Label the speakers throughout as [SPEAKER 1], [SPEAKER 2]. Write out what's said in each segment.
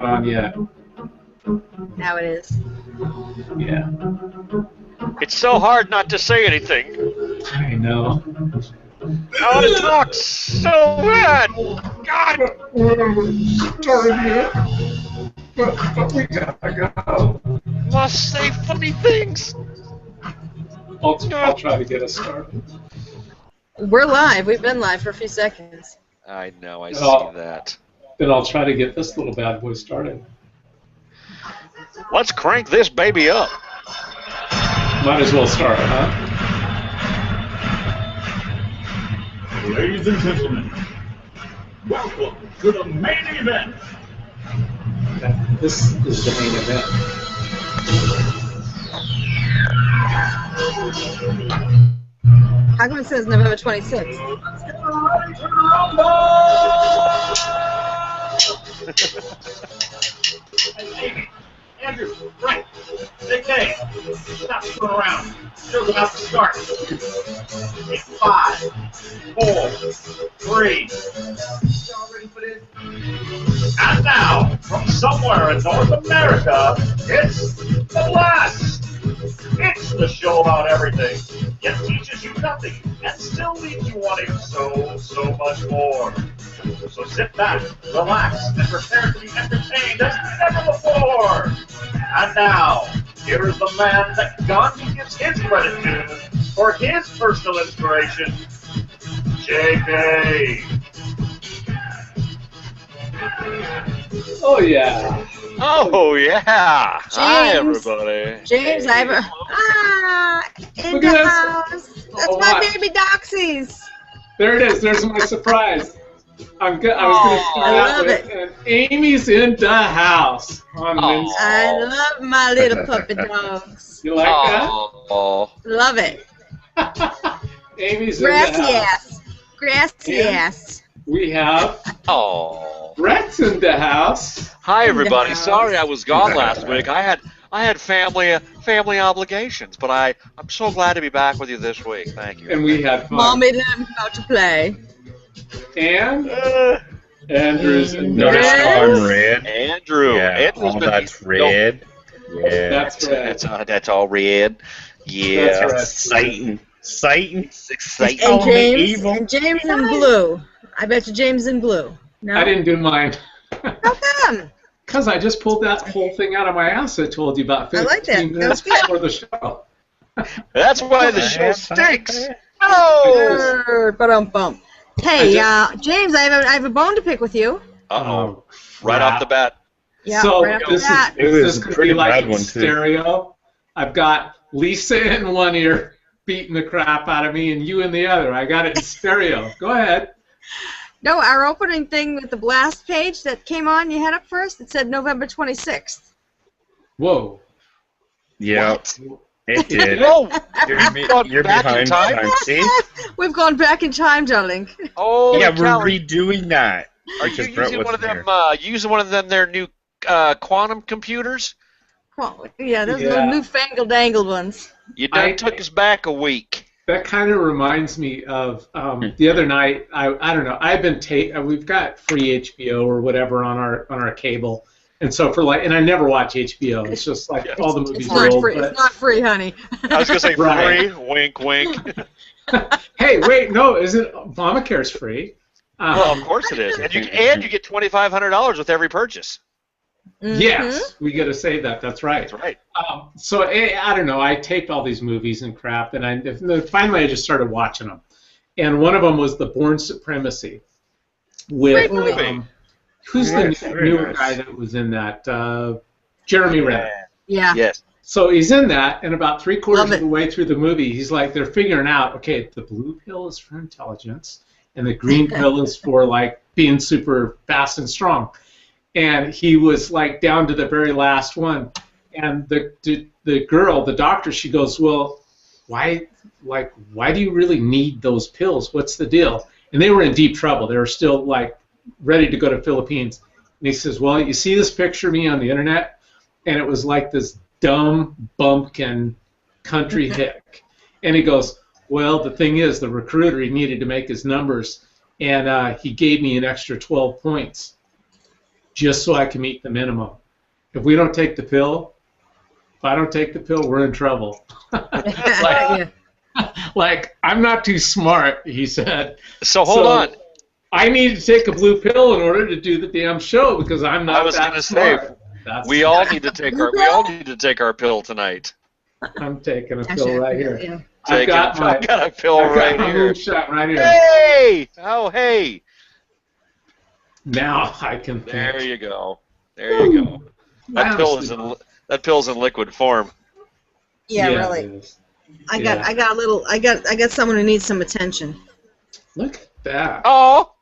[SPEAKER 1] on yet.
[SPEAKER 2] Now it is.
[SPEAKER 1] Yeah.
[SPEAKER 3] It's so hard not to say anything.
[SPEAKER 1] I know.
[SPEAKER 3] Oh, it talks so bad. God.
[SPEAKER 1] But we gotta go.
[SPEAKER 3] Must say funny things.
[SPEAKER 1] I'll try to get us started.
[SPEAKER 2] We're live. We've been live for a few seconds.
[SPEAKER 3] I know, I see
[SPEAKER 1] Oh.
[SPEAKER 3] that.
[SPEAKER 1] Then I'll try to get this little bad boy started.
[SPEAKER 3] Let's crank this baby up.
[SPEAKER 1] Might as well start, huh?
[SPEAKER 4] Ladies and gentlemen, welcome to the main event.
[SPEAKER 1] This is the main event.
[SPEAKER 2] How come it says November 26th?
[SPEAKER 4] Hey, Andrew, Frank, AK, stop screwing around. Show's about to start. In 5, 4, 3. Y'all ready for this? And now, from somewhere in North America, it's The Blast. It's the show about everything, yet teaches you nothing, and still leaves you wanting so much more. So sit back, relax, and prepare to be entertained as never before. And now, here is the man that Gandhi gives his credit to for his personal inspiration, JK.
[SPEAKER 1] Oh yeah.
[SPEAKER 3] Oh, yeah. Hi,
[SPEAKER 2] James.
[SPEAKER 3] everybody.
[SPEAKER 2] James, in
[SPEAKER 1] Look
[SPEAKER 2] the
[SPEAKER 1] at this.
[SPEAKER 2] house. That's
[SPEAKER 1] Oh,
[SPEAKER 2] my
[SPEAKER 1] what?
[SPEAKER 2] baby Doxies.
[SPEAKER 1] There it is. There's my surprise. I was going to start
[SPEAKER 2] I
[SPEAKER 1] out
[SPEAKER 2] love
[SPEAKER 1] with, and Amy's in the house on Wednesday.
[SPEAKER 2] I love my little puppy dogs.
[SPEAKER 1] You like
[SPEAKER 3] Oh.
[SPEAKER 2] Love it.
[SPEAKER 1] that? Amy's
[SPEAKER 2] Grassy
[SPEAKER 1] in the house.
[SPEAKER 2] ass. Grassy
[SPEAKER 1] Yeah.
[SPEAKER 2] ass.
[SPEAKER 1] We have
[SPEAKER 3] Oh.
[SPEAKER 1] Brett's in the house.
[SPEAKER 3] Hi, everybody.
[SPEAKER 2] house.
[SPEAKER 3] Sorry I was gone last week. I had family obligations, but I'm so glad to be back with you this week. Thank you.
[SPEAKER 1] And we had fun.
[SPEAKER 2] Mommy let him out to play.
[SPEAKER 1] And Andrew's in the
[SPEAKER 5] Notice
[SPEAKER 1] house.
[SPEAKER 5] how I'm red?
[SPEAKER 3] Andrew.
[SPEAKER 5] Yeah,
[SPEAKER 3] Andrew's
[SPEAKER 5] all
[SPEAKER 3] been-
[SPEAKER 5] that's red. Yeah.
[SPEAKER 1] That's right.
[SPEAKER 3] That's all red. Yeah.
[SPEAKER 1] That's right.
[SPEAKER 5] Satan. Satan.
[SPEAKER 3] It's exciting.
[SPEAKER 2] And
[SPEAKER 5] Oh,
[SPEAKER 2] James,
[SPEAKER 5] evil.
[SPEAKER 2] and James in blue. I bet you James in blue. No?
[SPEAKER 1] I didn't do mine.
[SPEAKER 2] How come?
[SPEAKER 1] Because I just pulled that whole thing out of my ass I told you about
[SPEAKER 2] I
[SPEAKER 1] 15
[SPEAKER 2] like that. That
[SPEAKER 1] minutes
[SPEAKER 2] was good.
[SPEAKER 1] before the show.
[SPEAKER 3] That's why the show stinks. Oh.
[SPEAKER 2] Ba-dum-bum. Hey, James, I have a bone to pick with you.
[SPEAKER 3] Uh-oh. Right off the bat.
[SPEAKER 2] Yeah,
[SPEAKER 1] So
[SPEAKER 2] right off the
[SPEAKER 1] this
[SPEAKER 2] bat.
[SPEAKER 5] It was
[SPEAKER 1] this
[SPEAKER 5] a
[SPEAKER 1] could
[SPEAKER 5] pretty
[SPEAKER 1] be like
[SPEAKER 5] bad
[SPEAKER 1] in
[SPEAKER 5] one, too.
[SPEAKER 1] stereo. I've got Lisa in one ear beating the crap out of me and you in the other. I got it in stereo. Go ahead.
[SPEAKER 2] No, our opening thing with the blast page that came on, you had up first, it said November 26th.
[SPEAKER 1] Whoa.
[SPEAKER 5] Yeah, it did.
[SPEAKER 3] Oh,
[SPEAKER 5] You're
[SPEAKER 3] back in
[SPEAKER 5] behind
[SPEAKER 3] time?
[SPEAKER 5] time. See?
[SPEAKER 2] We've gone back in time, darling.
[SPEAKER 3] oh,
[SPEAKER 5] Yeah, we're
[SPEAKER 3] Callie,
[SPEAKER 5] redoing that.
[SPEAKER 3] Are you
[SPEAKER 5] Because Brett
[SPEAKER 3] using one of
[SPEAKER 5] wasn't
[SPEAKER 3] them?
[SPEAKER 5] here.
[SPEAKER 3] Using one of them? Their new quantum computers?
[SPEAKER 2] Well, yeah, those
[SPEAKER 1] Yeah.
[SPEAKER 2] little newfangled angled ones.
[SPEAKER 3] You done took us back a week.
[SPEAKER 1] That kind of reminds me of the other night. I don't know. I've been we've got free HBO or whatever on our cable, and so and I never watch HBO. It's just like all the movies
[SPEAKER 2] It's
[SPEAKER 1] are
[SPEAKER 2] not
[SPEAKER 1] old.
[SPEAKER 2] free.
[SPEAKER 1] But,
[SPEAKER 2] It's not free, honey.
[SPEAKER 3] I was gonna say
[SPEAKER 1] Right.
[SPEAKER 3] free. Wink, wink.
[SPEAKER 1] hey, wait, no, isn't Obamacare's free?
[SPEAKER 3] Well, of course it is, and you get $2,500 with every purchase.
[SPEAKER 1] Yes, we got to say that. That's right.
[SPEAKER 3] That's right.
[SPEAKER 1] So I don't know. I taped all these movies and crap, and finally I just started watching them. And one of them was The Bourne Supremacy with
[SPEAKER 2] Great movie.
[SPEAKER 1] who's
[SPEAKER 5] Yes,
[SPEAKER 1] the
[SPEAKER 5] very
[SPEAKER 1] newer
[SPEAKER 5] nice.
[SPEAKER 1] guy that was in that? Jeremy Renner.
[SPEAKER 2] Yeah.
[SPEAKER 3] Yes.
[SPEAKER 1] So he's in that, and about 3/4
[SPEAKER 2] Love
[SPEAKER 1] of
[SPEAKER 2] it.
[SPEAKER 1] the way through the movie, he's like, they're figuring out, okay, the blue pill is for intelligence, and the green pill is for like being super fast and strong. And he was like down to the very last one, and the girl, the doctor, she goes, well, why do you really need those pills? What's the deal? And they were in deep trouble. They were still like ready to go to Philippines. And he says, well, you see this picture of me on the internet? And it was like this dumb bumpkin country hick. And he goes, well, the thing is, the recruiter, he needed to make his numbers, and he gave me an extra 12 points. just so I can meet the minimum. If we don't take the pill, if I don't take the pill, we're in trouble. Like, I'm not too smart, he said.
[SPEAKER 3] So hold on.
[SPEAKER 1] I need to take a blue pill in order to do the damn show because I'm not.
[SPEAKER 3] I was
[SPEAKER 1] going to
[SPEAKER 3] say we all need to take our pill tonight.
[SPEAKER 1] I'm taking a pill right here.
[SPEAKER 2] Yeah.
[SPEAKER 1] I've got
[SPEAKER 3] a pill right here.
[SPEAKER 1] Moonshot right here.
[SPEAKER 3] Hey! Oh, hey!
[SPEAKER 1] Now I can think.
[SPEAKER 3] There you go. There you go. That pill's in liquid form.
[SPEAKER 2] Yeah,
[SPEAKER 1] Yeah,
[SPEAKER 2] really.
[SPEAKER 1] it is.
[SPEAKER 2] I got someone who needs some attention.
[SPEAKER 1] Look at that.
[SPEAKER 3] Oh.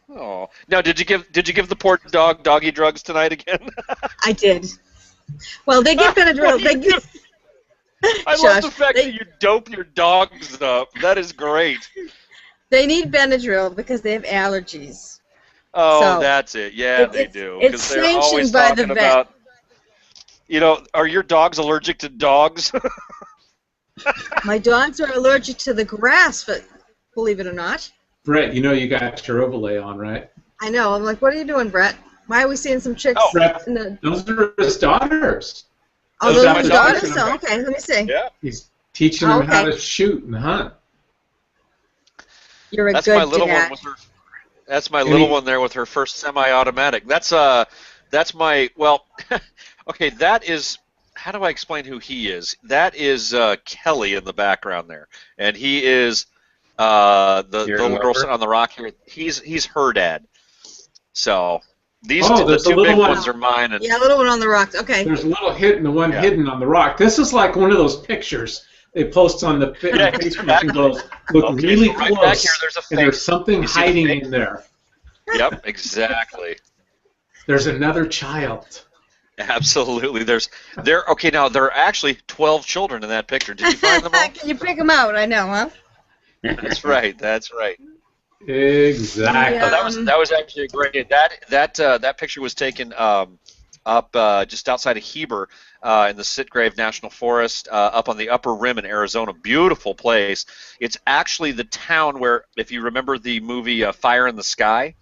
[SPEAKER 3] Oh. Now, did you give the poor dog doggy drugs tonight again?
[SPEAKER 2] I did. Well, they get Benadryl. They get.
[SPEAKER 3] I love the fact that you dope your dogs up. That is great.
[SPEAKER 2] They need Benadryl because they have allergies.
[SPEAKER 3] Oh,
[SPEAKER 2] So,
[SPEAKER 3] that's it. Yeah, they do.
[SPEAKER 2] It's
[SPEAKER 3] Because they're always
[SPEAKER 2] sanctioned by the
[SPEAKER 3] talking
[SPEAKER 2] vet.
[SPEAKER 3] about, you know, are your dogs allergic to dogs?
[SPEAKER 2] My dogs are allergic to the grass, but believe it or not.
[SPEAKER 1] Brett, you know you got your overlay on, right?
[SPEAKER 2] I know. I'm like, what are you doing, Brett? Why are we seeing some chicks?
[SPEAKER 1] Brett,
[SPEAKER 2] In the...
[SPEAKER 1] those are his daughters.
[SPEAKER 2] Oh,
[SPEAKER 1] those
[SPEAKER 2] those
[SPEAKER 1] are
[SPEAKER 2] are his
[SPEAKER 1] his
[SPEAKER 2] daughters?
[SPEAKER 1] daughters.
[SPEAKER 2] So, okay, let me see.
[SPEAKER 3] Yeah.
[SPEAKER 1] He's teaching them how
[SPEAKER 2] Okay.
[SPEAKER 1] to shoot and hunt.
[SPEAKER 2] You're a
[SPEAKER 3] That's
[SPEAKER 2] good
[SPEAKER 3] my little
[SPEAKER 2] dad.
[SPEAKER 3] one with her. That's my little one there with her first semi-automatic. That's my okay. That is. How do I explain who he is? That is Kelly in the background there, and he is the little girl sitting on the rock here. He's her dad. So these the two big ones are mine. And
[SPEAKER 2] yeah, little one on the rocks. Okay.
[SPEAKER 1] There's a little hidden, the one hidden on the rock. This is like one of those pictures they post on the Facebook and goes, look really
[SPEAKER 3] so right
[SPEAKER 1] close,
[SPEAKER 3] back here, there's a
[SPEAKER 1] and there's something
[SPEAKER 3] You see the
[SPEAKER 1] hiding
[SPEAKER 3] face?
[SPEAKER 1] in there.
[SPEAKER 3] Yep, exactly.
[SPEAKER 1] There's another child.
[SPEAKER 3] Absolutely. Now there are actually 12 children in that picture. Did you find them all?
[SPEAKER 2] Can you pick them out? I know, huh?
[SPEAKER 3] That's right. That's right.
[SPEAKER 1] Exactly.
[SPEAKER 2] Yeah.
[SPEAKER 3] That was actually a great. That picture was taken up just outside of Heber in the Sitgrave National Forest, up on the Upper Rim in Arizona. Beautiful place. It's actually the town where, if you remember the movie Fire in the Sky.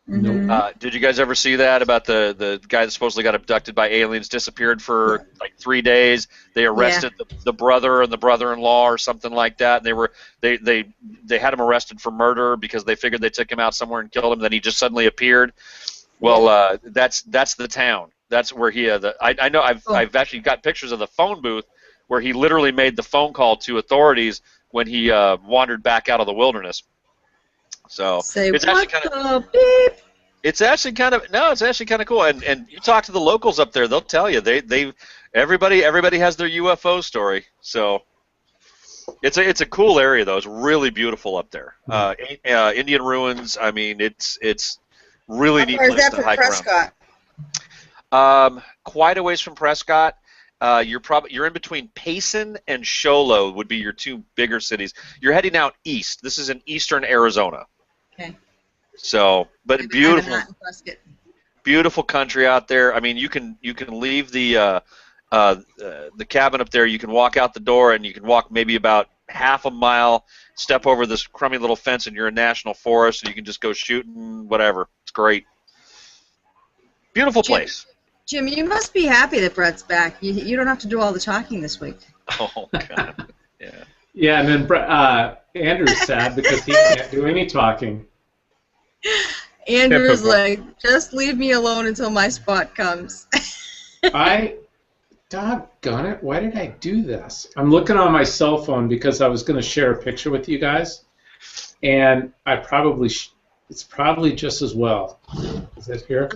[SPEAKER 2] Mm-hmm.
[SPEAKER 3] Did you guys ever see that about the guy that supposedly got abducted by aliens, disappeared for like 3 days? They arrested the brother and the brother-in-law or something like that. And they had him arrested for murder because they figured they took him out somewhere and killed him. Then he just suddenly appeared. Well, that's the town. That's where he. I know I've actually got pictures of the phone booth where he literally made the phone call to authorities when he wandered back out of the wilderness. So it's actually kind of
[SPEAKER 2] beep?
[SPEAKER 3] it's actually kind of cool. And you talk to the locals up there, they'll tell you everybody has their UFO story. So it's a cool area though. It's really beautiful up there. Indian ruins. I mean, it's really neat place to hike around. Quite a ways from Prescott. You're in between Payson and Show Low would be your two bigger cities. You're heading out east. This is in eastern Arizona.
[SPEAKER 2] Okay.
[SPEAKER 3] So, but beautiful country out there. I mean, you can leave the cabin up there. You can walk out the door and you can walk maybe about half a mile, step over this crummy little fence, and you're in national forest. And you can just go shooting, whatever. It's great. Beautiful place.
[SPEAKER 2] Jim, you must be happy that Brett's back. You don't have to do all the talking this week.
[SPEAKER 3] Oh God. Yeah.
[SPEAKER 1] Yeah, and then Andrew's sad because he can't do any talking.
[SPEAKER 2] Andrew's like, just leave me alone until my spot comes.
[SPEAKER 1] Doggone it, why did I do this? I'm looking on my cell phone because I was going to share a picture with you guys, and it's probably just as well. Is it here?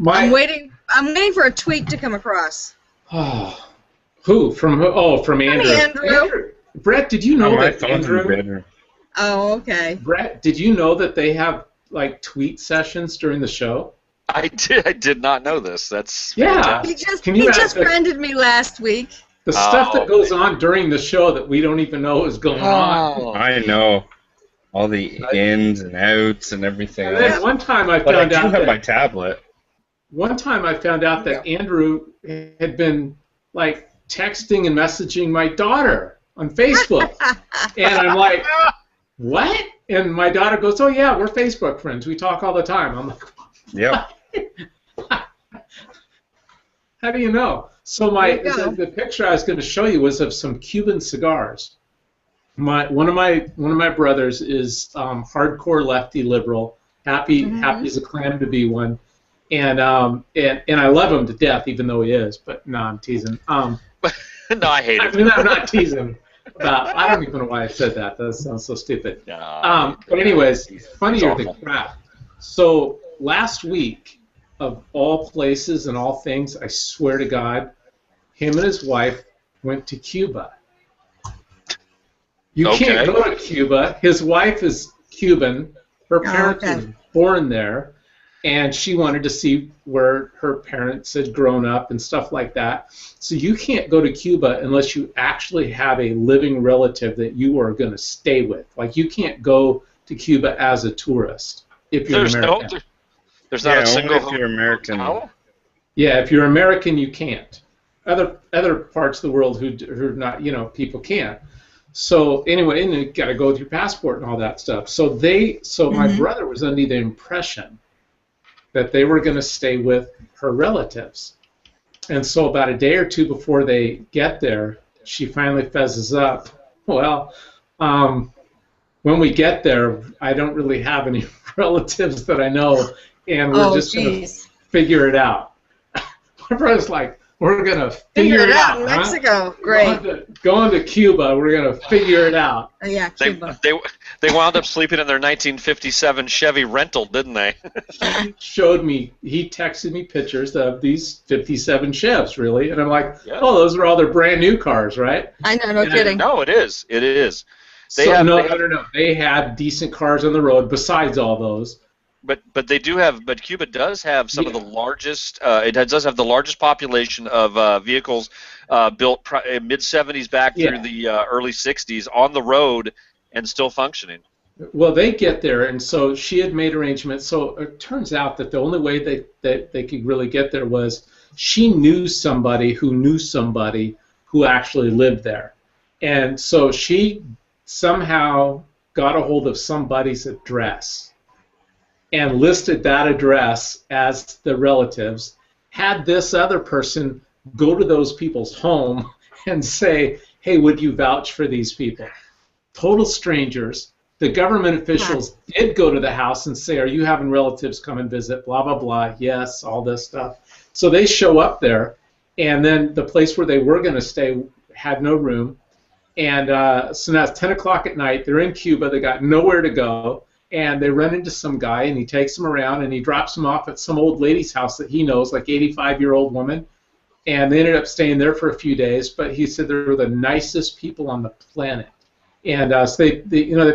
[SPEAKER 2] I'm waiting for a tweet to come across.
[SPEAKER 1] Oh, who? From who? Oh, from Andrew.
[SPEAKER 2] Andrew.
[SPEAKER 1] Brett, did you know
[SPEAKER 5] my
[SPEAKER 1] that
[SPEAKER 5] phone's
[SPEAKER 1] Andrew?
[SPEAKER 5] better.
[SPEAKER 2] Oh, okay.
[SPEAKER 1] Brett, did you know that they have like tweet sessions during the show?
[SPEAKER 3] I did not know this. That's
[SPEAKER 1] yeah.
[SPEAKER 3] fantastic.
[SPEAKER 2] He just friended me last week.
[SPEAKER 1] The stuff that goes on during the show that we don't even know is going on.
[SPEAKER 5] I know. All the ins and outs and everything.
[SPEAKER 1] And then one time I
[SPEAKER 5] but
[SPEAKER 1] found
[SPEAKER 5] I
[SPEAKER 1] out
[SPEAKER 5] do have
[SPEAKER 1] that
[SPEAKER 5] my tablet.
[SPEAKER 1] One time I found out that Andrew had been like texting and messaging my daughter on Facebook. And I'm like, what? And my daughter goes, oh yeah, we're Facebook friends. We talk all the time. I'm like,
[SPEAKER 5] yep.
[SPEAKER 1] How do you know? So the picture I was going to show you was of some Cuban cigars. One of my brothers is hardcore lefty liberal, happy as a clam to be one, and I love him to death, even though he is. But no, I'm teasing.
[SPEAKER 3] No, I hate it.
[SPEAKER 1] I mean, I'm not teasing. I don't even know why I said that. That sounds so stupid. But anyways, funnier than crap. So last week, of all places and all things, I swear to God, him and his wife went to Cuba. You can't go to Cuba. His wife is Cuban. Her parents were born there, and she wanted to see where her parents had grown up and stuff like that. So you can't go to Cuba unless you actually have a living relative that you are going to stay with. Like, you can't go to Cuba as a tourist if you're American.
[SPEAKER 3] There's not a single.
[SPEAKER 5] If you're American.
[SPEAKER 1] Yeah, if you're American, you can't. Other parts of the world who are not, people can't. So anyway, and you got to go with your passport and all that stuff. So my brother was under the impression that they were going to stay with her relatives. And so about a day or two before they get there, she finally fezzes up. Well, when we get there, I don't really have any relatives that I know, and we're just going to figure it out. My brother's like, we're going to figure it out
[SPEAKER 2] in Mexico. Great.
[SPEAKER 1] Going to Cuba, we're going to figure it out.
[SPEAKER 2] Yeah, Cuba.
[SPEAKER 3] They wound up sleeping in their 1957 Chevy rental, didn't they?
[SPEAKER 1] He texted me pictures of these 57 Chevs, really, and I'm like, oh, those are all their brand new cars, right?
[SPEAKER 2] I know, no kidding.
[SPEAKER 3] No, it is. It is.
[SPEAKER 1] They had decent cars on the road besides all those.
[SPEAKER 3] But they do have. But Cuba does have some of the largest. It does have the largest population of vehicles built mid '70s back through the early '60s on the road and still functioning.
[SPEAKER 1] Well, they get there, and so she had made arrangements. So it turns out that the only way they could really get there was she knew somebody who actually lived there, and so she somehow got a hold of somebody's address and listed that address as the relatives, had this other person go to those people's home and say, hey, would you vouch for these people? Total strangers. The government officials did go to the house and say, are you having relatives come and visit, blah, blah, blah, yes, all this stuff. So they show up there, and then the place where they were going to stay had no room. And so now it's 10 o'clock at night. They're in Cuba. They got nowhere to go. And they run into some guy, and he takes them around, and he drops them off at some old lady's house that he knows, like 85-year-old woman. And they ended up staying there for a few days. But he said they were the nicest people on the planet. And so they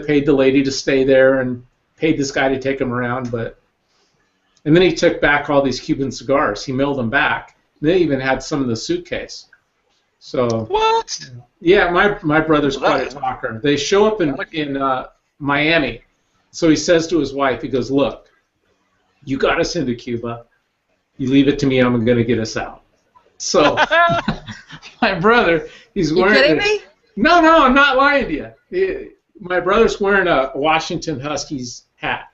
[SPEAKER 1] paid the lady to stay there and paid this guy to take them around. And then he took back all these Cuban cigars. He mailed them back. And they even had some in the suitcase. So
[SPEAKER 3] what?
[SPEAKER 1] Yeah, my brother's quite a talker. They show up in Miami. So he says to his wife, he goes, look, you got us into Cuba. You leave it to me, I'm going to get us out. So my brother, he's wearing...
[SPEAKER 2] You kidding me?
[SPEAKER 1] No, I'm not lying to you. My brother's wearing a Washington Huskies hat.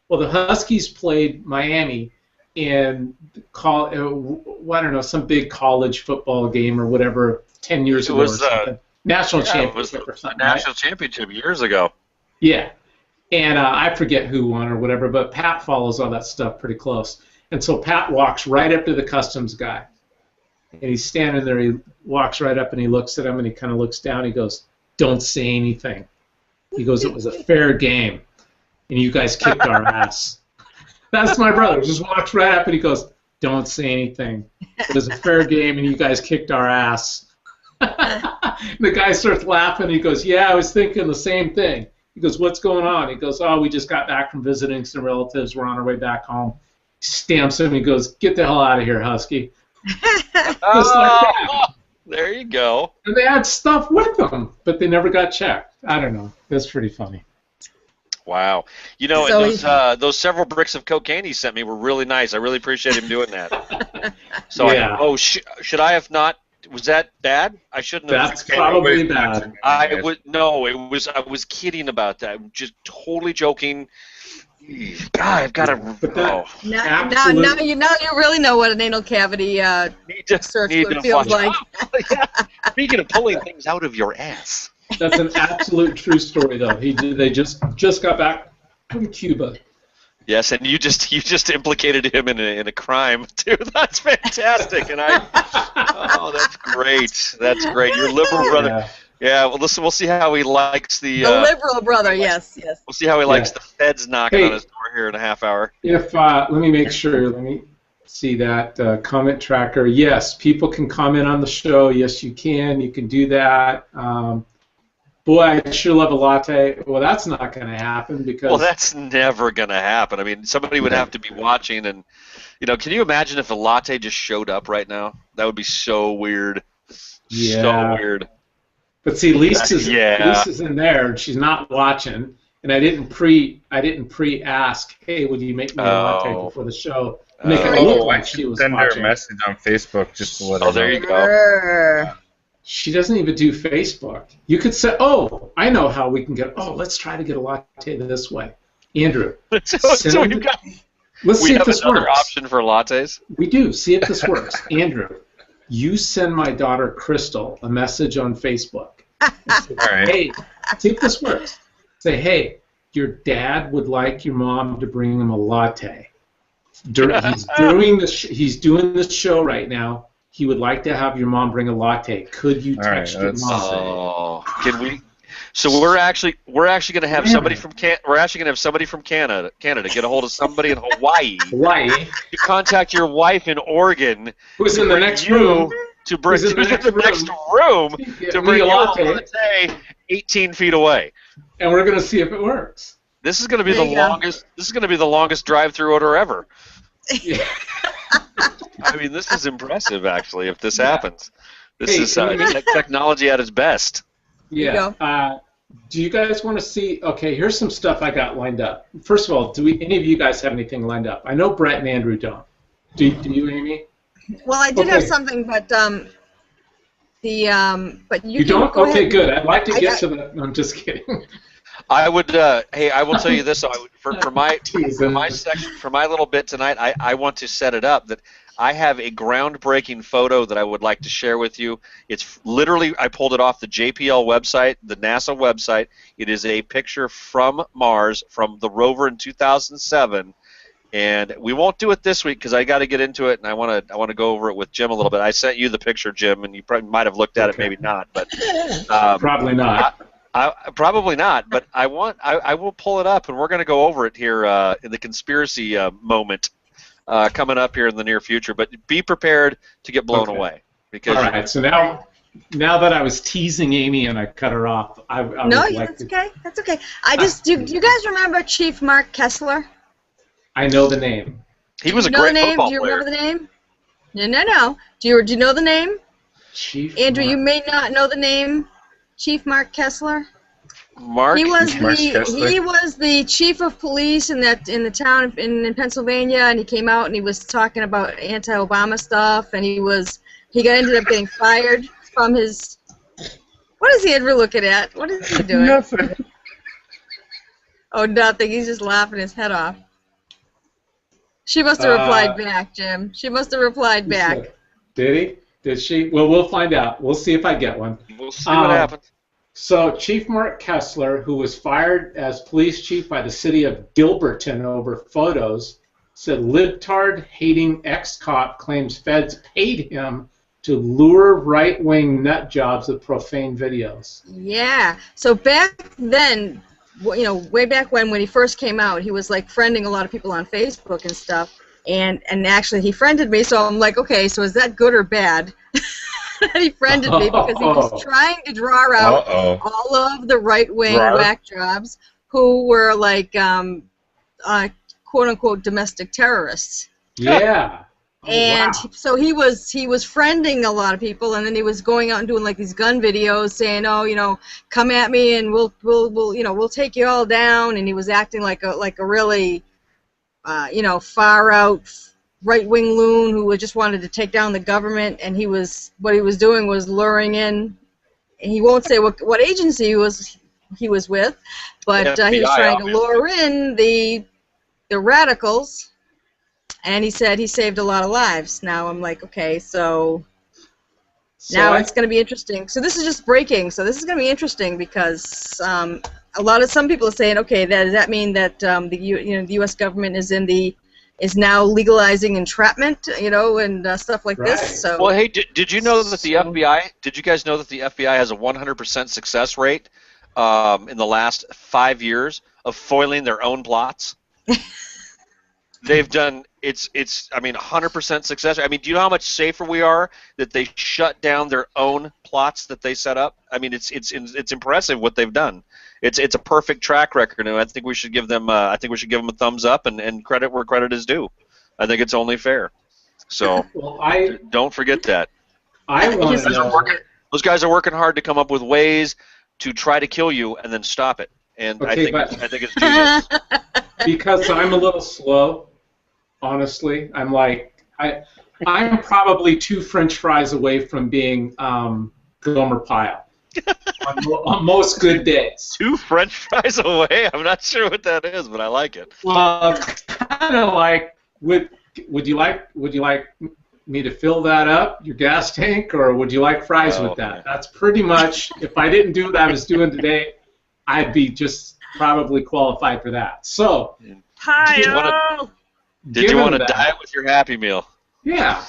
[SPEAKER 1] Well, the Huskies played Miami in, I don't know, some big college football game or whatever, 10 years ago or something. National championship or something.
[SPEAKER 3] National championship years ago.
[SPEAKER 1] Yeah. And I forget who won or whatever, but Pat follows all that stuff pretty close. And so Pat walks right up to the customs guy. And he's standing there. He walks right up and he looks at him and he kind of looks down. He goes, don't say anything. He goes, it was a fair game. And you guys kicked our ass. That's my brother. He just walks right up and he goes, don't say anything. It was a fair game and you guys kicked our ass. The guy starts laughing. He goes, yeah, I was thinking the same thing. He goes, what's going on? He goes, oh, we just got back from visiting some relatives. We're on our way back home. He stamps him. He goes, get the hell out of here, Husky. Just like that.
[SPEAKER 3] There you go.
[SPEAKER 1] And they had stuff with them, but they never got checked. I don't know. That's pretty funny.
[SPEAKER 3] Wow. You know, so those several bricks of cocaine he sent me were really nice. I really appreciate him doing that. So
[SPEAKER 1] yeah.
[SPEAKER 3] Should I have not? Was that bad? I shouldn't have.
[SPEAKER 1] That's probably bad.
[SPEAKER 3] I was kidding about that. Just totally joking. God, I've got to.
[SPEAKER 1] But that,
[SPEAKER 2] Now you really know what an anal cavity search feels like.
[SPEAKER 3] Yeah. Speaking of pulling things out of your ass.
[SPEAKER 1] That's an absolute true story, though. They just got back from Cuba.
[SPEAKER 3] Yes, and you just implicated him in a crime too. That's fantastic, and that's great. That's great. Your liberal brother. Yeah. Well, listen, we'll see how he likes the
[SPEAKER 2] liberal brother. Yes.
[SPEAKER 3] We'll see how he likes the feds knocking on his door here in a half hour.
[SPEAKER 1] If let me make sure. Let me see that comment tracker. Yes, people can comment on the show. Yes, you can. You can do that. Boy, I sure love a latte. Well, that's not going to happen because.
[SPEAKER 3] Well, that's never going to happen. I mean, somebody would have to be watching, and can you imagine if a latte just showed up right now? That would be so weird.
[SPEAKER 1] Yeah.
[SPEAKER 3] So weird.
[SPEAKER 1] But see, Lisa's in there, and she's not watching. And I didn't pre-ask, hey, would you make me a latte before the show? Make it look like she was
[SPEAKER 5] send
[SPEAKER 1] watching.
[SPEAKER 5] her a message on Facebook just to let her know.
[SPEAKER 3] There you go.
[SPEAKER 1] She doesn't even do Facebook. You could say, oh, I know how we can let's try to get a latte this way. Andrew,
[SPEAKER 3] let's see
[SPEAKER 1] if this works.
[SPEAKER 3] We have another option for lattes?
[SPEAKER 1] We do. See if this works. Andrew, you send my daughter Crystal a message on Facebook. Say,
[SPEAKER 5] all right.
[SPEAKER 1] Hey, see if this works. Say, hey, your dad would like your mom to bring him a latte. He's doing this show right now. He would like to have your mom bring a latte. Could you text your mom?
[SPEAKER 3] Oh, can we? So we're actually going to have somebody from Canada get a hold of somebody in Hawaii. To contact your wife in Oregon.
[SPEAKER 1] Who's in the next room?
[SPEAKER 3] To bring to the next room to bring you a latte 18 feet away.
[SPEAKER 1] And we're going to see if it works.
[SPEAKER 3] This is going to be the longest. This is going to be the longest drive-through order ever. Yeah. I mean, this is impressive, actually. If this happens, this is technology at its best.
[SPEAKER 1] Yeah. Do you guys want to see? Okay, here's some stuff I got lined up. First of all, any of you guys have anything lined up? I know Brett and Andrew don't. Do you, Amy?
[SPEAKER 2] Well, I did have something, but but you
[SPEAKER 1] don't.
[SPEAKER 2] Go
[SPEAKER 1] okay,
[SPEAKER 2] ahead.
[SPEAKER 1] Good. I'd like to get to that. No, I'm just kidding.
[SPEAKER 3] I would. Hey, I will tell you this. For my section, for my little bit tonight, I want to set it up that I have a groundbreaking photo that I would like to share with you. It's literally, I pulled it off the JPL website, the NASA website. It is a picture from Mars from the rover in 2007. And we won't do it this week because I got to get into it, and I want to go over it with Jim a little bit. I sent you the picture, Jim, and you probably might have looked at it, maybe not, but
[SPEAKER 1] probably not.
[SPEAKER 3] Probably not. But I will pull it up, and we're going to go over it here in the conspiracy moment coming up here in the near future. But be prepared to get blown away because.
[SPEAKER 1] All right. So now that I was teasing Amy and I cut her off,
[SPEAKER 2] that's okay. That's okay. Do you guys remember Chief Mark Kessler?
[SPEAKER 1] I know the name.
[SPEAKER 3] He was a great football player.
[SPEAKER 2] Do you remember the name? No. Do you know the name?
[SPEAKER 1] Chief
[SPEAKER 2] Andrew,
[SPEAKER 1] Mark.
[SPEAKER 2] you may not know the name. Chief Mark Kessler.
[SPEAKER 3] He
[SPEAKER 2] was the chief of police in the town in Pennsylvania, and he came out and he was talking about anti-Obama stuff, and he ended up getting fired from his. What is Andrew looking at? What is he doing?
[SPEAKER 5] Nothing.
[SPEAKER 2] Oh, nothing. He's just laughing his head off. She must have replied back, Jim. She must have replied back.
[SPEAKER 1] Did he? Did she? Well, we'll find out. We'll see if I get one.
[SPEAKER 3] We'll see what happens.
[SPEAKER 1] So Chief Mark Kessler, who was fired as police chief by the city of Gilberton over photos, said libtard-hating ex-cop claims feds paid him to lure right-wing nut jobs with profane videos.
[SPEAKER 2] Yeah. So back then, way back when he first came out, he was like friending a lot of people on Facebook and stuff, and actually he friended me, so I'm like, okay, so is that good or bad? He friended me because he was trying to draw out all of the right-wing whack jobs who were like quote-unquote domestic terrorists.
[SPEAKER 1] Yeah.
[SPEAKER 2] And so he was friending a lot of people, and then he was going out and doing like these gun videos, saying, "Oh, come at me, and we'll take you all down." And he was acting like a really, far out right-wing loon who just wanted to take down the government. And what he was doing was luring in. And he won't say what agency he was with, but he was trying to lure in the the radicals, and he said he saved a lot of lives. Now I'm like, okay, so now it's going to be interesting. So this is just breaking. So this is going to be interesting because some people are saying, okay, does that mean that the U.S. government is now legalizing entrapment, and stuff like this? So
[SPEAKER 3] well, hey, did you know that the FBI? Did you guys know that the FBI has a 100% success rate in the last 5 years of foiling their own plots? They've done it's 100% success. I mean, do you know how much safer we are that they shut down their own plots that they set up? I mean, it's impressive what they've done. It's a perfect track record, and I think we should give them a thumbs up and credit where credit is due. I think it's only fair. So don't forget that.
[SPEAKER 1] I want to know.
[SPEAKER 3] Those guys are working hard to come up with ways to try to kill you and then stop it. And
[SPEAKER 1] Okay,
[SPEAKER 3] I think it's genius.
[SPEAKER 1] Because I'm a little slow, honestly. I'm probably 2 French fries away from being Gomer Pyle on most good days.
[SPEAKER 3] 2 French fries away? I'm not sure what that is, but I like it.
[SPEAKER 1] Well, kind of like would you like me to fill that up, your gas tank, or would you like fries with that?
[SPEAKER 3] Man.
[SPEAKER 1] That's pretty much, if I didn't do what I was doing today, I'd be just probably qualified for that. So,
[SPEAKER 3] did you want to diet with your Happy Meal?
[SPEAKER 1] Yeah.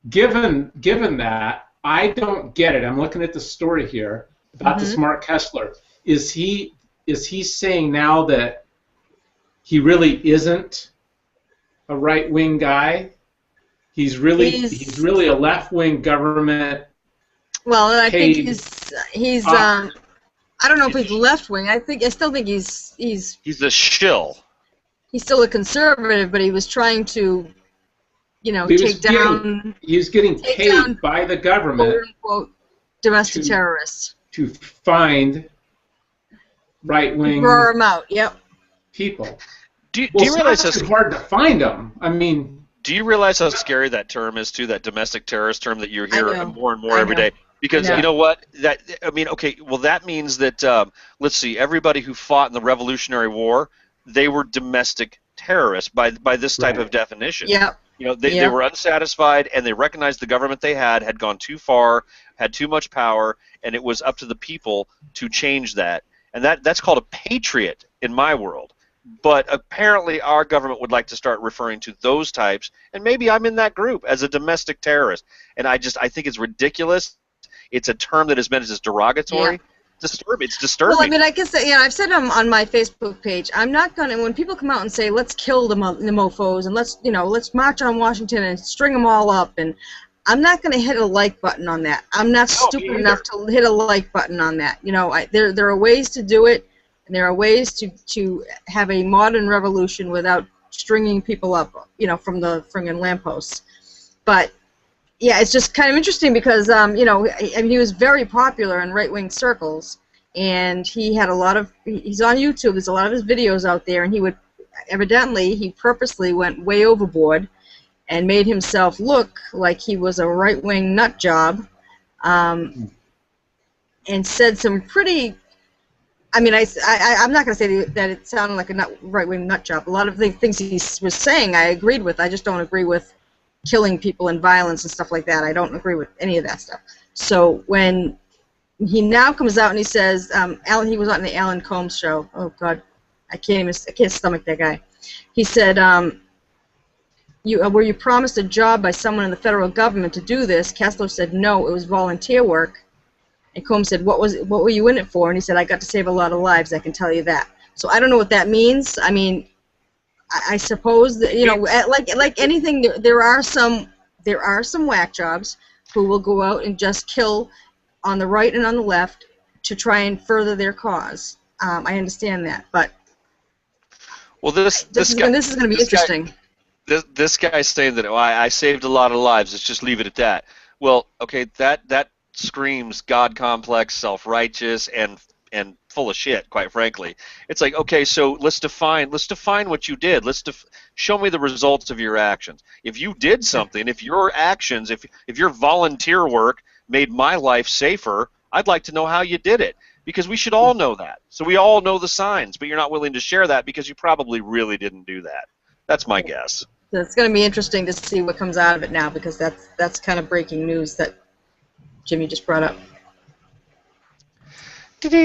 [SPEAKER 1] Given that, I don't get it. I'm looking at the story here about this Mark Kessler. Is he saying now that he really isn't a right-wing guy? He's really a left-wing government.
[SPEAKER 2] Well, I think he's I don't know if he's left-wing. I still think he's
[SPEAKER 3] a shill.
[SPEAKER 2] He's still a conservative, but he was trying to, take down.
[SPEAKER 1] He was getting paid by the government,
[SPEAKER 2] quote-unquote, domestic terrorists
[SPEAKER 1] to find right-wing.
[SPEAKER 2] Roar them out. Yep.
[SPEAKER 1] People.
[SPEAKER 3] Do you realize
[SPEAKER 1] it's hard to find them? I mean.
[SPEAKER 3] Do you realize how scary that term is, too? That domestic terrorist term that you hear more and more every day. Because you know what? That means that let's see, everybody who fought in the Revolutionary War, they were domestic terrorists by this type of definition.
[SPEAKER 2] Yeah.
[SPEAKER 3] They were unsatisfied, and they recognized the government they had gone too far, had too much power, and it was up to the people to change that. And that's called a patriot in my world. But apparently our government would like to start referring to those types, and maybe I'm in that group as a domestic terrorist. And I think it's ridiculous. It's a term that is meant as derogatory.
[SPEAKER 2] Yeah.
[SPEAKER 3] It's disturbing.
[SPEAKER 2] Well, I mean, I guess I've said on my Facebook page, I'm not gonna. When people come out and say, "Let's kill the mofos," and let's march on Washington and string them all up, and I'm not gonna hit a like button on that. I'm not stupid enough to hit a like button on that. There are ways to do it, and there are ways to have a modern revolution without stringing people up, from the friggin' lampposts. But yeah, it's just kind of interesting because he was very popular in right-wing circles, and he had he's on YouTube. There's a lot of his videos out there, and he purposely went way overboard and made himself look like he was a right-wing nut job, and said some pretty. I mean, I'm not going to say that it sounded like a right-wing nut job. A lot of the things he was saying I agreed with. I just don't agree with killing people and violence and stuff like that. I don't agree with any of that stuff. So when he now comes out and he says, he was on the Alan Combs show. Oh God, I can't stomach that guy. He said, were you promised a job by someone in the federal government to do this? Kessler said, no, it was volunteer work. And Combs said, what were you in it for? And he said, I got to save a lot of lives, I can tell you that. So I don't know what that means. I mean, I suppose that, like anything, there are some whack jobs who will go out and just kill on the right and on the left to try and further their cause. I understand that, but this is going to be interesting.
[SPEAKER 3] This guy's saying that I saved a lot of lives. Let's just leave it at that. Well, okay, that screams God complex, self-righteous, and full of shit, quite frankly. It's like, okay, so let's define what you did. Show me the results of your actions. If you did something, if your actions, if your volunteer work made my life safer, I'd like to know how you did it, because we should all know that. So we all know the signs, but you're not willing to share that because you probably really didn't do that. That's my guess.
[SPEAKER 2] So it's going to be interesting to see what comes out of it now, because that's kind of breaking news that Jimmy just brought up. So go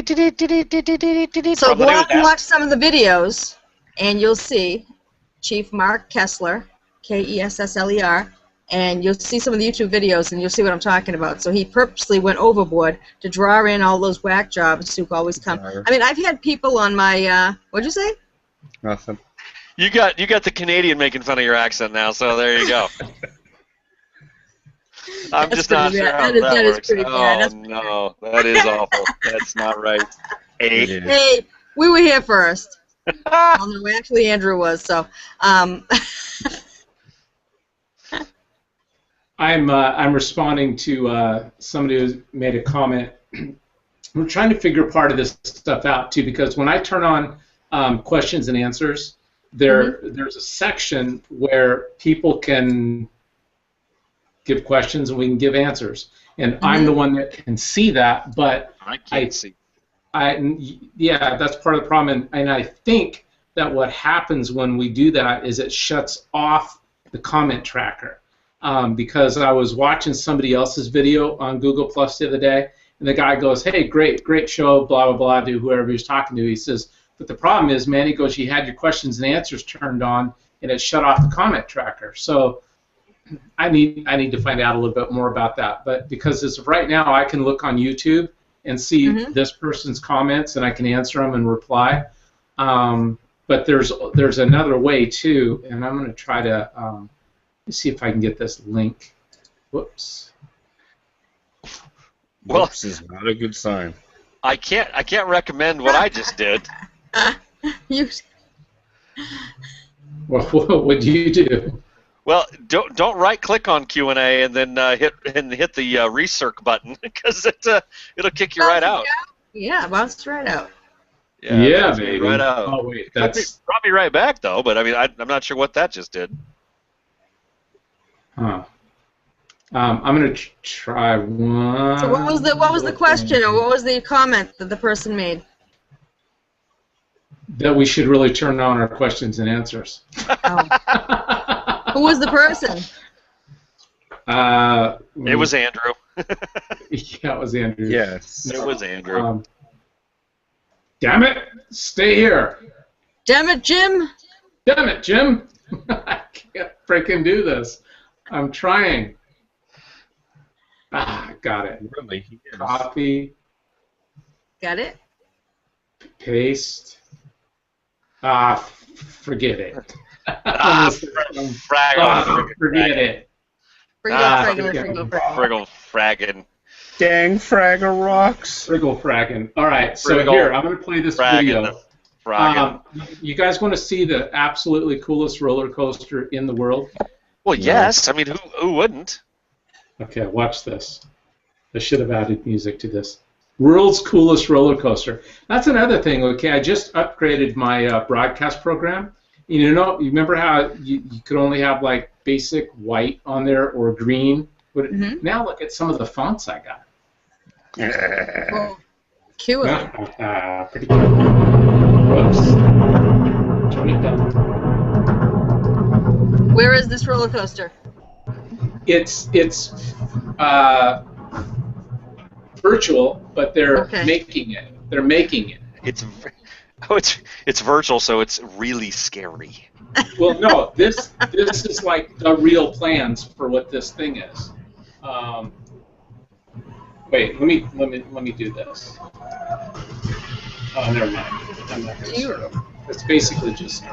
[SPEAKER 2] out and watch some of the videos, and you'll see Chief Mark Kessler, Kessler, and you'll see some of the YouTube videos, and you'll see what I'm talking about. So he purposely went overboard to draw in all those whack jobs who always come. I mean, I've had people on my, what'd you say?
[SPEAKER 5] Nothing.
[SPEAKER 3] You got the Canadian making fun of your accent now, so there you go. I'm
[SPEAKER 2] That's
[SPEAKER 3] just not
[SPEAKER 2] pretty
[SPEAKER 3] sure
[SPEAKER 2] bad.
[SPEAKER 3] how
[SPEAKER 2] That
[SPEAKER 3] that
[SPEAKER 2] is
[SPEAKER 3] works.
[SPEAKER 2] pretty bad.
[SPEAKER 3] Oh, no. That is awful. That's not right. Hey.
[SPEAKER 2] Hey, we were here first. Well, no, actually Andrew was, so.
[SPEAKER 1] I'm responding to somebody who made a comment. We're trying to figure part of this stuff out, too, because when I turn on questions and answers, there's a section where people can give questions and we can give answers. And I'm the one that can see that, but
[SPEAKER 3] I can't see.
[SPEAKER 1] Yeah, that's part of the problem. And I think that what happens when we do that is it shuts off the comment tracker. Because I was watching somebody else's video on Google Plus the other day, and the guy goes, "Hey, great show, blah, blah, blah," to whoever he was talking to. He says, "But the problem is, man," he goes, "you had your questions and answers turned on, and it shut off the comment tracker." So I need to find out a little bit more about that. But because as of right now, I can look on YouTube and see this person's comments, and I can answer them and reply. But there's another way, too, and I'm going to try to let's see if I can get this link. Whoops.
[SPEAKER 3] Well,
[SPEAKER 5] Whoops is not a good sign.
[SPEAKER 3] I can't recommend what I just did.
[SPEAKER 1] Well, what would you do?
[SPEAKER 3] Well, don't right click on Q&A and then hit the recirc button, because it'll kick you right out.
[SPEAKER 2] Yeah, bounce right out.
[SPEAKER 1] Yeah, baby.
[SPEAKER 3] Right out.
[SPEAKER 1] Oh wait, that's
[SPEAKER 3] brought me right back though. But I mean, I'm not sure what that just did.
[SPEAKER 1] Huh. I'm gonna try one.
[SPEAKER 2] So what was the question, or what was the comment that the person made?
[SPEAKER 1] That we should really turn on our questions and answers.
[SPEAKER 2] Oh. Who was the person?
[SPEAKER 3] It was Andrew.
[SPEAKER 1] Yeah, it was Andrew.
[SPEAKER 5] Yes.
[SPEAKER 3] It was Andrew.
[SPEAKER 1] Damn it! Stay here.
[SPEAKER 2] Damn it, Jim!
[SPEAKER 1] Damn it, Jim! I can't freaking do this. I'm trying. Got it.
[SPEAKER 5] Really, he is.
[SPEAKER 1] Copy.
[SPEAKER 2] Got it?
[SPEAKER 1] Paste. Forget it. Forget it.
[SPEAKER 3] Friggle fraggin'.
[SPEAKER 5] Dang fraggle rocks.
[SPEAKER 1] Friggle fraggin'. All right, so here, I'm going to play this video. You guys want to see the absolutely coolest roller coaster in the world?
[SPEAKER 3] Well, yes. I mean, who wouldn't?
[SPEAKER 1] Okay, watch this. I should have added music to this. World's coolest roller coaster. That's another thing. Okay, I just upgraded my broadcast program. You remember how you could only have like basic white on there or green? But now look at some of the fonts I got.
[SPEAKER 2] Oh, cute.
[SPEAKER 1] Pretty cool. Whoops. Turn it down.
[SPEAKER 2] Where is this roller coaster?
[SPEAKER 1] It's virtual, but they're making it. They're making it.
[SPEAKER 3] It's virtual, so it's really scary.
[SPEAKER 1] Well, no, this is like the real plans for what this thing is. Wait, let me do this. Oh, never mind. I'm not gonna show it. It's basically just.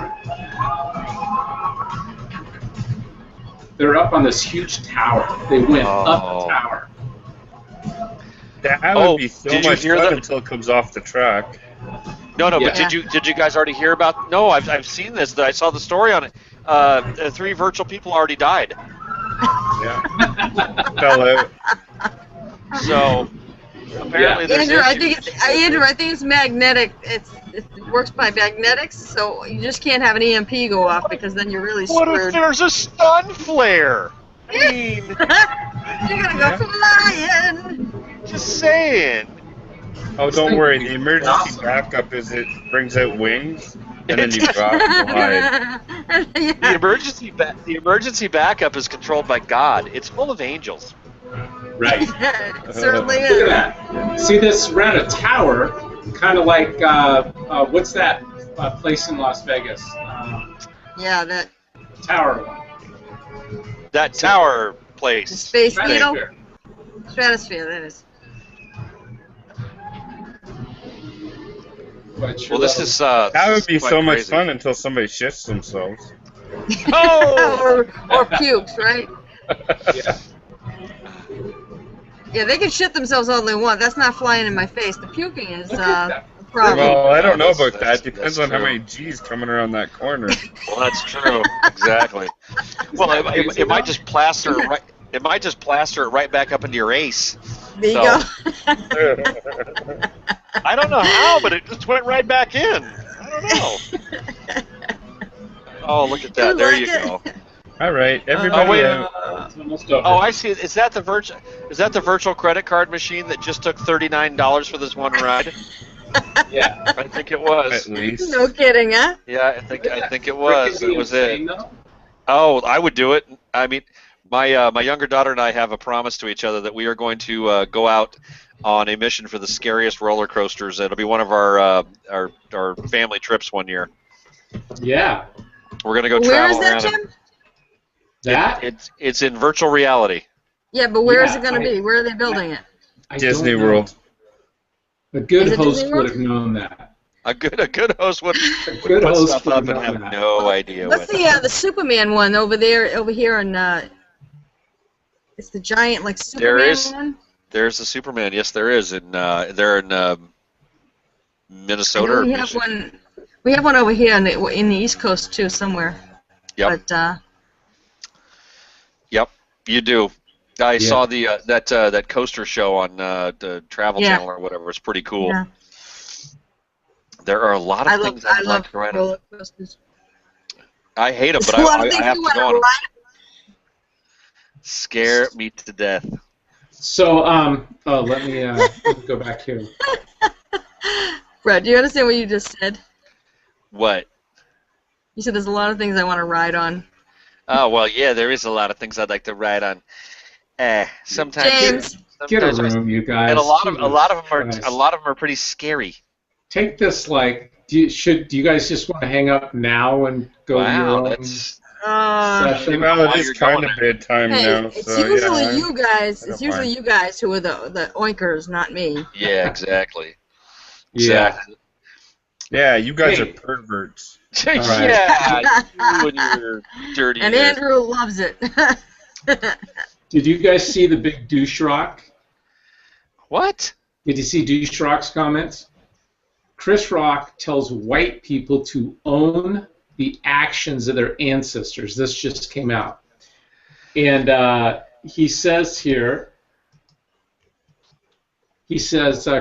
[SPEAKER 1] They're up on this huge tower. They went up the tower.
[SPEAKER 5] That would be so much fun until it comes off the track.
[SPEAKER 3] No, but did you guys already hear about? No, I've seen this. I saw the story on it. 3 virtual people already died.
[SPEAKER 5] Yeah. Fell out.
[SPEAKER 3] So apparently there's
[SPEAKER 2] Andrew, I think it's magnetic. It works by magnetics, so you just can't have an EMP go off, because then you're really screwed.
[SPEAKER 3] What if there's a stun flare? I mean,
[SPEAKER 2] you're gonna go flying.
[SPEAKER 3] Just saying.
[SPEAKER 5] Oh, don't worry. The emergency backup is it brings out wings, and then you drop and glide.
[SPEAKER 3] The emergency backup is controlled by God. It's full of angels.
[SPEAKER 1] Right.
[SPEAKER 2] It certainly
[SPEAKER 1] Look
[SPEAKER 2] is.
[SPEAKER 1] at that. See this around a tower, kind of like what's that place in Las Vegas?
[SPEAKER 2] Yeah, that
[SPEAKER 1] Tower one.
[SPEAKER 3] That tower
[SPEAKER 2] the
[SPEAKER 3] place.
[SPEAKER 2] Space
[SPEAKER 3] thing.
[SPEAKER 2] Needle. Stratosphere, that is.
[SPEAKER 3] Well, this is
[SPEAKER 5] That would be
[SPEAKER 3] quite
[SPEAKER 5] so much
[SPEAKER 3] crazy.
[SPEAKER 5] fun until somebody shits themselves.
[SPEAKER 3] Oh!
[SPEAKER 2] or pukes, right?
[SPEAKER 1] Yeah.
[SPEAKER 2] Yeah, they can shit themselves all they want. That's not flying in my face. The puking is
[SPEAKER 1] Look at that.
[SPEAKER 2] a problem.
[SPEAKER 5] Well, I don't know
[SPEAKER 3] That's-
[SPEAKER 5] about
[SPEAKER 3] that's-
[SPEAKER 5] that. Depends
[SPEAKER 3] that's
[SPEAKER 5] on how
[SPEAKER 3] true.
[SPEAKER 5] many G's coming around that corner.
[SPEAKER 3] Well, that's true. Exactly. Well, it might just plaster it right. It might just plaster it right back up into your ace.
[SPEAKER 2] There you
[SPEAKER 3] So-
[SPEAKER 2] go.
[SPEAKER 3] I don't know how, but it just went right back in. I don't know. Oh, look at that!
[SPEAKER 2] You
[SPEAKER 3] There
[SPEAKER 2] like
[SPEAKER 3] you
[SPEAKER 2] it?
[SPEAKER 3] go.
[SPEAKER 5] All right, everybody.
[SPEAKER 3] Oh, wait.
[SPEAKER 1] It's almost over.
[SPEAKER 3] Oh, I see. Is that the virtual credit card machine that just took $39 for this one ride?
[SPEAKER 1] Yeah.
[SPEAKER 3] I think it was.
[SPEAKER 5] At least.
[SPEAKER 2] No kidding, huh?
[SPEAKER 3] Yeah, I think it was.
[SPEAKER 1] Freaking
[SPEAKER 3] It was it.
[SPEAKER 1] insane, though.
[SPEAKER 3] Oh, I would do it. I mean, my younger daughter and I have a promise to each other that we are going to go out on a mission for the scariest roller coasters. It'll be one of our family trips one year.
[SPEAKER 1] Yeah.
[SPEAKER 3] We're gonna go
[SPEAKER 2] Where
[SPEAKER 3] travel
[SPEAKER 2] is that,
[SPEAKER 3] around.
[SPEAKER 2] Jim?
[SPEAKER 1] That?
[SPEAKER 3] It's in virtual reality.
[SPEAKER 2] Yeah, but where is
[SPEAKER 1] Yeah,
[SPEAKER 2] it going to be? Where are they building it?
[SPEAKER 1] I
[SPEAKER 5] Disney
[SPEAKER 1] don't know.
[SPEAKER 5] World.
[SPEAKER 1] A good
[SPEAKER 2] Is it
[SPEAKER 1] host
[SPEAKER 2] Disney
[SPEAKER 1] would
[SPEAKER 2] World?
[SPEAKER 1] have known that.
[SPEAKER 3] A good host would
[SPEAKER 1] good
[SPEAKER 3] put
[SPEAKER 1] host
[SPEAKER 3] stuff
[SPEAKER 1] would
[SPEAKER 3] up
[SPEAKER 1] have
[SPEAKER 3] and
[SPEAKER 1] known
[SPEAKER 3] have
[SPEAKER 1] that.
[SPEAKER 3] no idea
[SPEAKER 2] What's
[SPEAKER 3] what.
[SPEAKER 2] the Superman one over here in it's the giant like Superman
[SPEAKER 3] There is.
[SPEAKER 2] one?
[SPEAKER 3] There's a Superman. Yes, there is. They're in
[SPEAKER 2] I
[SPEAKER 3] Minnesota.
[SPEAKER 2] know
[SPEAKER 3] Or
[SPEAKER 2] we have
[SPEAKER 3] Michigan.
[SPEAKER 2] one. We have one over here in the East Coast too, somewhere.
[SPEAKER 3] Yep.
[SPEAKER 2] But
[SPEAKER 3] Yep. You do. I saw the that coaster show on the Travel
[SPEAKER 2] Yeah.
[SPEAKER 3] Channel or whatever. It's pretty cool.
[SPEAKER 2] yeah,
[SPEAKER 3] There are a lot of
[SPEAKER 2] I love
[SPEAKER 3] things I'd like to ride on.
[SPEAKER 2] roller coasters.
[SPEAKER 3] I hate them,
[SPEAKER 2] There's
[SPEAKER 3] but
[SPEAKER 2] a lot of
[SPEAKER 3] I
[SPEAKER 2] things
[SPEAKER 3] have
[SPEAKER 2] you
[SPEAKER 3] to
[SPEAKER 2] want
[SPEAKER 3] go on
[SPEAKER 2] to
[SPEAKER 3] them.
[SPEAKER 2] ride.
[SPEAKER 3] Scare me to death.
[SPEAKER 1] So, let me go back here.
[SPEAKER 2] Brett, do you understand what you just said?
[SPEAKER 3] What?
[SPEAKER 2] You said there's a lot of things I want to ride on.
[SPEAKER 3] Oh well, yeah, there is a lot of things I'd like to ride on. Sometimes.
[SPEAKER 2] James.
[SPEAKER 1] Get a
[SPEAKER 3] sometimes-
[SPEAKER 1] room, you guys.
[SPEAKER 3] And a lot of
[SPEAKER 1] Jesus
[SPEAKER 3] them
[SPEAKER 1] Christ.
[SPEAKER 3] are pretty scary.
[SPEAKER 1] Take this like. Do you guys just want to hang up now and go to your
[SPEAKER 3] Wow,
[SPEAKER 1] own
[SPEAKER 3] that's
[SPEAKER 1] session?
[SPEAKER 5] Well,
[SPEAKER 3] While
[SPEAKER 5] it
[SPEAKER 3] you're
[SPEAKER 5] is kind
[SPEAKER 3] going
[SPEAKER 5] of bedtime
[SPEAKER 2] Hey,
[SPEAKER 5] now,
[SPEAKER 2] it's
[SPEAKER 5] so
[SPEAKER 2] usually
[SPEAKER 5] yeah.
[SPEAKER 2] you guys.
[SPEAKER 5] I
[SPEAKER 2] It's
[SPEAKER 5] don't
[SPEAKER 2] usually
[SPEAKER 5] mind.
[SPEAKER 2] you guys who are the oinkers, not me.
[SPEAKER 3] yeah, exactly.
[SPEAKER 1] Yeah.
[SPEAKER 3] Exactly.
[SPEAKER 5] Yeah, you guys
[SPEAKER 1] Hey.
[SPEAKER 5] are perverts.
[SPEAKER 3] Yeah, you and your dirty.
[SPEAKER 2] And Andrew loves it.
[SPEAKER 1] Did you guys see the big douche rock?
[SPEAKER 3] What?
[SPEAKER 1] Did you see douche rock's comments? Chris Rock tells white people to own the actions of their ancestors. This just came out. And he says here,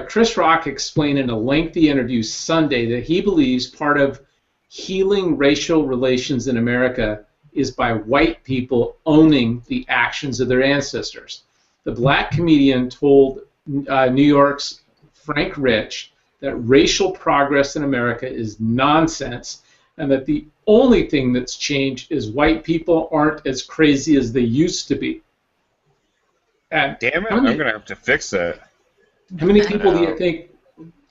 [SPEAKER 1] Chris Rock explained in a lengthy interview Sunday that he believes part of healing racial relations in America is by white people owning the actions of their ancestors. The black comedian told New York's Frank Rich that racial progress in America is nonsense and that the only thing that's changed is white people aren't as crazy as they used to be. And
[SPEAKER 5] Damn it,
[SPEAKER 1] how
[SPEAKER 5] I'm
[SPEAKER 1] many,
[SPEAKER 5] going to have to fix that.
[SPEAKER 1] how many people do you think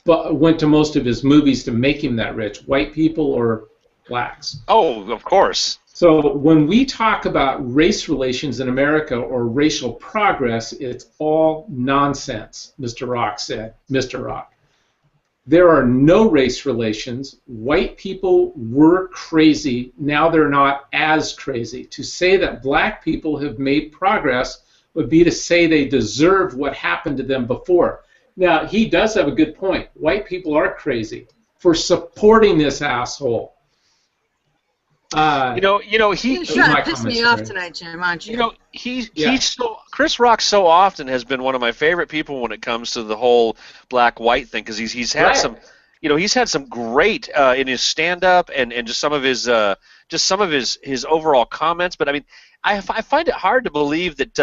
[SPEAKER 1] went to most of his movies to make him that rich? White people or blacks?
[SPEAKER 3] Oh, of course.
[SPEAKER 1] So when we talk about race relations in America or racial progress, it's all nonsense, Mr. Rock said. Mr. Rock. There are no race relations. White people were crazy. Now they're not as crazy. To say that black people have made progress would be to say they deserve what happened to them before. Now, he does have a good point. White people are crazy for supporting this asshole.
[SPEAKER 3] He.
[SPEAKER 2] You're trying
[SPEAKER 1] my
[SPEAKER 2] to piss me
[SPEAKER 1] comments,
[SPEAKER 2] off
[SPEAKER 1] Ray.
[SPEAKER 2] tonight, Jim, aren't you?
[SPEAKER 3] You know, he's
[SPEAKER 1] Yeah.
[SPEAKER 3] Chris Rock so often has been one of my favorite people when it comes to the whole black-white thing because he's had
[SPEAKER 1] Right.
[SPEAKER 3] some, he's had some great in his stand-up and just some of his his overall comments. But I mean, I find it hard to believe that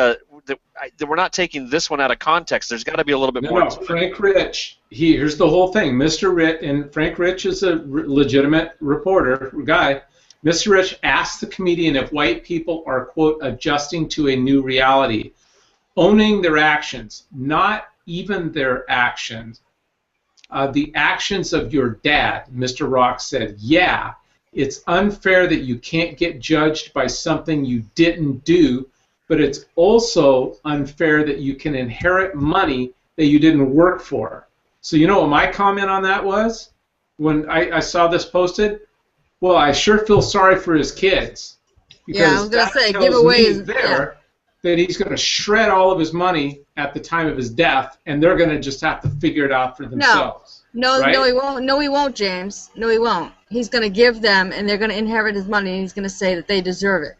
[SPEAKER 3] that we're not taking this one out of context. There's got to be a little bit more.
[SPEAKER 1] No, Frank Rich. Here's the whole thing. Mr. Rich, and Frank Rich is a legitimate reporter guy. Mr. Rich asked the comedian if white people are, quote, adjusting to a new reality, owning their actions, not even their actions. The actions of your dad, Mr. Rock said, yeah, it's unfair that you can't get judged by something you didn't do, but it's also unfair that you can inherit money that you didn't work for. So you know what my comment on that was when I saw this posted? Well, I sure feel sorry for his kids. Because
[SPEAKER 2] yeah, I was going to say, give
[SPEAKER 1] tells
[SPEAKER 2] away
[SPEAKER 1] me
[SPEAKER 2] his...
[SPEAKER 1] there that he's going to shred all of his money at the time of his death, and they're going to just have to figure it out for themselves.
[SPEAKER 2] No,
[SPEAKER 1] right?
[SPEAKER 2] no, he won't. No, he won't, James. No, he won't. He's going to give them, and they're going to inherit his money, and he's going to say that they deserve it.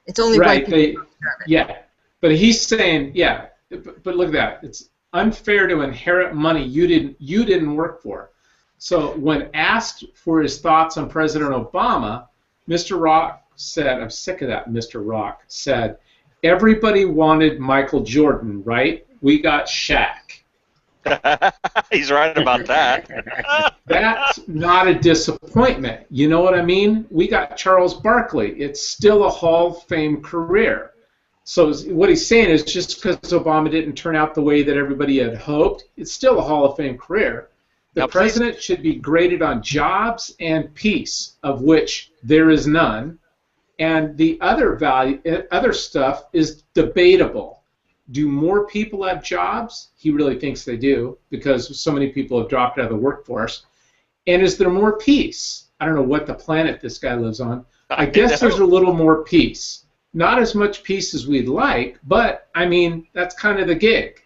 [SPEAKER 2] It's only
[SPEAKER 1] right.
[SPEAKER 2] white people who deserve it.
[SPEAKER 1] Yeah, but he's saying, yeah, but look at that. It's unfair to inherit money you didn't work for. So when asked for his thoughts on President Obama, Mr. Rock said, I'm sick of that, Mr. Rock said, everybody wanted Michael Jordan, right? We got Shaq.
[SPEAKER 3] He's right about that.
[SPEAKER 1] That's not a disappointment. You know what I mean? We got Charles Barkley. It's still a Hall of Fame career. So what he's saying is just because Obama didn't turn out the way that everybody had hoped, it's still a Hall of Fame career. The president should be graded on jobs and peace, of which there is none. And the other stuff is debatable. Do more people have jobs? He really thinks they do because so many people have dropped out of the workforce. And is there more peace? I don't know what the planet this guy lives on. I guess there's a little more peace. Not as much peace as we'd like, but, I mean, that's kind of the gig.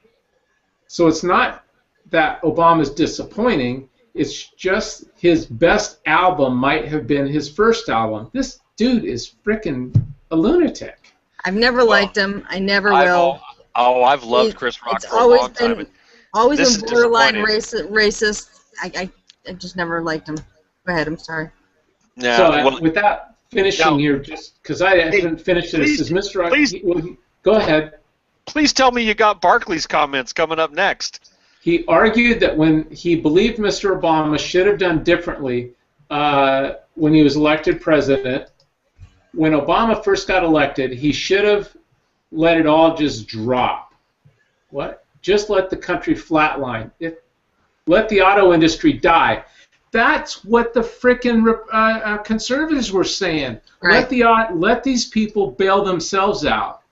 [SPEAKER 1] So it's not that Obama's disappointing. It's just his best album might have been his first album. This dude is freaking a lunatic.
[SPEAKER 2] I've never liked him. I never will.
[SPEAKER 3] I've loved Chris Rock for a long time.
[SPEAKER 2] Always been borderline racist. I just never liked him. Go ahead. I'm sorry.
[SPEAKER 3] Yeah.
[SPEAKER 1] So without finishing here, just because I haven't finished this, is Mr. Rock? Go ahead.
[SPEAKER 3] Please tell me you got Barkley's comments coming up next.
[SPEAKER 1] He argued that when he believed Mr. Obama should have done differently when he was elected president, when Obama first got elected, he should have let it all just drop. What? Just let the country flatline. Let the auto industry die. That's what the frickin' conservatives were saying. Right. Let these people bail themselves out.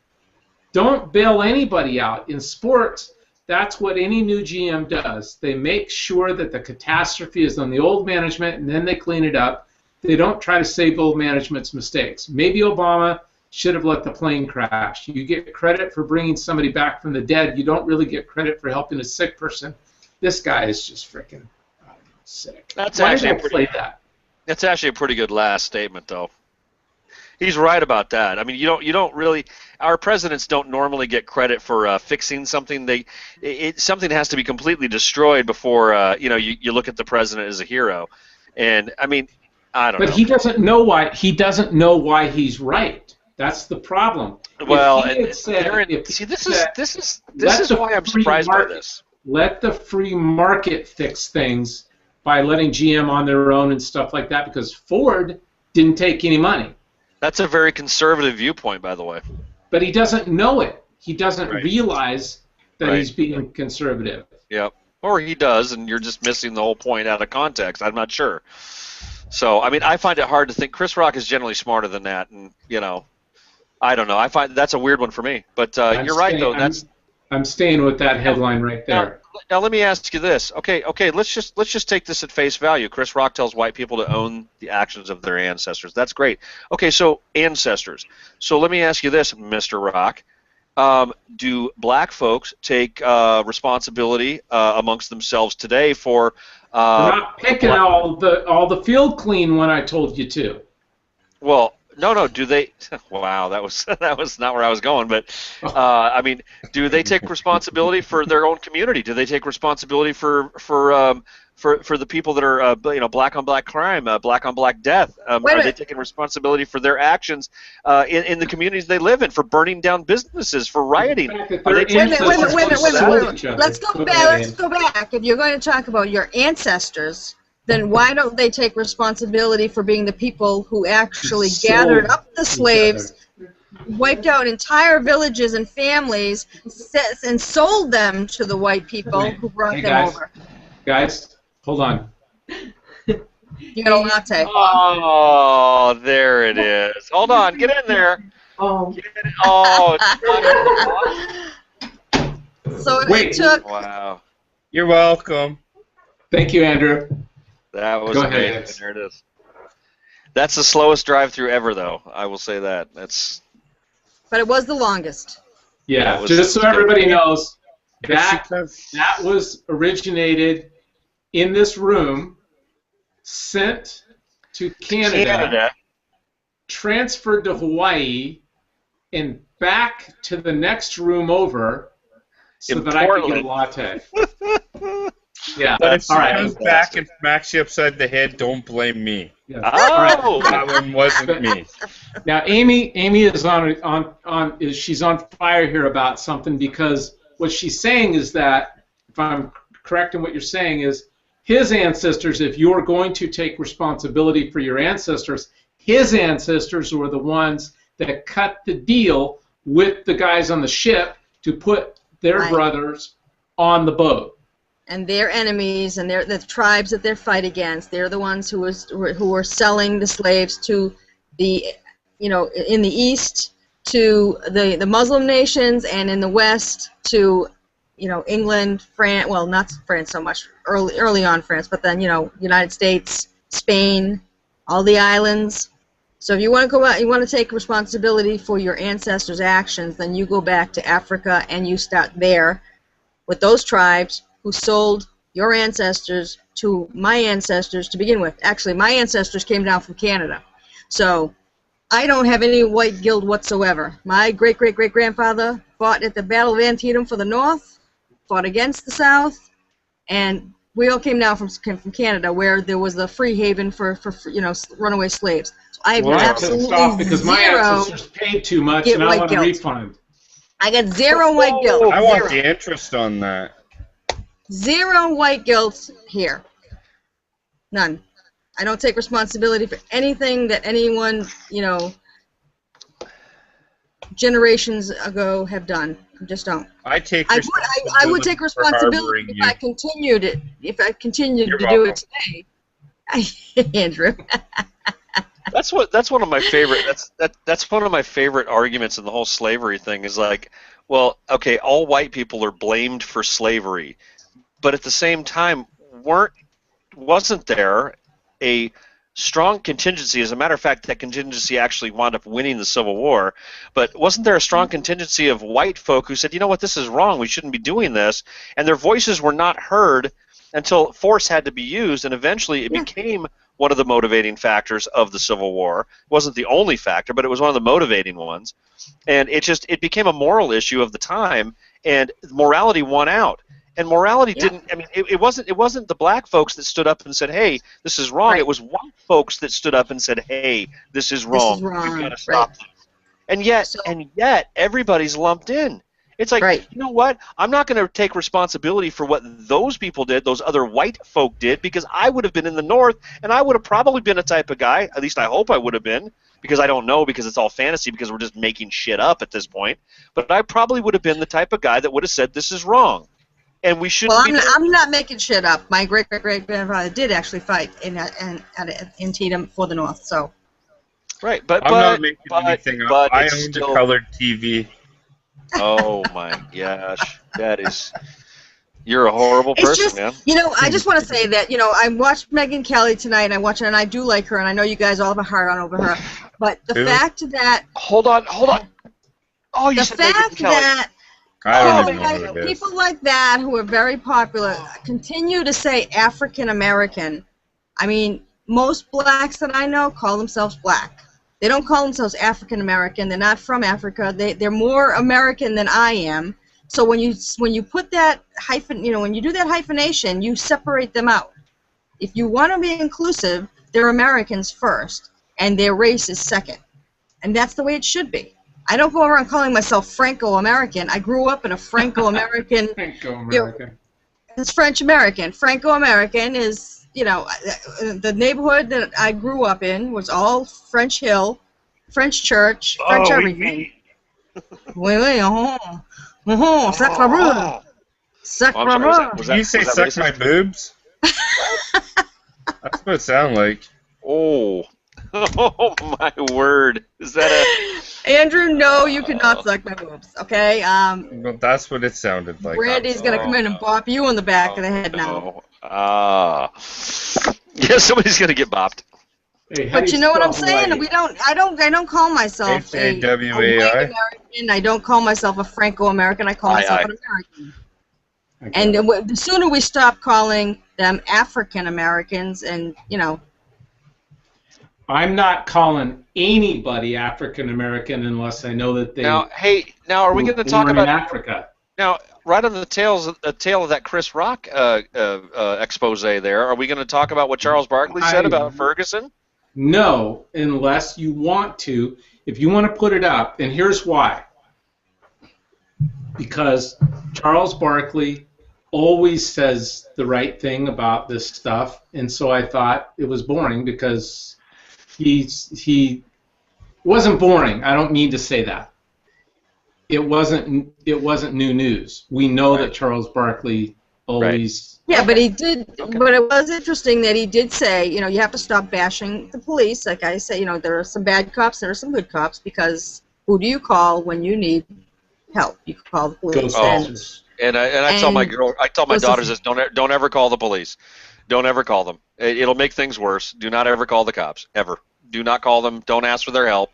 [SPEAKER 1] Don't bail anybody out. In sports, that's what any new GM does. They make sure that the catastrophe is on the old management, and then they clean it up. They don't try to save old management's mistakes. Maybe Obama should have let the plane crash. You get credit for bringing somebody back from the dead. You don't really get credit for helping a sick person. This guy is just freaking sick.
[SPEAKER 3] That's
[SPEAKER 1] Why
[SPEAKER 3] actually
[SPEAKER 1] did I play that?
[SPEAKER 3] That's actually a pretty good last statement, though. He's right about that. I mean, you don't really. Our presidents don't normally get credit for fixing something. Something has to be completely destroyed before you look at the president as a hero. And I mean, I don't know.
[SPEAKER 1] But he doesn't know why. He doesn't know why he's right. That's the problem.
[SPEAKER 3] Well, this is why I'm surprised by this.
[SPEAKER 1] Let the free market fix things by letting GM on their own and stuff like that, because Ford didn't take any money.
[SPEAKER 3] That's a very conservative viewpoint, by the way.
[SPEAKER 1] But he doesn't know it. He doesn't realize that he's being conservative.
[SPEAKER 3] Yep. Or he does, and you're just missing the whole point out of context. I'm not sure. So, I mean, I find it hard to think. Chris Rock is generally smarter than that, and, I don't know. I find that's a weird one for me. But you're right, though.
[SPEAKER 1] I'm staying with that headline right there.
[SPEAKER 3] Now let me ask you this. Okay. Let's just take this at face value. Chris Rock tells white people to own the actions of their ancestors. That's great. Okay, so ancestors. So let me ask you this, Mr. Rock. Do black folks take responsibility amongst themselves today for?
[SPEAKER 1] We're not picking all the field clean when I told you to.
[SPEAKER 3] Well, No. Do they? Wow, that was not where I was going. But I mean, do they take responsibility for their own community? Do they take responsibility for the people that are black on black crime, black on black death? Are they taking responsibility for their actions in the communities they live in, for burning down businesses, for rioting? Are they taking
[SPEAKER 2] wait. Let's go back. If you're going to talk about your ancestors, then why don't they take responsibility for being the people who actually gathered up the slaves, wiped out entire villages and families, and sold them to the white people who brought them over?
[SPEAKER 1] Guys, hold on.
[SPEAKER 2] You got a latte.
[SPEAKER 3] Oh, there it is. Hold on, get in there.
[SPEAKER 2] Oh. So it took.
[SPEAKER 3] Wow.
[SPEAKER 5] You're welcome.
[SPEAKER 1] Thank you, Andrew.
[SPEAKER 3] That was amazing. There it is. That's the slowest drive-through ever, though. I will say that.
[SPEAKER 2] But it was the longest.
[SPEAKER 1] Yeah, just so everybody knows, that was originated in this room, sent to Canada, transferred to Hawaii, and back to the next room over so that I could get a latte. Yeah.
[SPEAKER 5] But if she comes back and smacks you upside the head, don't blame me.
[SPEAKER 1] Yeah.
[SPEAKER 3] Oh,
[SPEAKER 5] that one wasn't me.
[SPEAKER 1] Now, Amy is she's on fire here about something, because what she's saying is that, if I'm correct in what you're saying, is his ancestors, if you're going to take responsibility for your ancestors, his ancestors were the ones that cut the deal with the guys on the ship to put their brothers on the boat.
[SPEAKER 2] And their enemies and the tribes that they fight against, they're the ones who were selling the slaves to the, in the east to the Muslim nations, and in the west to, England, France. Well, not France so much early on France, but then United States, Spain, all the islands. So if you want to go out, you want to take responsibility for your ancestors' actions, then you go back to Africa and you start there with those tribes who sold your ancestors to my ancestors to begin with. Actually, my ancestors came down from Canada. So I don't have any white guilt whatsoever. My great-great-great-grandfather fought at the Battle of Antietam for the North, fought against the South, and we all came down from Canada, where there was the free haven for runaway slaves. So I have absolutely
[SPEAKER 1] stop because my ancestors paid too much and I want a refund.
[SPEAKER 2] I got zero white guilt.
[SPEAKER 5] I want the interest on that.
[SPEAKER 2] Zero white guilt here. None. I don't take responsibility for anything that anyone, generations ago have done. I just don't.
[SPEAKER 5] I
[SPEAKER 2] would take responsibility if I continued it. If I continued to do it today. Andrew.
[SPEAKER 3] That's one of my favorite. That's one of my favorite arguments in the whole slavery thing. Is like, well, okay, all white people are blamed for slavery. But at the same time, wasn't there a strong contingency? As a matter of fact, that contingency actually wound up winning the Civil War. But wasn't there a strong contingency of white folk who said, you know what, this is wrong, we shouldn't be doing this, and their voices were not heard until force had to be used, and eventually it became one of the motivating factors of the Civil War. It wasn't the only factor, but it was one of the motivating ones. And it became a moral issue of the time, and morality won out. And morality didn't. I mean, it wasn't the black folks that stood up and said, "Hey, this is wrong." Right. It was white folks that stood up and said, "Hey, this is wrong. We've got to stop this." And yet, everybody's lumped in. It's like, you know what? I'm not going to take responsibility for what those people did, those other white folk did, because I would have been in the North, and I would have probably been a type of guy. At least I hope I would have been, because I don't know, because it's all fantasy, because we're just making shit up at this point. But I probably would have been the type of guy that would have said, "This is wrong." And we shouldn't.
[SPEAKER 2] Well, I'm not making shit up. My great-great-great-grandfather did actually fight in Antietam for the North. So.
[SPEAKER 3] Right, but
[SPEAKER 5] I'm not making anything up. I owned a colored TV.
[SPEAKER 3] Oh my gosh, you're a horrible person, man.
[SPEAKER 2] I just want to say that I watched Megyn Kelly tonight, and I watch her, and I do like her, and I know you guys all have a heart on over her. But the fact that.
[SPEAKER 3] Hold on. Oh, you said Megyn Kelly.
[SPEAKER 5] I don't even know who it is.
[SPEAKER 2] People like that who are very popular continue to say African American. I mean, most blacks that I know call themselves black. They don't call themselves African American. They're not from Africa. They're more American than I am. So when you put that hyphen, when you do that hyphenation, you separate them out. If you want to be inclusive, they're Americans first, and their race is second. And that's the way it should be. I don't go around calling myself Franco-American. I grew up in a Franco-American.
[SPEAKER 1] Franco-American.
[SPEAKER 2] It's French-American. Franco-American is, the neighborhood that I grew up in was all French Hill, French church, French everything. Sacre bleu. Sacre bleu.
[SPEAKER 5] Did you say suck my boobs? That's what it sounded like.
[SPEAKER 3] Oh. Oh my word! Is that a
[SPEAKER 2] Andrew? No, you cannot suck my boobs. Okay.
[SPEAKER 5] Well, that's what it sounded like.
[SPEAKER 2] Randy's gonna come in and bop you in the back of the head now.
[SPEAKER 3] Yeah, somebody's gonna get bopped.
[SPEAKER 1] Hey,
[SPEAKER 2] but you know what I'm saying?
[SPEAKER 1] Hawaii?
[SPEAKER 2] I don't call myself a white American. I don't call myself a Franco-American. I call myself an American. And the sooner we stop calling them African Americans, and
[SPEAKER 1] I'm not calling anybody African American unless I know that they.
[SPEAKER 3] Now are we going to talk about
[SPEAKER 1] Africa?
[SPEAKER 3] Now, right on the tail of that Chris Rock expose there, are we going to talk about what Charles Barkley said about Ferguson?
[SPEAKER 1] No, unless you want to. If you want to put it up, and here's why. Because Charles Barkley always says the right thing about this stuff, and so I thought it was boring because he wasn't boring. I don't mean to say that. It wasn't new news. We know that Charles Barkley always.
[SPEAKER 2] Right. Yeah, but he did. Okay. But it was interesting that he did say, you have to stop bashing the police. Like I say, there are some bad cops, there are some good cops, because who do you call when you need help? You call the police.
[SPEAKER 3] And I tell my daughters this: don't ever call the police. Don't ever call them. It'll make things worse. Do not ever call the cops. Ever. Do not call them. Don't ask for their help,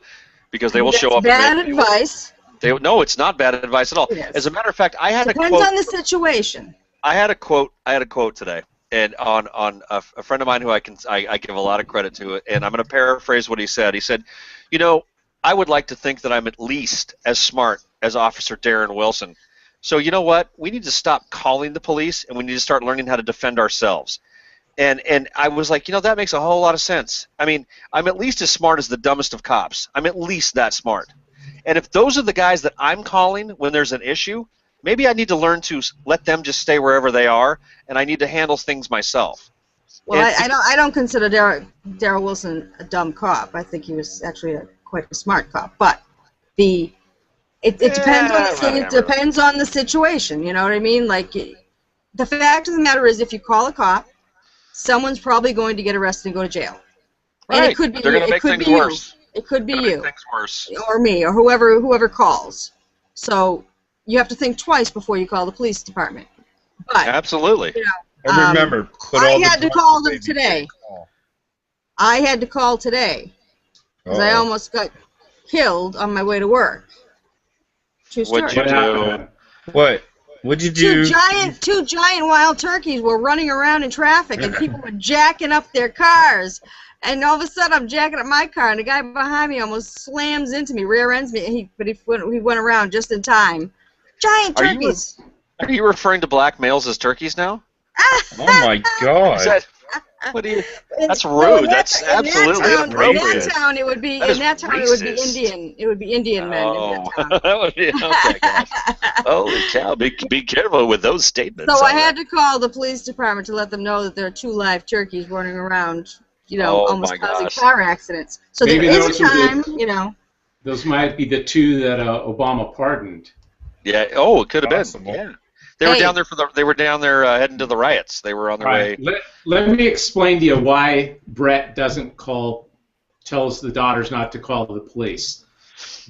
[SPEAKER 3] because they will show up.
[SPEAKER 2] Bad advice.
[SPEAKER 3] No, it's not bad advice at all. As a matter of fact, I had a quote.
[SPEAKER 2] Depends on the situation.
[SPEAKER 3] I had a quote today, and on a friend of mine who I give a lot of credit to, and I'm going to paraphrase what he said. He said, I would like to think that I'm at least as smart as Officer Darren Wilson. So you know what? We need to stop calling the police, and we need to start learning how to defend ourselves. And I was like, that makes a whole lot of sense. I mean, I'm at least as smart as the dumbest of cops. I'm at least that smart. And if those are the guys that I'm calling when there's an issue, maybe I need to learn to let them just stay wherever they are, and I need to handle things myself.
[SPEAKER 2] Well, I don't consider Darrell Wilson a dumb cop. I think he was actually quite a smart cop. But it depends on the situation. You know what I mean? Like, the fact of the matter is, if you call a cop, someone's probably going to get arrested and go to jail.
[SPEAKER 3] Right.
[SPEAKER 2] And it could be
[SPEAKER 3] They're going to make things worse.
[SPEAKER 2] It could be you,
[SPEAKER 3] make things worse.
[SPEAKER 2] or me, or whoever calls. So you have to think twice before you call the police department. But
[SPEAKER 3] absolutely.
[SPEAKER 5] And remember,
[SPEAKER 2] I had to call them today. I had to call today because I almost got killed on my way to work. True story.
[SPEAKER 3] What'd you do?
[SPEAKER 5] What? What'd you do?
[SPEAKER 2] Two giant wild turkeys were running around in traffic, and people were jacking up their cars. And all of a sudden, I'm jacking up my car, and the guy behind me almost slams into me, rear ends me. But he went around just in time. Giant turkeys.
[SPEAKER 3] Are you referring to black males as turkeys now?
[SPEAKER 5] Oh my God!
[SPEAKER 3] That's rude. That's absolutely inappropriate.
[SPEAKER 2] In that town, it would be Indian. It would be Indian men.
[SPEAKER 3] Oh, that would be okay. Gosh. Holy cow! Be careful with those statements.
[SPEAKER 2] So I had to call the police department to let them know that there are 2 live turkeys running around. Almost causing car accidents. So maybe there is a time,
[SPEAKER 1] Those might be the 2 that Obama pardoned.
[SPEAKER 3] Yeah. Oh, it could have been. Yeah. They were down there heading to the riots. They were on their way.
[SPEAKER 1] Let me explain to you why Brett tells the daughters not to call the police.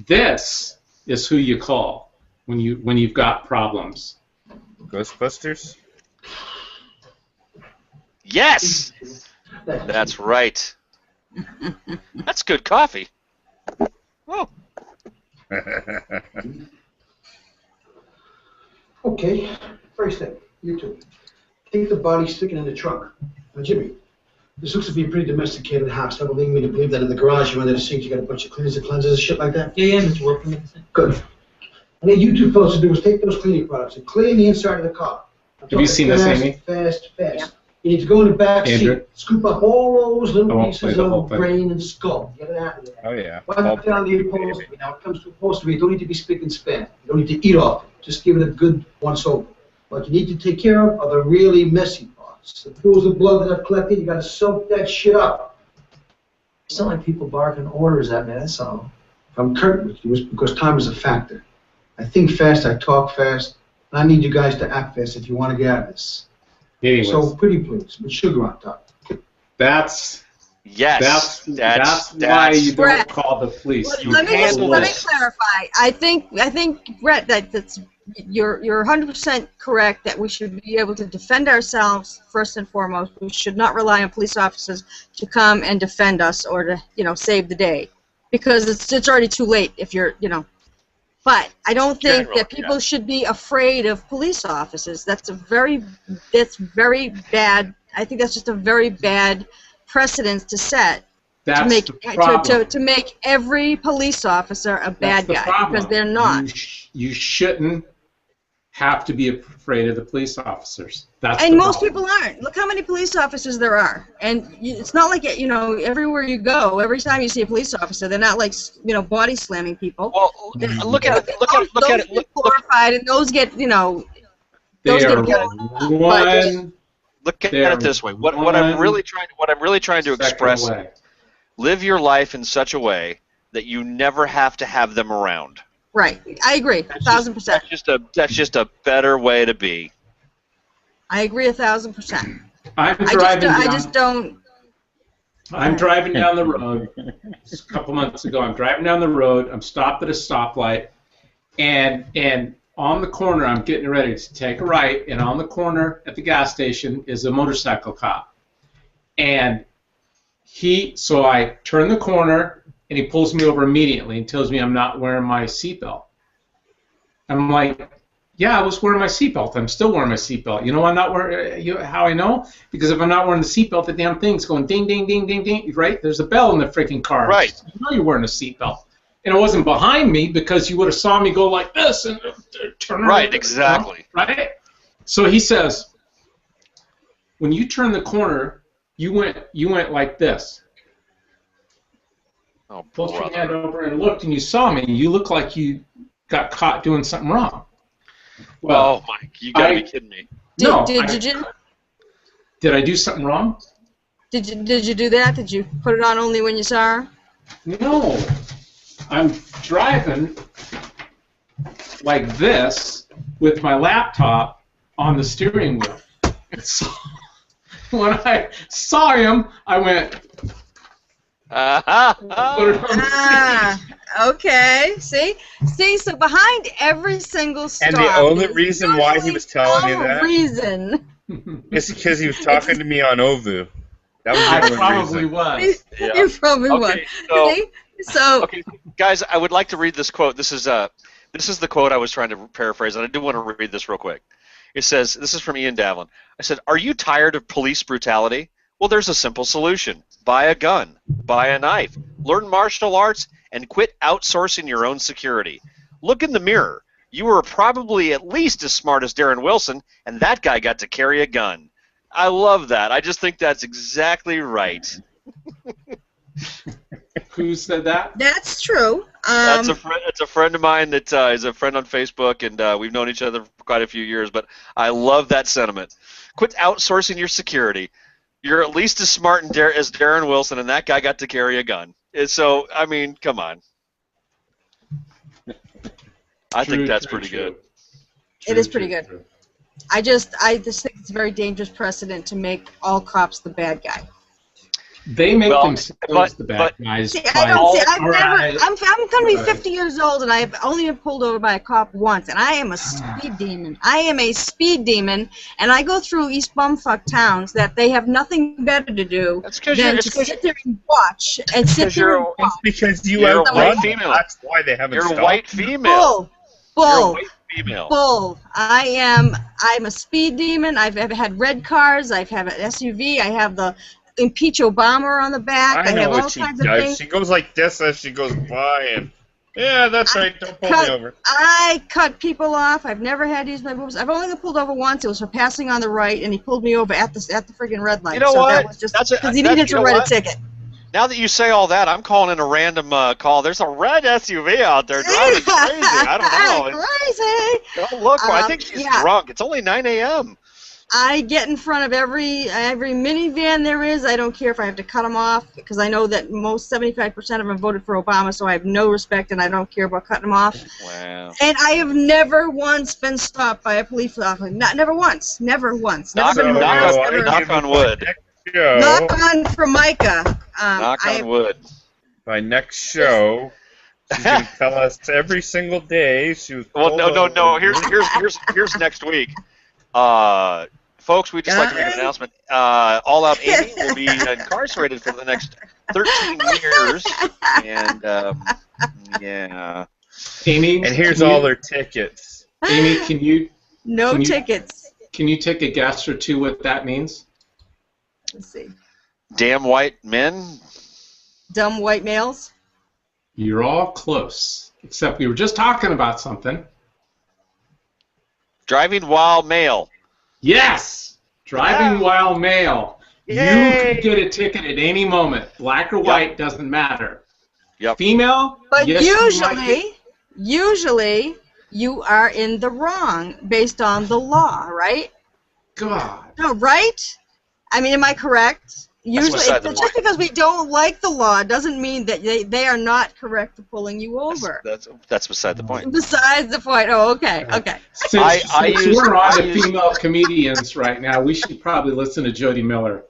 [SPEAKER 1] This is who you call when you've got problems.
[SPEAKER 5] Ghostbusters?
[SPEAKER 3] Yes. That's right. That's good coffee. Oh.
[SPEAKER 6] Okay, first thing, you two. Think the body's sticking in the trunk. Now, Jimmy, This looks to be a pretty domesticated house. That will lead me to believe that in the garage, you under the sink, you got a bunch of cleaners and cleansers and shit like that.
[SPEAKER 7] Yeah, Mr. Wilson.
[SPEAKER 6] Good. I need you two fellas to do is take those cleaning products and clean the inside of the car.
[SPEAKER 1] Have you seen this, Amy?
[SPEAKER 6] Fast.
[SPEAKER 2] Yeah.
[SPEAKER 6] You need to go in the back
[SPEAKER 1] Andrew?
[SPEAKER 6] seat, scoop up all those little
[SPEAKER 1] I won't play
[SPEAKER 6] pieces
[SPEAKER 1] the whole
[SPEAKER 6] of
[SPEAKER 1] thing.
[SPEAKER 6] brain and skull. Get it out of there.
[SPEAKER 5] Oh yeah.
[SPEAKER 6] Wipe down the upholstery. Now, when it comes to upholstery, you don't need to be spick and span. You don't need to eat off it. Just give it a good once over. What you need to take care of are the really messy parts. The pools of blood that I've collected, you got to soak that shit up.
[SPEAKER 7] It's not like people barking orders at me, that's all.
[SPEAKER 6] If I'm curt with you, it's because time is a factor. I think fast, I talk fast, and I need you guys to act fast if you want to get out of this.
[SPEAKER 1] Anyways,
[SPEAKER 6] So, pretty please, with sugar on top.
[SPEAKER 3] Yes.
[SPEAKER 1] that's why you don't
[SPEAKER 2] Brett.
[SPEAKER 1] call the police. You
[SPEAKER 2] Let me
[SPEAKER 1] handle
[SPEAKER 2] let me
[SPEAKER 1] it.
[SPEAKER 2] clarify. I think Brett, that's you're 100% correct that we should be able to defend ourselves first and foremost. We should not rely on police officers to come and defend us or to save the day, because it's already too late if you're But I don't think
[SPEAKER 3] General,
[SPEAKER 2] that people
[SPEAKER 3] yeah.
[SPEAKER 2] should be afraid of police officers. That's very bad. I think that's just a very bad precedence to set.
[SPEAKER 1] That's
[SPEAKER 2] To make
[SPEAKER 1] the problem.
[SPEAKER 2] to make every police officer a
[SPEAKER 1] That's
[SPEAKER 2] bad
[SPEAKER 1] the
[SPEAKER 2] guy,
[SPEAKER 1] problem.
[SPEAKER 2] because they're not.
[SPEAKER 1] You shouldn't have to be afraid of the police officers. That's
[SPEAKER 2] And
[SPEAKER 1] the
[SPEAKER 2] most
[SPEAKER 1] problem.
[SPEAKER 2] people aren't. Look how many police officers there are, and it's not like everywhere you go, every time you see a police officer, they're not like body slamming people.
[SPEAKER 3] Well, look at it. Look at it.
[SPEAKER 2] Those get glorified, and those get
[SPEAKER 1] They
[SPEAKER 2] those
[SPEAKER 1] are
[SPEAKER 2] get
[SPEAKER 1] one
[SPEAKER 3] Look at
[SPEAKER 1] They're
[SPEAKER 3] it this way. What I'm really trying to
[SPEAKER 1] second
[SPEAKER 3] express:
[SPEAKER 1] away.
[SPEAKER 3] live your life in such a way that you never have to have them around.
[SPEAKER 2] right. I agree, 1,000%.
[SPEAKER 3] That's just a better way to be.
[SPEAKER 2] I agree 1,000%.
[SPEAKER 1] I'm
[SPEAKER 2] I
[SPEAKER 1] driving
[SPEAKER 2] just don't.
[SPEAKER 1] I'm driving down the road. It's a couple months ago. I'm driving down the road. I'm stopped at a stoplight, and on the corner, I'm getting ready to take a right. And on the corner at the gas station is a motorcycle cop. And so I turn the corner, and he pulls me over immediately and tells me I'm not wearing my seatbelt. I'm like, yeah, I was wearing my seatbelt. I'm still wearing my seatbelt. You know I'm not wearing. How I know? Because if I'm not wearing the seatbelt, the damn thing's going ding, ding, ding, ding, ding. Right? There's a bell in the freaking car.
[SPEAKER 3] Right.
[SPEAKER 1] You know you're wearing a seatbelt. And it wasn't behind me because you would have saw me go like this and turn around.
[SPEAKER 3] Right. Exactly.
[SPEAKER 1] Right. So he says, when you turn the corner, you went like this.
[SPEAKER 3] Oh,
[SPEAKER 1] Pulled your
[SPEAKER 3] brother.
[SPEAKER 1] hand over and looked, and you saw me. You look like you got caught doing something wrong. Well,
[SPEAKER 3] Oh, Mike, you gotta be kidding me.
[SPEAKER 1] Did I do something wrong?
[SPEAKER 2] Did you do that? Did you put it on only when you saw her?
[SPEAKER 1] No. I'm driving like this with my laptop on the steering wheel. So when I saw him, I went. Put it on the seat.
[SPEAKER 2] Okay. See, so behind every single stop.
[SPEAKER 5] And the only
[SPEAKER 2] there's
[SPEAKER 5] reason why he
[SPEAKER 2] usually
[SPEAKER 5] was telling you
[SPEAKER 2] some
[SPEAKER 5] that
[SPEAKER 2] reason.
[SPEAKER 5] is because he was talking to me on Ovu. That was
[SPEAKER 1] I
[SPEAKER 5] the only
[SPEAKER 1] probably
[SPEAKER 5] reason.
[SPEAKER 1] was.
[SPEAKER 3] Yeah.
[SPEAKER 2] You probably would.
[SPEAKER 3] Okay, so-
[SPEAKER 2] See? So
[SPEAKER 3] Okay, guys, I would like to read this quote. This is the quote I was trying to paraphrase, and I do want to read this real quick. It says, this is from Ian Davlin. I said, "Are you tired of police brutality? Well, there's a simple solution. Buy a gun, buy a knife, learn martial arts, and quit outsourcing your own security. Look in the mirror. You were probably at least as smart as Darren Wilson, and that guy got to carry a gun." I love that. I just think that's exactly right.
[SPEAKER 1] Who said that?
[SPEAKER 2] that's true.
[SPEAKER 3] It's a friend of mine that is a friend on Facebook, and we've known each other for quite a few years, but I love that sentiment. Quit outsourcing your security. You're at least as smart as Darren Wilson, and that guy got to carry a gun. So, I mean, come on. I think that's pretty good.
[SPEAKER 2] It is pretty good.
[SPEAKER 1] True.
[SPEAKER 2] I just think it's a very dangerous precedent to make all cops the bad guy.
[SPEAKER 1] They make
[SPEAKER 3] Well,
[SPEAKER 1] themselves the bad guys.
[SPEAKER 2] See,
[SPEAKER 1] by
[SPEAKER 2] I don't see. I've
[SPEAKER 1] all
[SPEAKER 2] never.
[SPEAKER 1] right.
[SPEAKER 2] I'm going to be
[SPEAKER 1] Right.
[SPEAKER 2] 50 years old, and I have only been pulled over by a cop once, and I am a speed demon. I am a speed demon, and I go through East Bumfuck towns that they have nothing better to do
[SPEAKER 3] That's 'cause
[SPEAKER 2] than
[SPEAKER 3] you're-
[SPEAKER 2] to
[SPEAKER 3] it's 'cause
[SPEAKER 2] sit there and watch and sit
[SPEAKER 3] because
[SPEAKER 2] there and
[SPEAKER 3] you're-
[SPEAKER 2] watch.
[SPEAKER 5] It's because you
[SPEAKER 3] You're a
[SPEAKER 5] outrun
[SPEAKER 3] white
[SPEAKER 5] them.
[SPEAKER 3] female.
[SPEAKER 5] That's why they haven't
[SPEAKER 3] You're a
[SPEAKER 5] stopped.
[SPEAKER 3] white female.
[SPEAKER 2] Bull,
[SPEAKER 3] You're a
[SPEAKER 2] bull,
[SPEAKER 3] white female.
[SPEAKER 2] bull. I'm a speed demon. I've had red cars. I've had an SUV. I have the impeach Obama on the back.
[SPEAKER 5] I
[SPEAKER 2] I
[SPEAKER 5] know
[SPEAKER 2] have all
[SPEAKER 5] what she
[SPEAKER 2] kinds of
[SPEAKER 5] does.
[SPEAKER 2] things.
[SPEAKER 5] She goes like this as she goes by, and yeah, that's right. Don't pull me over.
[SPEAKER 2] I cut people off. I've never had to use my boobs. I've only been pulled over once. It was for passing on the right, and he pulled me over at the friggin' red light.
[SPEAKER 3] You know
[SPEAKER 2] so
[SPEAKER 3] what?
[SPEAKER 2] That was just because he needed to write a ticket.
[SPEAKER 3] Now that you say all that, I'm calling in a random call. There's a red SUV out there driving crazy. I don't know.
[SPEAKER 2] Crazy.
[SPEAKER 3] Don't look. I think she's drunk. It's only 9 a.m.
[SPEAKER 2] I get in front of every minivan there is. I don't care if I have to cut them off because I know that most 75% of them voted for Obama, so I have no respect and I don't care about cutting them off.
[SPEAKER 3] Wow.
[SPEAKER 2] And I have never once been stopped by a police officer. Never once. Never once. Never been
[SPEAKER 3] knock on wood.
[SPEAKER 2] Knock on Formica.
[SPEAKER 3] Knock on wood.
[SPEAKER 5] By next show, she's going to tell us every single day she was.
[SPEAKER 3] Well, no. Here's next week. Folks, we'd just like to make an announcement. All Out Amy will be incarcerated for the next 13 years, and yeah.
[SPEAKER 1] Amy,
[SPEAKER 5] and here's all their tickets.
[SPEAKER 1] Amy, can you?
[SPEAKER 2] Tickets.
[SPEAKER 1] Can you take a guess or two what that means?
[SPEAKER 2] Let's see.
[SPEAKER 3] Damn white men.
[SPEAKER 2] Dumb white males.
[SPEAKER 1] You're all close, except we were just talking about something.
[SPEAKER 3] Driving while male.
[SPEAKER 1] Yes! Driving while male.
[SPEAKER 3] Yay!
[SPEAKER 1] You could get a ticket at any moment. Black or white, doesn't matter.
[SPEAKER 3] Yep.
[SPEAKER 1] Female?
[SPEAKER 2] But
[SPEAKER 1] yes,
[SPEAKER 2] usually, you are in the wrong based on the law, right?
[SPEAKER 1] God.
[SPEAKER 2] No, right? I mean, am I correct? Usually, just because we don't like the law doesn't mean that they are not correct for pulling you over.
[SPEAKER 3] That's beside the point.
[SPEAKER 2] Besides the point. Oh, okay.
[SPEAKER 1] Since we're on the female comedians right now, we should probably listen to Jody Miller.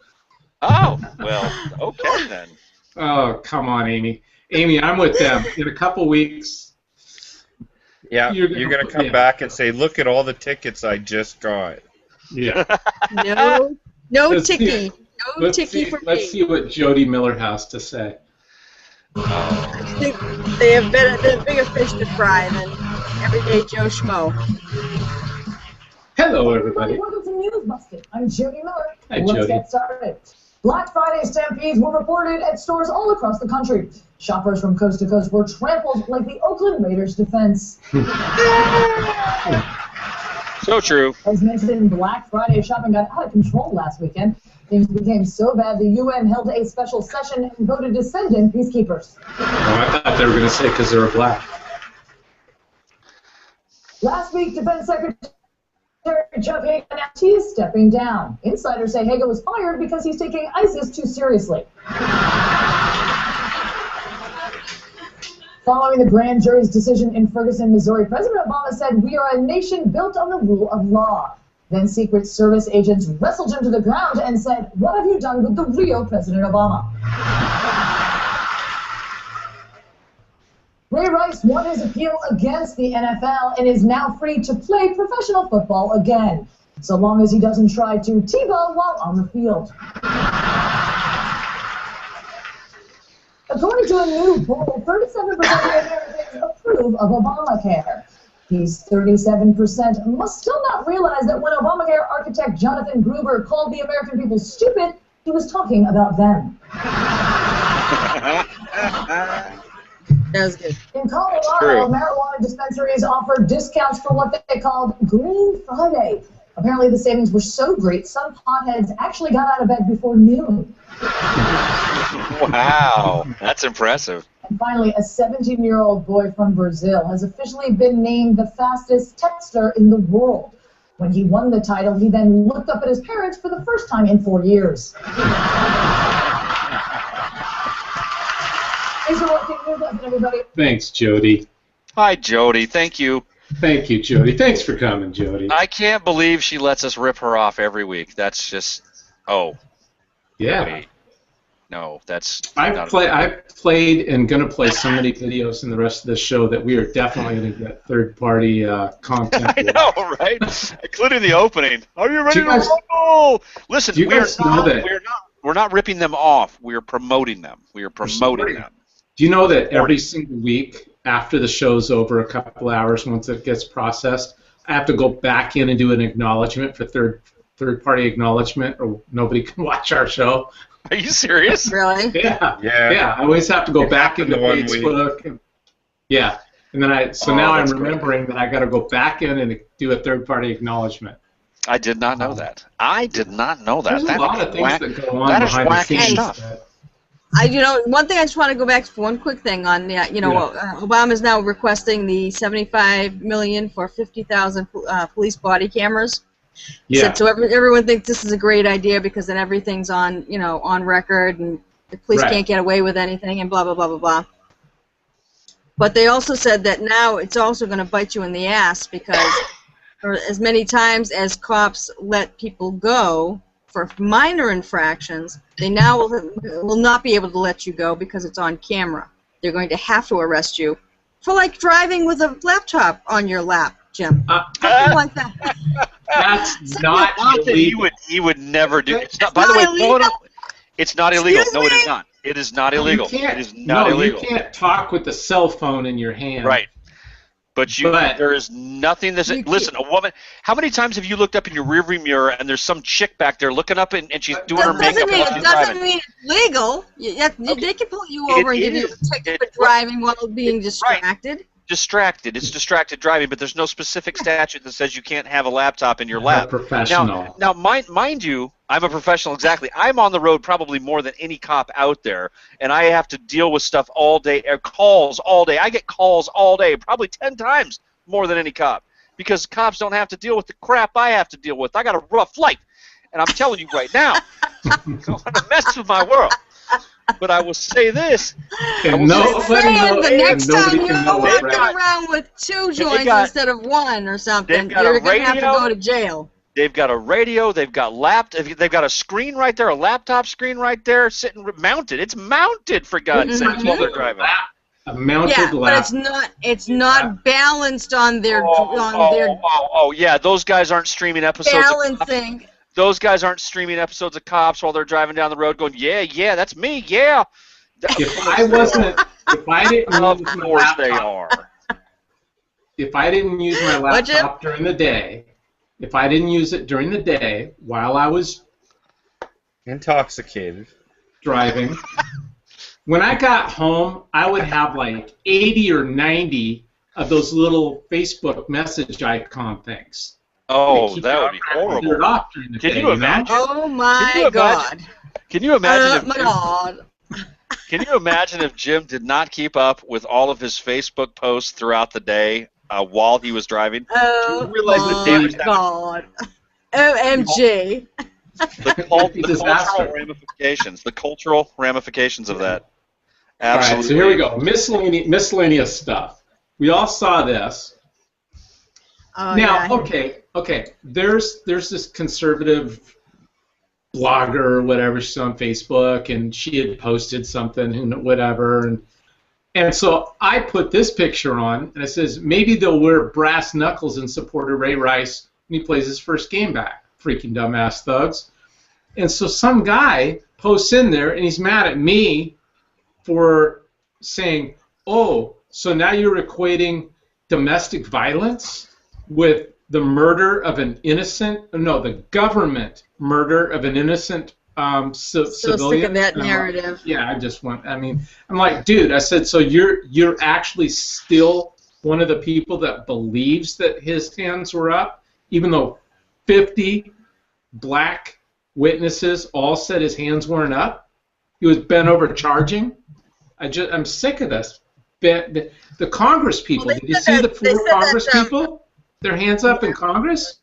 [SPEAKER 3] Oh, well, okay then.
[SPEAKER 1] Oh, come on, Amy. Amy, I'm with them. In a couple weeks.
[SPEAKER 5] Yeah, you're going to come back and say, look at all the tickets I just got.
[SPEAKER 1] Yeah.
[SPEAKER 2] No ticky. No ticky for me.
[SPEAKER 1] Let's see what Jody Miller has to say.
[SPEAKER 2] They have bigger fish to fry than everyday Joe Schmo.
[SPEAKER 1] Hello, everybody.
[SPEAKER 8] Welcome to News Busted. I'm Jody Miller.
[SPEAKER 1] Hi,
[SPEAKER 8] Let's
[SPEAKER 1] Jody.
[SPEAKER 8] get started. Black Friday stampedes were reported at stores all across the country. Shoppers from coast to coast were trampled like the Oakland Raiders' defense.
[SPEAKER 3] So true.
[SPEAKER 8] As mentioned, Black Friday shopping got out of control last weekend. Things became so bad the UN held a special session and voted to send in peacekeepers.
[SPEAKER 1] Oh, I thought they were going to say because they were black.
[SPEAKER 8] Last week, Defense Secretary Chuck Hagel announced he is stepping down. Insiders say Hagel was fired because he's taking ISIS too seriously. Following the grand jury's decision in Ferguson, Missouri, President Obama said, "We are a nation built on the rule of law." Then Secret Service agents wrestled him to the ground and said, "What have you done with the real President Obama?" Ray Rice won his appeal against the NFL and is now free to play professional football again, so long as he doesn't try to T-ball while on the field. According to a new poll, 37% of Americans approve of Obamacare. These 37% must still not realize that when Obamacare architect Jonathan Gruber called the American people stupid, he was talking about them.
[SPEAKER 2] That was good.
[SPEAKER 8] In Colorado, marijuana dispensaries offered discounts for what they called Green Friday. Apparently the savings were so great, some potheads actually got out of bed before noon.
[SPEAKER 3] Wow, that's impressive.
[SPEAKER 8] And finally, a 17-year-old boy from Brazil has officially been named the fastest texter in the world. When he won the title, he then looked up at his parents for the first time in 4 years. Thanks for watching News Lesson, everybody.
[SPEAKER 1] Thanks, Jody.
[SPEAKER 3] Hi, Jody. Thank you.
[SPEAKER 1] Thank you, Jody. Thanks for coming, Jody.
[SPEAKER 3] I can't believe she lets us rip her off every week. That's just,
[SPEAKER 1] yeah.
[SPEAKER 3] Wait. No, that's.
[SPEAKER 1] I've played and going to play so many videos in the rest of the show that we are definitely going to get third-party content.
[SPEAKER 3] I know, right? Including the opening. Are you ready to roll? Listen, we're not ripping them off. We're promoting them. We are promoting them.
[SPEAKER 1] Do you know that every single week after the show's over, a couple hours once it gets processed, I have to go back in and do an acknowledgement for third-party acknowledgement, or nobody can watch our show?
[SPEAKER 3] Are you serious?
[SPEAKER 2] Really?
[SPEAKER 1] Yeah.
[SPEAKER 5] Yeah.
[SPEAKER 1] Yeah. I always have to go
[SPEAKER 5] It
[SPEAKER 1] back into
[SPEAKER 5] happened 1 week.
[SPEAKER 1] Facebook. And, yeah. And then
[SPEAKER 3] Oh,
[SPEAKER 1] now I'm
[SPEAKER 3] that's great.
[SPEAKER 1] remembering that I got to go back in and do a third-party acknowledgement.
[SPEAKER 3] I did not know that. I did not know that.
[SPEAKER 1] There's a
[SPEAKER 3] That
[SPEAKER 1] lot
[SPEAKER 3] is
[SPEAKER 1] of things that go on
[SPEAKER 3] that is
[SPEAKER 1] behind the
[SPEAKER 3] wacky
[SPEAKER 1] scenes.
[SPEAKER 3] stuff.
[SPEAKER 2] One thing I just want to go back to one quick thing on the, Obama's now requesting the $75 million for 50,000 police body cameras.
[SPEAKER 1] Yeah.
[SPEAKER 2] So everyone thinks this is a great idea because then everything's on, on record and the police
[SPEAKER 1] Right.
[SPEAKER 2] can't get away with anything and blah blah blah blah blah. But they also said that now it's also going to bite you in the ass because for as many times as cops let people go for minor infractions, they now will not be able to let you go because it's on camera. They're going to have to arrest you for like driving with a laptop on your lap, Jim. Something like that.
[SPEAKER 1] That's not
[SPEAKER 3] That
[SPEAKER 1] illegal.
[SPEAKER 3] he would never do. It's not.
[SPEAKER 2] It's
[SPEAKER 3] By the
[SPEAKER 2] not
[SPEAKER 3] way,
[SPEAKER 2] illegal.
[SPEAKER 3] no, it's not illegal.
[SPEAKER 2] Excuse
[SPEAKER 3] No, it
[SPEAKER 2] me?
[SPEAKER 3] is not. It is not illegal.
[SPEAKER 1] You can't,
[SPEAKER 3] It is not illegal.
[SPEAKER 1] you can't talk with the cell phone in your hand.
[SPEAKER 3] Right. But there is nothing that says, listen, a woman, how many times have you looked up in your rearview mirror and there's some chick back there looking up and she's doing her makeup while she's
[SPEAKER 2] Doesn't
[SPEAKER 3] driving?
[SPEAKER 2] mean it's legal. They can pull you over and give you a ticket for driving while being distracted.
[SPEAKER 3] Distracted. It's distracted driving, but there's no specific statute that says you can't have a laptop in your lap.
[SPEAKER 1] A professional.
[SPEAKER 3] Now, mind you, I'm a professional, exactly. I'm on the road probably more than any cop out there, and I have to deal with stuff all day, or calls all day. I get calls all day, probably 10 times more than any cop, because cops don't have to deal with the crap I have to deal with. I got a rough life, and I'm telling you right now, you don't want to mess with my world. But I will say this.
[SPEAKER 1] And
[SPEAKER 2] The next time
[SPEAKER 1] nobody
[SPEAKER 2] you're
[SPEAKER 1] can know
[SPEAKER 2] walking
[SPEAKER 1] it, right?
[SPEAKER 2] around with 2 joints instead of 1 or something,
[SPEAKER 3] they've got
[SPEAKER 2] you're
[SPEAKER 3] a
[SPEAKER 2] going to have to
[SPEAKER 3] radio.
[SPEAKER 2] go to jail.
[SPEAKER 3] They've got a radio. They've got they've got a screen right there, a laptop screen right there, sitting mounted. It's mounted, for God's sakes, while they're driving.
[SPEAKER 1] A mounted
[SPEAKER 2] Yeah,
[SPEAKER 1] lap.
[SPEAKER 2] but it's not balanced on their
[SPEAKER 3] Yeah, those guys aren't streaming episodes.
[SPEAKER 2] balancing.
[SPEAKER 3] Those guys aren't streaming episodes of Cops while they're driving down the road, going, yeah, that's me, yeah.
[SPEAKER 1] If I didn't
[SPEAKER 3] Of
[SPEAKER 1] use my
[SPEAKER 3] course they
[SPEAKER 1] laptop,
[SPEAKER 3] are.
[SPEAKER 1] if I didn't use my
[SPEAKER 2] What'd you?
[SPEAKER 1] laptop during the day, if I didn't use it during the day while I was
[SPEAKER 5] intoxicated
[SPEAKER 1] driving, when I got home, I would have like 80 or 90 of those little Facebook message icon things.
[SPEAKER 3] Oh, that would be horrible. Can you imagine?
[SPEAKER 2] Oh my God!
[SPEAKER 3] Can you imagine?
[SPEAKER 2] My God!
[SPEAKER 3] Can you imagine if Jim did not keep up with all of his Facebook posts throughout the day while he was driving?
[SPEAKER 2] Oh
[SPEAKER 3] Do you realize the
[SPEAKER 2] my
[SPEAKER 3] damage that
[SPEAKER 2] God! OMG!
[SPEAKER 3] the cultural ramifications. The cultural ramifications of that. Absolutely.
[SPEAKER 1] All right, so here we go. Miscellaneous stuff. We all saw this.
[SPEAKER 2] Oh,
[SPEAKER 1] Now,
[SPEAKER 2] yeah.
[SPEAKER 1] okay. There's this conservative blogger or whatever, she's on Facebook, and she had posted something, whatever, and so I put this picture on, and it says maybe they'll wear brass knuckles in support of Ray Rice when he plays his first game back. Freaking dumbass thugs. And so some guy posts in there, and he's mad at me for saying, "Oh, so now you're equating domestic violence with the murder of an innocent, no, the government murder of an innocent
[SPEAKER 2] So
[SPEAKER 1] civilian."
[SPEAKER 2] sick of that narrative.
[SPEAKER 1] Yeah, I just went, I'm like, dude, I said, so you're actually still one of the people that believes that his hands were up, even though 50 black witnesses all said his hands weren't up? He was bent over charging? I'm sick of this. The Congress people,
[SPEAKER 2] Well,
[SPEAKER 1] did you see the four Congress people? Their hands up in Congress?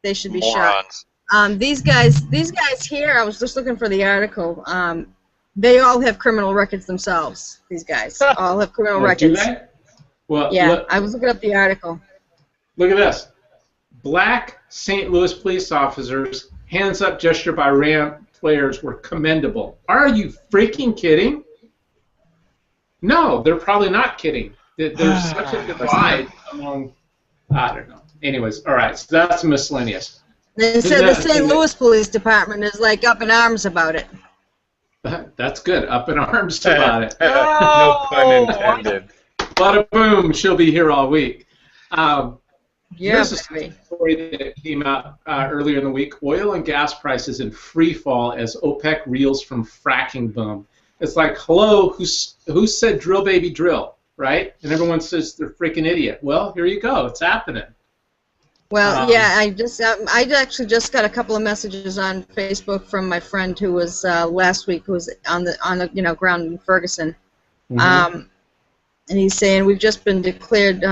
[SPEAKER 2] They should be
[SPEAKER 3] Morons.
[SPEAKER 2] shot. These guys here, I was just looking for the article. They all have criminal records themselves. These guys all have criminal
[SPEAKER 1] Do
[SPEAKER 2] records.
[SPEAKER 1] they? Well,
[SPEAKER 2] Yeah, I was looking up the article.
[SPEAKER 1] look at this. Black St. Louis police officers, hands up gesture by Ram players were commendable. Are you freaking kidding? No, they're probably not kidding. There's such a divide among, I don't know. Anyways, all right, so that's miscellaneous.
[SPEAKER 2] They said the St. Louis Police Department is like up in arms about it.
[SPEAKER 1] That's good. Up in arms about it.
[SPEAKER 5] No pun intended.
[SPEAKER 1] Bada boom, she'll be here all week.
[SPEAKER 2] Yeah,
[SPEAKER 1] Here's a
[SPEAKER 2] baby.
[SPEAKER 1] story that came out earlier in the week. Oil and gas prices in free fall as OPEC reels from fracking boom. It's like, hello, who said drill, baby, drill, right? And everyone says they're freaking idiot. Well, here you go. It's happening.
[SPEAKER 2] Well, yeah, I actually just got a couple of messages on Facebook from my friend who was last week, who was on the ground in Ferguson, and he's saying we've just been declared,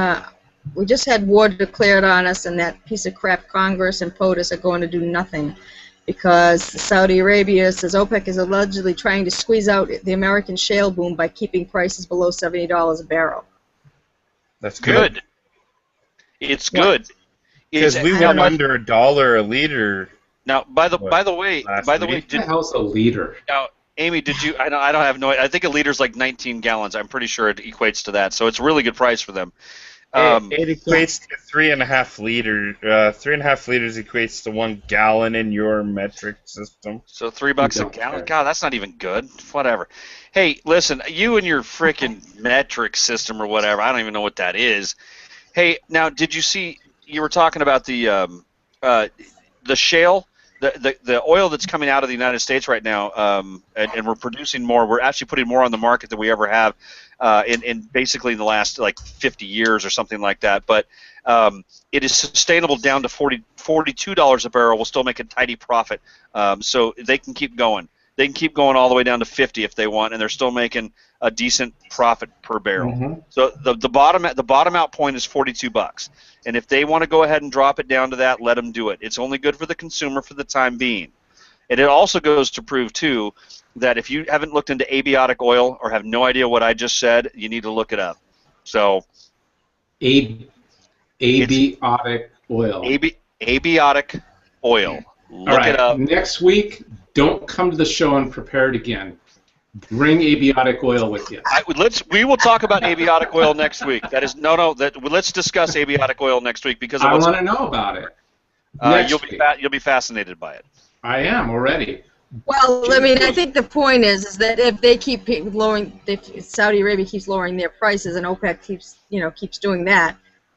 [SPEAKER 2] we just had war declared on us, and that piece of crap Congress and POTUS are going to do nothing because Saudi Arabia says OPEC is allegedly trying to squeeze out the American shale boom by keeping prices below $70 a barrel.
[SPEAKER 5] That's good.
[SPEAKER 3] It's good.
[SPEAKER 5] Because we went under $1 a liter.
[SPEAKER 3] Now, by the way,
[SPEAKER 1] what the hell's a liter?
[SPEAKER 3] Now, Amy, did you? I don't have no. I think a liter's like 19 gallons. I'm pretty sure it equates to that. So it's a really good price for them.
[SPEAKER 5] It equates to 3.5 liters. 3.5 liters equates to 1 gallon in your metric system.
[SPEAKER 3] So $3 a gallon. God, that's not even good. Whatever. Hey, listen, you and your freaking metric system or whatever. I don't even know what that is. Hey, now, did you see? You were talking about the shale, the oil that's coming out of the United States right now, and we're producing more. We're actually putting more on the market than we ever have in basically in the last like 50 years or something like that. But it is sustainable down to $42 a barrel. We'll still make a tidy profit, so they can keep going. They can keep going all the way down to 50 if they want, and they're still making a decent profit per barrel. So the bottom out point is $42, and if they want to go ahead and drop it down to that, let them do it. It's only good for the consumer for the time being. And it also goes to prove too that if you haven't looked into abiotic oil or have no idea what I just said, you need to look it up. So
[SPEAKER 1] abiotic oil.
[SPEAKER 3] Abiotic oil. Look it up.
[SPEAKER 1] Next week, don't come to the show unprepared again. Bring abiotic oil with you.
[SPEAKER 3] We will talk about abiotic oil next week. That is let's discuss abiotic oil next week because
[SPEAKER 1] I want to know about it.
[SPEAKER 3] You'll be fascinated by it.
[SPEAKER 1] I am already.
[SPEAKER 2] Well, I mean, I think the point is that if they keep lowering, if Saudi Arabia keeps lowering their prices and OPEC keeps doing that,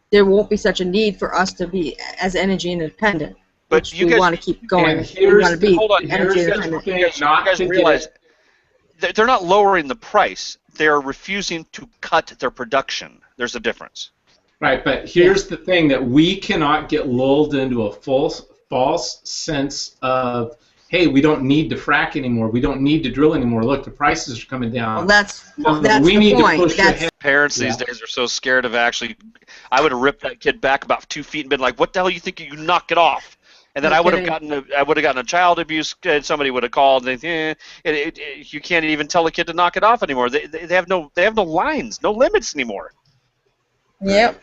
[SPEAKER 2] there won't be such a need for us to be as energy independent.
[SPEAKER 3] But
[SPEAKER 2] you guys want to keep going.
[SPEAKER 3] Hold on. You guys realize they're not lowering the price. They're refusing to cut their production. There's a difference.
[SPEAKER 1] Right, but here's the thing that we cannot get lulled into a false sense of, hey, we don't need to frack anymore. We don't need to drill anymore. Look, the prices are coming down.
[SPEAKER 2] Well, that's
[SPEAKER 1] we need
[SPEAKER 2] the point.
[SPEAKER 1] to push ahead.
[SPEAKER 3] Parents these days are so scared of actually. I would have ripped that kid back about 2 feet and been like, "What the hell you think? You knock it off." And then I would have gotten a child abuse. Somebody would have called. And you can't even tell a kid to knock it off anymore. They have no lines, no limits anymore.
[SPEAKER 2] Yep.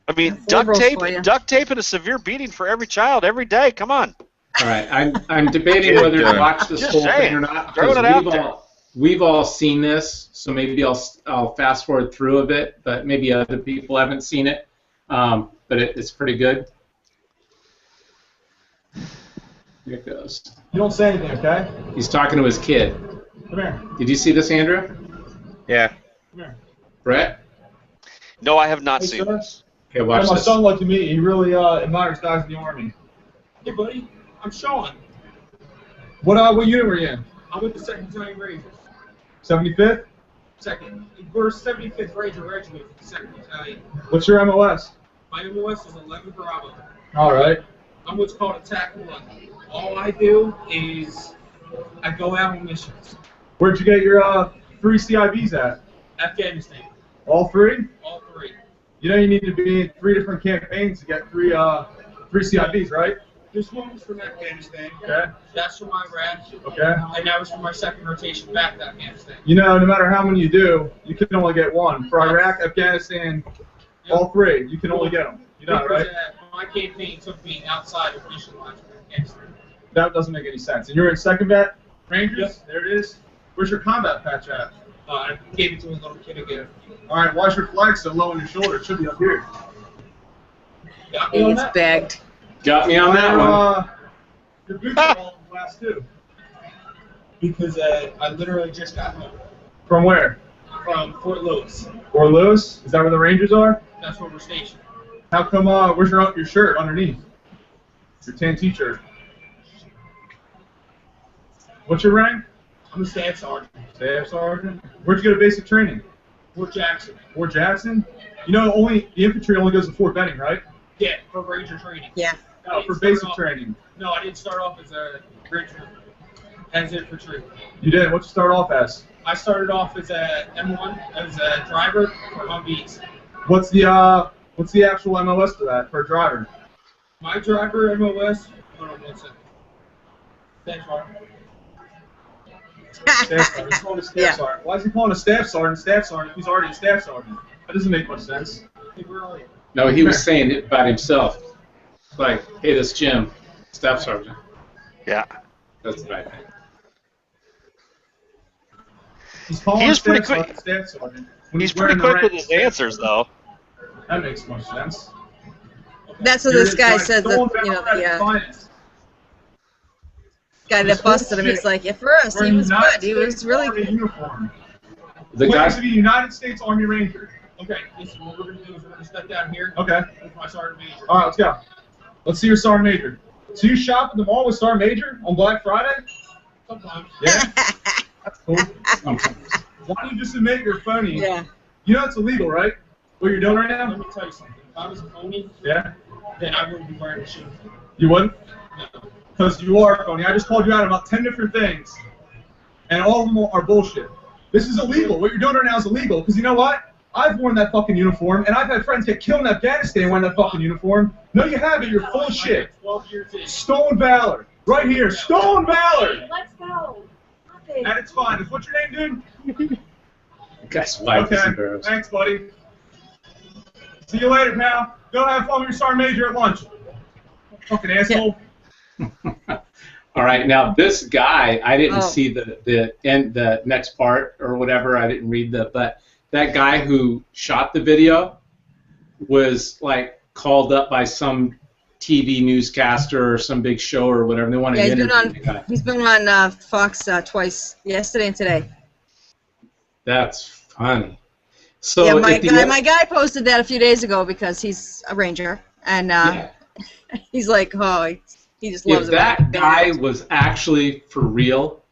[SPEAKER 3] I mean, duct tape and a severe beating for every child every day. Come on.
[SPEAKER 1] All right, I'm debating whether to watch this whole thing or not because we've all seen this. So maybe I'll fast forward through a bit, but maybe other people haven't seen it. But it's pretty good. Here it goes.
[SPEAKER 4] You don't say anything, okay?
[SPEAKER 1] He's talking to his kid.
[SPEAKER 4] Come here.
[SPEAKER 1] Did you see this, Andrew?
[SPEAKER 5] Yeah.
[SPEAKER 4] Come here.
[SPEAKER 1] Brett?
[SPEAKER 3] No, I have not seen this.
[SPEAKER 1] Okay, watch
[SPEAKER 4] My
[SPEAKER 1] this.
[SPEAKER 4] son liked to meet. He really admires guys in the Army.
[SPEAKER 9] Hey, buddy. I'm Sean.
[SPEAKER 4] What unit were you in?
[SPEAKER 9] I'm with the 2nd Battalion Rangers.
[SPEAKER 4] 75th?
[SPEAKER 9] Second. We're 75th Ranger Regiment for the 2nd Battalion.
[SPEAKER 4] What's your MOS?
[SPEAKER 9] My MOS is 11 Bravo.
[SPEAKER 4] All right.
[SPEAKER 9] I'm what's called Attack 1. All I do is I go out on missions.
[SPEAKER 4] Where'd you get your 3 CIVs at?
[SPEAKER 9] Afghanistan.
[SPEAKER 4] All 3?
[SPEAKER 9] All 3.
[SPEAKER 4] You know you need to be in 3 different campaigns to get 3 CIVs, right?
[SPEAKER 9] This one was from Afghanistan.
[SPEAKER 4] Okay.
[SPEAKER 9] That's from Iraq.
[SPEAKER 4] Okay.
[SPEAKER 9] And that was from my 2nd rotation back to Afghanistan.
[SPEAKER 4] You know, no matter how many you do, you can only get 1. For Iraq, Afghanistan, all 3, you can only get them. You know, right?
[SPEAKER 9] My campaign took me outside of mission lines from Afghanistan.
[SPEAKER 4] That doesn't make any sense. And you're in 2nd Vet?
[SPEAKER 9] Rangers?
[SPEAKER 4] Yep, there it is. Where's your combat patch at?
[SPEAKER 9] I gave it to a little kid again.
[SPEAKER 4] All right, why's your flag so low on your shoulder? It should be up here.
[SPEAKER 2] He's bagged.
[SPEAKER 1] Got me on that one.
[SPEAKER 4] Your boots are all glass too.
[SPEAKER 9] Because I literally just got home.
[SPEAKER 4] From where?
[SPEAKER 9] From Fort Lewis.
[SPEAKER 4] Fort Lewis? Is that where the Rangers are?
[SPEAKER 9] That's where we're stationed.
[SPEAKER 10] How come? Where's your shirt underneath? Your tan T-shirt. What's your rank?
[SPEAKER 9] I'm a staff sergeant.
[SPEAKER 10] Staff sergeant. Where'd you go to basic training?
[SPEAKER 9] Fort Jackson.
[SPEAKER 10] Fort Jackson. You know, the infantry only goes to Fort Benning, right?
[SPEAKER 9] Yeah, for Ranger training.
[SPEAKER 2] Yeah.
[SPEAKER 10] No, for basic training.
[SPEAKER 9] No, I didn't start off as a Ranger, as infantry.
[SPEAKER 10] You did. What'd you start off as?
[SPEAKER 9] I started off as a M1, as a driver for Humvees.
[SPEAKER 10] What's the actual MOS for that, for a driver?
[SPEAKER 9] My driver MOS, hold on 1 second. Staff sergeant.
[SPEAKER 10] Staff sergeant. He's called a staff sergeant. Why is he calling a staff sergeant if he's already a staff sergeant? That doesn't make much sense.
[SPEAKER 1] No, he was saying it about himself. Like, hey, this Jim, staff sergeant.
[SPEAKER 3] Yeah.
[SPEAKER 1] That's the right thing.
[SPEAKER 10] He's calling
[SPEAKER 3] He is pretty
[SPEAKER 10] staff
[SPEAKER 3] quick.
[SPEAKER 10] sergeant, staff sergeant.
[SPEAKER 3] He's pretty quick with his answers, though.
[SPEAKER 10] That makes much sense.
[SPEAKER 2] That's what this guy said. That, you know, the guy that busted him. He's like, at first he was good. He was really good.
[SPEAKER 10] Uniform.
[SPEAKER 1] The guy
[SPEAKER 10] to be United States Army Ranger.
[SPEAKER 9] Okay, listen, what we're going to do is we're going to step down here.
[SPEAKER 10] Okay.
[SPEAKER 9] With my sergeant major.
[SPEAKER 10] All right, let's go. Let's see your sergeant major. So you shop at the mall with sergeant major on Black Friday?
[SPEAKER 9] Sometimes.
[SPEAKER 10] Yeah. That's cool. Why don't you just admit you're phony?
[SPEAKER 2] Yeah.
[SPEAKER 10] You know it's illegal, right? What you're doing right now?
[SPEAKER 9] Let me tell you something. If I was a phony,
[SPEAKER 10] Yeah.
[SPEAKER 9] then I wouldn't be wearing the shoes.
[SPEAKER 10] You wouldn't?
[SPEAKER 9] No.
[SPEAKER 10] Because you are phony. I just called you out about 10 different things, and all of them are bullshit. This is illegal. What you're doing right now is illegal. Because you know what? I've worn that fucking uniform, and I've had friends get killed in Afghanistan wearing that fucking uniform. No, you haven't. You're full of shit.
[SPEAKER 9] 12 years in.
[SPEAKER 10] Stolen valor. Right here. Stolen valor.
[SPEAKER 8] Let's go.
[SPEAKER 10] And it's fine. Is what's your name, dude?
[SPEAKER 1] guy's wife is
[SPEAKER 10] Okay.
[SPEAKER 1] embarrassed.
[SPEAKER 10] Thanks, buddy. See you later, pal. Go have fun with your sergeant major at lunch. Fucking asshole.
[SPEAKER 1] All right, now this guy, I didn't see the next part or whatever. I didn't read but that guy who shot the video was like called up by some TV newscaster or some big show or whatever. They wanted to interview the guy.
[SPEAKER 2] He's been on Fox twice, yesterday and today.
[SPEAKER 1] That's funny. So
[SPEAKER 2] yeah, my guy posted that a few days ago because he's a Ranger, and he's like, oh, he just loves
[SPEAKER 1] it. If that guy was actually for real,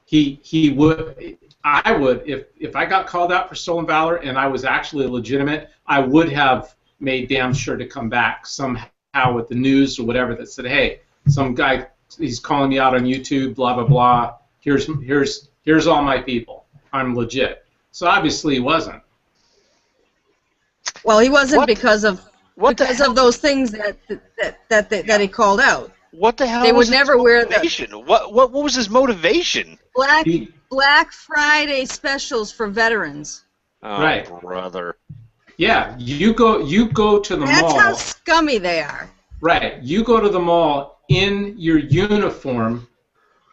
[SPEAKER 1] he would. I would, if I got called out for stolen valor and I was actually legitimate, I would have made damn sure to come back somehow with the news or whatever that said, hey, some guy, he's calling me out on YouTube, blah blah blah. Here's all my people. I'm legit. So obviously he wasn't.
[SPEAKER 2] Well, he wasn't because of those things that he called out.
[SPEAKER 3] What the hell?
[SPEAKER 2] They
[SPEAKER 3] was
[SPEAKER 2] would never wear
[SPEAKER 3] the. What was his motivation?
[SPEAKER 2] Black Friday specials for veterans.
[SPEAKER 3] Oh,
[SPEAKER 1] right,
[SPEAKER 3] brother.
[SPEAKER 1] Yeah, you go to the mall.
[SPEAKER 2] That's how scummy they are.
[SPEAKER 1] Right, you go to the mall in your uniform,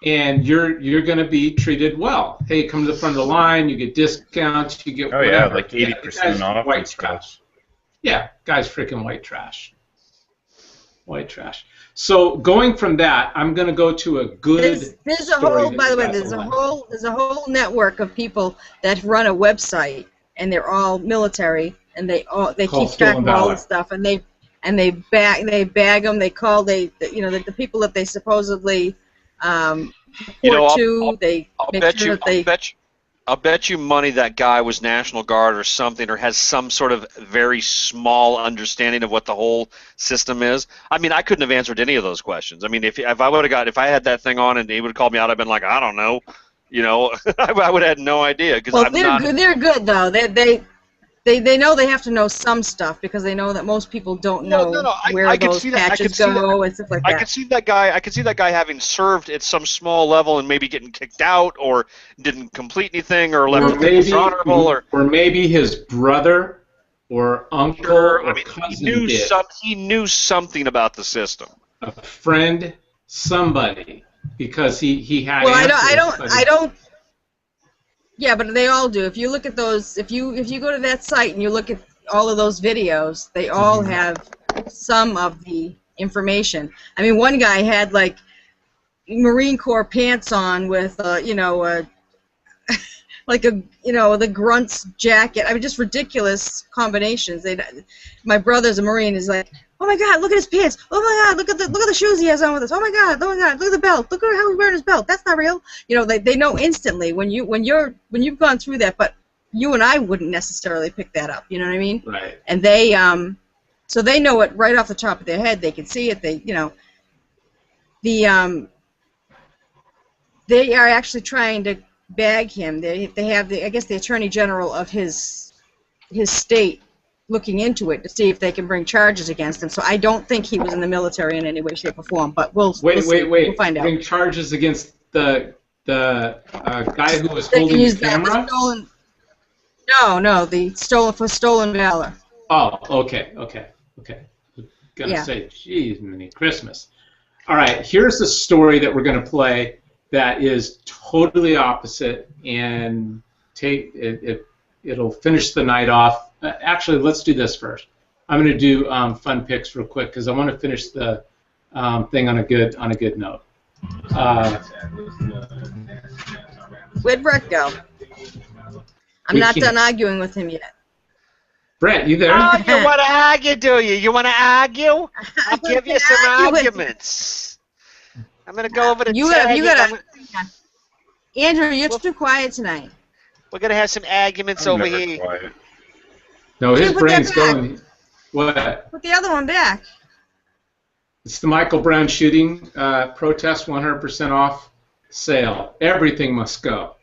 [SPEAKER 1] and you're going to be treated well. Hey, come to the front of the line. You get discounts. You get whatever.
[SPEAKER 5] Yeah, like 80% off.
[SPEAKER 1] White trash. Yeah, guy's freaking white trash. White trash. So going from that, I'm going to go to a good.
[SPEAKER 2] There's a whole. By the way, there's a whole network of people that run a website, and they're all military, and they keep track of all this stuff, and they bag them. They call the people that they supposedly report to.
[SPEAKER 3] I'll bet you money that guy was National Guard or something, or has some sort of very small understanding of what the whole system is. I mean, I couldn't have answered any of those questions. I mean, if I had that thing on and he would have called me out, I'd been like, I don't know, I would have had no idea because
[SPEAKER 2] they're good though. They know they have to know some stuff because they know that most people don't know where those patches go and stuff like that.
[SPEAKER 3] I could see that guy having served at some small level and maybe getting kicked out or didn't complete anything or left with honorable
[SPEAKER 1] or maybe his brother or uncle or cousin
[SPEAKER 3] he knew something about the system.
[SPEAKER 1] A friend, somebody, because he had.
[SPEAKER 2] Well, I don't. Yeah, but they all do. If you look at those, if you go to that site and you look at all of those videos, they all have some of the information. I mean, one guy had like Marine Corps pants on with like like a, you know, the Grunt's jacket. I mean, just ridiculous combinations. My brother's a Marine. Is like, oh my God, look at his pants. Oh my God, look at the shoes he has on with us. Oh my God, look at the belt. Look at how he's wearing his belt. That's not real. You know, they know instantly when you've gone through that, but you and I wouldn't necessarily pick that up. You know what I mean?
[SPEAKER 1] Right.
[SPEAKER 2] And they so they know it right off the top of their head. They can see it. They, you know, they are actually trying to bag him. They have I guess the Attorney General of his state looking into it to see if they can bring charges against him. So I don't think he was in the military in any way, shape, or form. But we'll see. We'll find out.
[SPEAKER 1] Bring charges against the guy who was holding the camera.
[SPEAKER 2] The stolen valor.
[SPEAKER 1] Oh, okay. Gonna say, geez, mini Christmas. All right, here's a story that we're gonna play that is totally opposite, and it'll finish the night off. Actually, let's do this first. I'm gonna do fun picks real quick because I want to finish the thing on a good note.
[SPEAKER 2] Where'd Brett go? I'm not done arguing with him yet.
[SPEAKER 1] Brett, you there?
[SPEAKER 11] Oh, you want to argue, do you? You want to argue? I'll give you some arguments. I'm going to go over to
[SPEAKER 2] Andrew, you're too quiet tonight.
[SPEAKER 11] We're going to have some arguments over here.
[SPEAKER 5] Quiet.
[SPEAKER 1] No, his brain's going. What?
[SPEAKER 2] Put the other one back.
[SPEAKER 1] It's the Michael Brown shooting protest 100% off sale. Everything must go.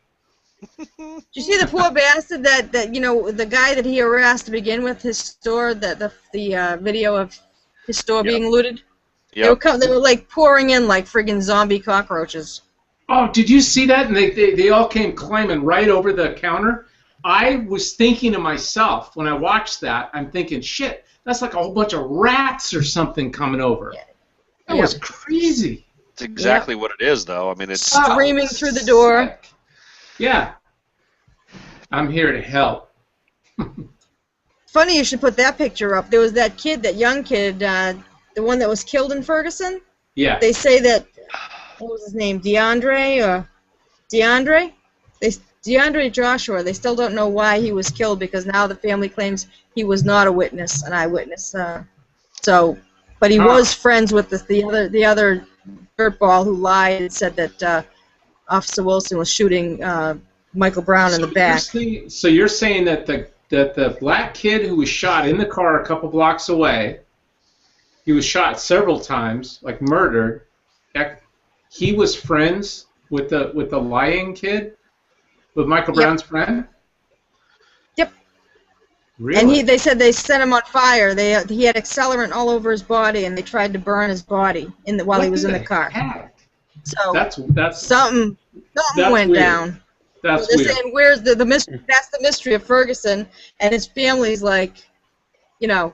[SPEAKER 2] Did you see the poor bastard that you know, the guy that he harassed to begin with, his store, the video of his store being looted?
[SPEAKER 3] Yep.
[SPEAKER 2] They were like pouring in like friggin' zombie cockroaches.
[SPEAKER 1] Oh, did you see that? And they all came climbing right over the counter. I was thinking to myself when I watched that, I'm thinking, shit, that's like a whole bunch of rats or something coming over. That was crazy.
[SPEAKER 3] It's exactly what it is, though. I mean, it's
[SPEAKER 2] streaming through the door.
[SPEAKER 1] Sick. Yeah. I'm here to help.
[SPEAKER 2] Funny you should put that picture up. There was that kid, that young kid, the one that was killed in Ferguson.
[SPEAKER 1] Yeah.
[SPEAKER 2] They say that, what was his name, DeAndre Joshua. They still don't know why he was killed because now the family claims he was not an eyewitness. But he was friends with the other dirtball who lied and said that Officer Wilson was shooting Michael Brown in the back.
[SPEAKER 1] So you're saying that the black kid who was shot in the car a couple blocks away, he was shot several times, like murdered. He was friends with the lying kid, with Michael Brown's friend.
[SPEAKER 2] Yep.
[SPEAKER 1] Really?
[SPEAKER 2] And they said they set him on fire. He had accelerant all over his body, and they tried to burn his body while he was in the car.
[SPEAKER 1] Heck?
[SPEAKER 2] So
[SPEAKER 1] that's
[SPEAKER 2] something went
[SPEAKER 1] weird.
[SPEAKER 2] Down.
[SPEAKER 1] That's
[SPEAKER 2] they're
[SPEAKER 1] weird.
[SPEAKER 2] saying where's the mystery? That's the mystery of Ferguson, and his family's like, you know.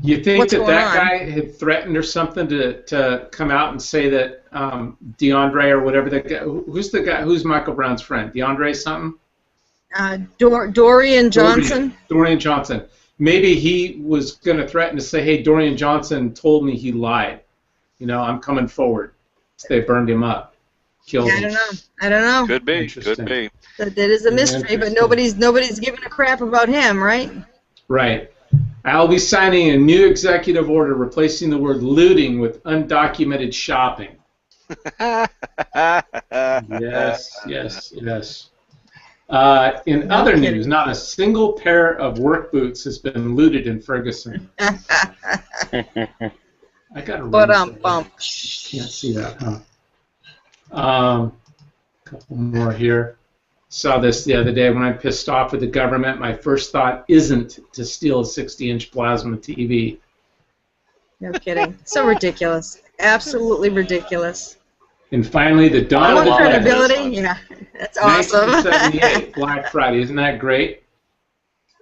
[SPEAKER 1] You think
[SPEAKER 2] what's
[SPEAKER 1] that
[SPEAKER 2] going on?
[SPEAKER 1] Guy had threatened or something to come out and say that DeAndre or whatever that guy? Who's the guy? Who's Michael Brown's friend? DeAndre something?
[SPEAKER 2] Dorian Johnson.
[SPEAKER 1] Dorian Johnson. Maybe he was going to threaten to say, "Hey, Dorian Johnson told me he lied. You know, I'm coming forward." So they burned him up, killed him.
[SPEAKER 2] I don't know.
[SPEAKER 3] Could be.
[SPEAKER 2] That is a mystery, but nobody's giving a crap about him, right?
[SPEAKER 1] Right. I'll be signing a new executive order replacing the word looting with undocumented shopping. Yes. In other news, not a single pair of work boots has been looted in Ferguson. I got a
[SPEAKER 2] bump.
[SPEAKER 1] Can't see that, huh? A couple more here. Saw this the other day when I'm pissed off with the government. My first thought isn't to steal a 60-inch plasma TV.
[SPEAKER 2] No kidding. So ridiculous. Absolutely ridiculous.
[SPEAKER 1] And finally, the dawn of the
[SPEAKER 2] credibility. Yeah, that's awesome.
[SPEAKER 1] 1978, Black Friday. Isn't that great?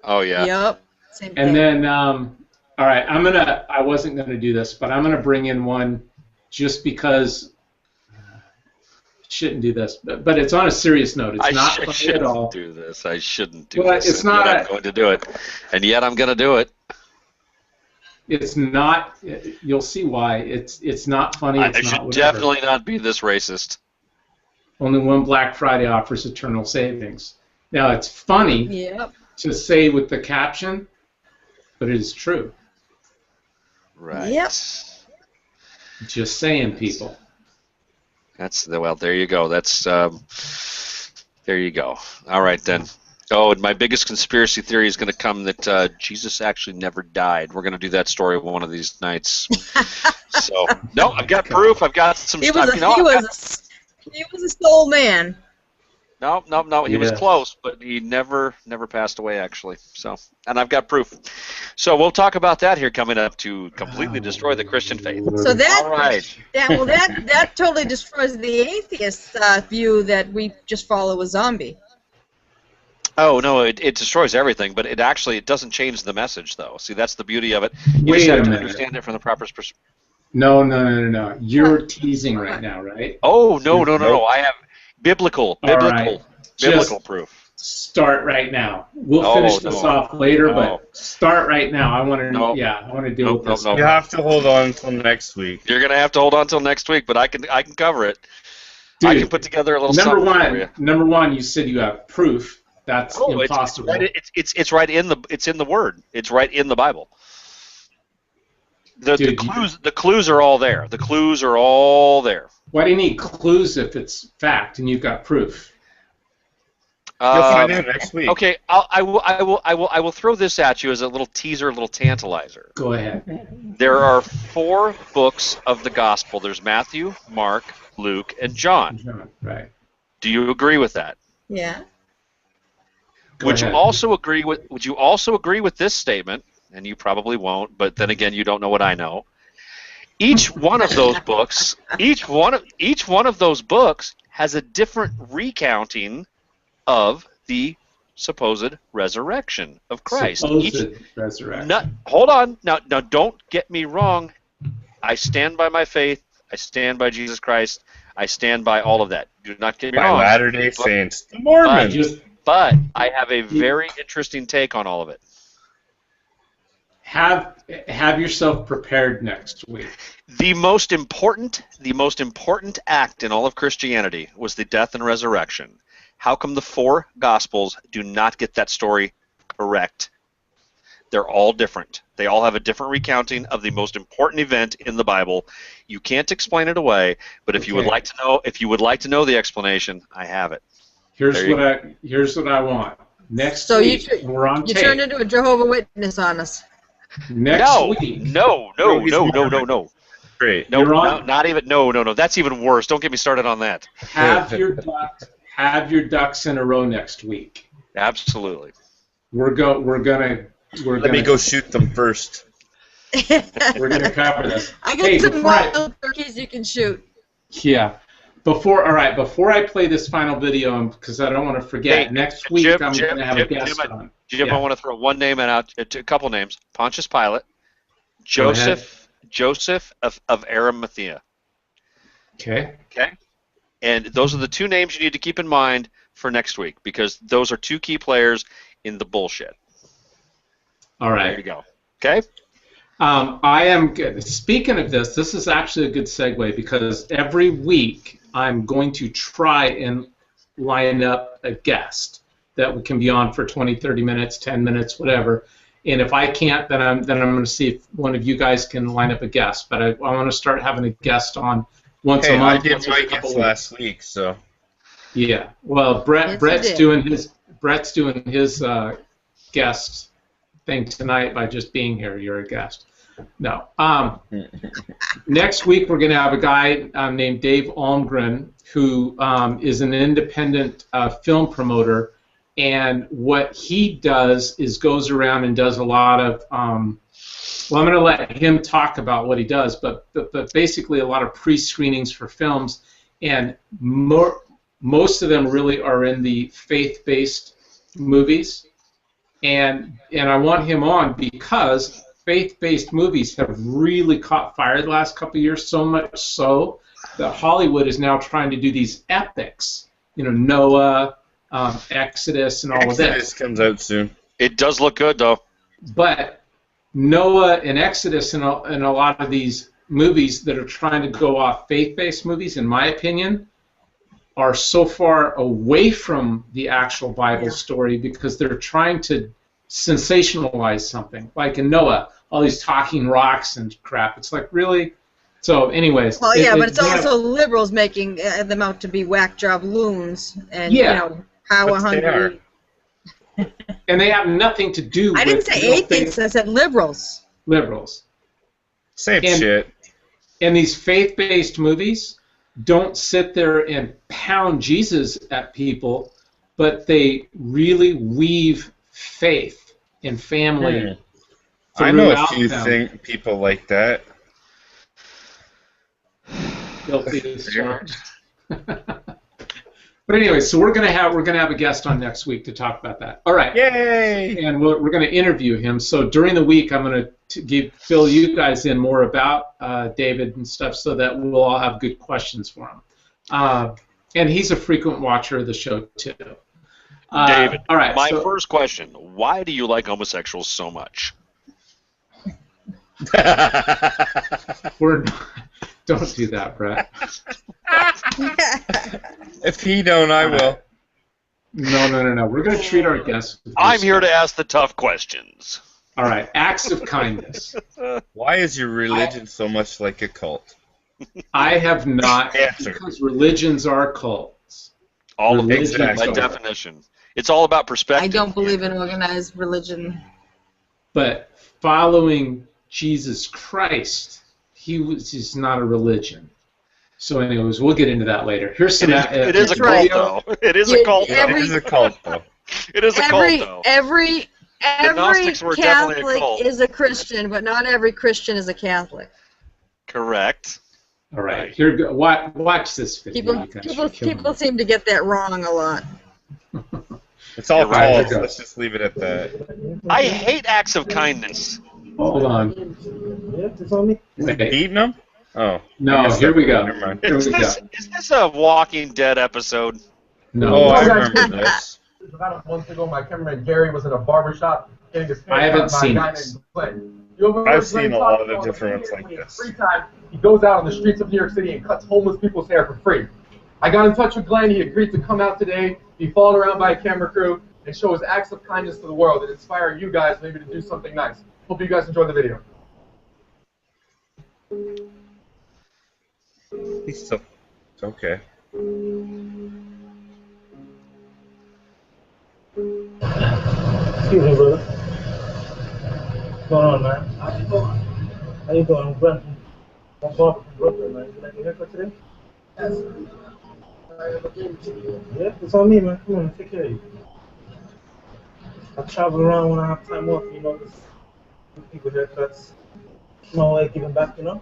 [SPEAKER 3] Oh yeah.
[SPEAKER 2] Yep. Same
[SPEAKER 1] and
[SPEAKER 2] thing.
[SPEAKER 1] then, all right, I wasn't gonna do this, but I'm gonna bring in one just because. Shouldn't do this, but it's on a serious note. It's not funny at all.
[SPEAKER 3] I shouldn't do this.
[SPEAKER 1] It's not.
[SPEAKER 3] I'm going to do it, and yet I'm going to do it.
[SPEAKER 1] It's not. You'll see why. It's not funny. It's
[SPEAKER 3] I
[SPEAKER 1] not
[SPEAKER 3] should
[SPEAKER 1] whatever.
[SPEAKER 3] definitely not be this racist.
[SPEAKER 1] Only one Black Friday offers eternal savings. Now, it's funny
[SPEAKER 2] Yep.
[SPEAKER 1] to say with the caption, but it is true.
[SPEAKER 3] Right.
[SPEAKER 2] Yep.
[SPEAKER 1] Just saying, people.
[SPEAKER 3] Well, there you go. That's there you go. All right then. Oh, and my biggest conspiracy theory is going to come that Jesus actually never died. We're going to do that story one of these nights. So no, I've got proof. I've got some stuff.
[SPEAKER 2] He was a soul man.
[SPEAKER 3] No. He was close, but he never passed away actually. So, and I've got proof. So we'll talk about that here coming up to completely destroy the Christian faith.
[SPEAKER 2] So that,
[SPEAKER 3] all right.
[SPEAKER 2] that totally destroys the atheist view that we just follow a zombie.
[SPEAKER 3] Oh no, it destroys everything, but it doesn't change the message though. See, that's the beauty of it. You just have to understand it from the proper perspective.
[SPEAKER 1] No. You're teasing right now, right?
[SPEAKER 3] Oh no. I have biblical proof.
[SPEAKER 1] Start right now. We'll finish this off later, but start right now. I want to know. Yeah, I want to deal with this.
[SPEAKER 5] You have to hold on until next week.
[SPEAKER 3] You're gonna have to hold on until next week, but I can cover it. Dude, I can put together a little something for you.
[SPEAKER 1] Number one, you said you have proof. That's impossible.
[SPEAKER 3] It's right in the Word. It's right in the Bible. The clues are all there. The clues are all there.
[SPEAKER 1] Why do you need clues if it's fact and you've got proof?
[SPEAKER 5] You'll find out next week.
[SPEAKER 3] Okay, I will throw this at you as a little teaser, a little tantalizer.
[SPEAKER 1] Go ahead.
[SPEAKER 3] There are 4 books of the Gospel. There's Matthew, Mark, Luke, and John.
[SPEAKER 1] Right.
[SPEAKER 3] Do you agree with that?
[SPEAKER 2] Yeah.
[SPEAKER 3] Would you also agree with this statement? And you probably won't, but then again, you don't know what I know. Each one of those books, each one of those books has a different recounting of the supposed resurrection of Christ.
[SPEAKER 1] Resurrection.
[SPEAKER 3] Hold on. Now, don't get me wrong. I stand by my faith. I stand by Jesus Christ. I stand by all of that. Do not get me wrong.
[SPEAKER 5] By Latter-day Saints, the Mormons.
[SPEAKER 3] But I have a very interesting take on all of it.
[SPEAKER 1] Have yourself prepared next week.
[SPEAKER 3] The most important act in all of Christianity was the death and resurrection. How come the 4 Gospels do not get that story correct? They're all different. They all have a different recounting of the most important event in the Bible. You can't explain it away, but if you would like to know the explanation, I have it.
[SPEAKER 1] Here's what I want. Next week, we're on tape.
[SPEAKER 2] You turned into a Jehovah's Witness on us.
[SPEAKER 1] Next week.
[SPEAKER 3] No. Great. No, not even. No. That's even worse. Don't get me started on that.
[SPEAKER 1] Have your ducks in a row next week.
[SPEAKER 3] Absolutely.
[SPEAKER 5] Let me go shoot them first.
[SPEAKER 1] We're gonna cover this.
[SPEAKER 2] I got some wild turkeys you can shoot.
[SPEAKER 1] Yeah. Before I play this final video, because I don't want to forget, next week I'm going to have a guest on.
[SPEAKER 3] Jim, I want to throw one name out, a couple names: Pontius Pilate, Joseph of Arimathea.
[SPEAKER 1] Okay.
[SPEAKER 3] And those are the 2 names you need to keep in mind for next week, because those are 2 key players in the bullshit.
[SPEAKER 1] All right.
[SPEAKER 3] There you go. Okay.
[SPEAKER 1] I am good. Speaking of this is actually a good segue, because every week I'm going to try and line up a guest that can be on for 20, 30 minutes, 10 minutes, whatever. And if I can't, then I'm going to see if one of you guys can line up a guest. But I want to start having a guest on once a month.
[SPEAKER 5] I did my guest last week, so.
[SPEAKER 1] Yeah. Well, Brett's doing his guest thing tonight by just being here. You're a guest. No. Next week we're going to have a guy named Dave Almgren, who is an independent film promoter, and what he does is goes around and does a lot of I'm going to let him talk about what he does, but basically a lot of pre-screenings for films, and most of them really are in the faith-based movies, and I want him on because faith-based movies have really caught fire the last couple of years, so much so that Hollywood is now trying to do these epics. Noah, Exodus, and all of that.
[SPEAKER 5] Exodus comes out soon.
[SPEAKER 3] It does look good, though.
[SPEAKER 1] But Noah and Exodus and a lot of these movies that are trying to go off faith-based movies, in my opinion, are so far away from the actual Bible story because they're trying to sensationalize something. Like in Noah, all these talking rocks and crap. It's like, really? So anyways.
[SPEAKER 2] Well, but it's also liberals making them out to be whack job loons and, power hungry.
[SPEAKER 1] And they have nothing to do with...
[SPEAKER 2] I didn't say atheists, I said liberals.
[SPEAKER 1] Liberals.
[SPEAKER 5] Same shit.
[SPEAKER 1] And these faith-based movies don't sit there and pound Jesus at people, but they really weave faith and family.
[SPEAKER 5] I know a few people like that.
[SPEAKER 1] Guilty as charged. But anyway, so we're gonna have a guest on next week to talk about that. All right.
[SPEAKER 5] Yay!
[SPEAKER 1] And we're gonna interview him. So during the week, I'm gonna fill you guys in more about David and stuff, so that we'll all have good questions for him. And he's a frequent watcher of the show too.
[SPEAKER 3] David,
[SPEAKER 1] all right.
[SPEAKER 3] My first question: why do you like homosexuals so much?
[SPEAKER 1] Don't do that, Brett.
[SPEAKER 5] If he don't, I will.
[SPEAKER 1] No. We're going to treat our guests.
[SPEAKER 3] I'm here to ask the tough questions.
[SPEAKER 1] All right. Acts of kindness.
[SPEAKER 5] Why is your religion so much like a cult?
[SPEAKER 1] I have not, because religions are cults.
[SPEAKER 3] All of them, by definition. It's all about perspective.
[SPEAKER 2] I don't believe in organized religion.
[SPEAKER 1] But following Jesus Christ, he's not a religion. So anyways, we'll get into that later. Here's some...
[SPEAKER 3] It is a cult, though. It is a cult, though.
[SPEAKER 5] It is a cult, though.
[SPEAKER 3] It is a cult, though.
[SPEAKER 2] Every Catholic is a Christian, but not every Christian is a Catholic.
[SPEAKER 3] Correct.
[SPEAKER 1] All right. Here, watch this video.
[SPEAKER 2] People seem to get that wrong a lot.
[SPEAKER 5] It's all cults. Let's just leave it at that.
[SPEAKER 3] I hate acts of kindness.
[SPEAKER 1] Hold on.
[SPEAKER 5] Beating them? Oh.
[SPEAKER 1] No, here we go.
[SPEAKER 3] Is this a Walking Dead episode?
[SPEAKER 1] No.
[SPEAKER 5] Oh, I remember this.
[SPEAKER 10] About a month ago, my cameraman Gary was in a barbershop getting his
[SPEAKER 1] I haven't seen this.
[SPEAKER 5] I've seen a lot of different ones like this.
[SPEAKER 10] Free time, he goes out on the streets of New York City and cuts homeless people's hair for free. I got in touch with Glenn. He agreed to come out today, be followed around by a camera crew, and show his acts of kindness to the world and inspire you guys maybe to do something nice. Hope you guys enjoy the video.
[SPEAKER 5] He's still... It's okay.
[SPEAKER 12] Excuse me, brother. What's going on, man? How you doing? How you doing? I'm Brent. I'm from Brooklyn, man. You like your haircut today? Yes. Yeah, it's on me, man. Come on, take care of you. I travel around when I have time off, you know, just give people haircuts. No way giving back, you know?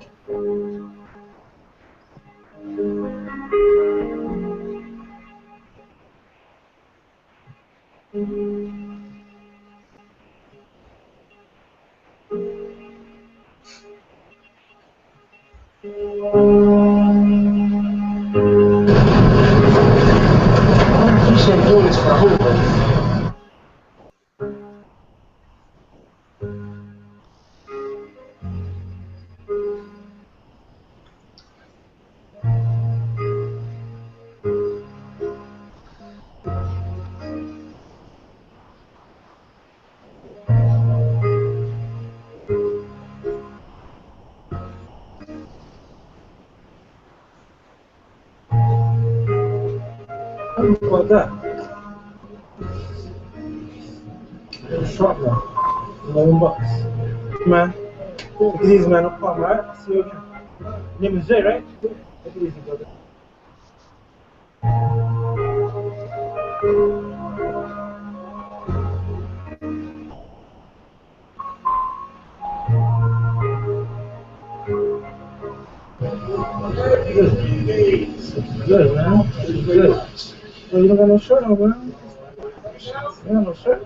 [SPEAKER 6] You said do this for who, buddy?
[SPEAKER 12] Like that. Short man. $11. Man. Take it easy, man. No problem, alright? I'll see you again. Your name is Jay, right? Take it easy, brother. Good, man. Good. Well, you don't got no shirt on, man. You don't have no shirt.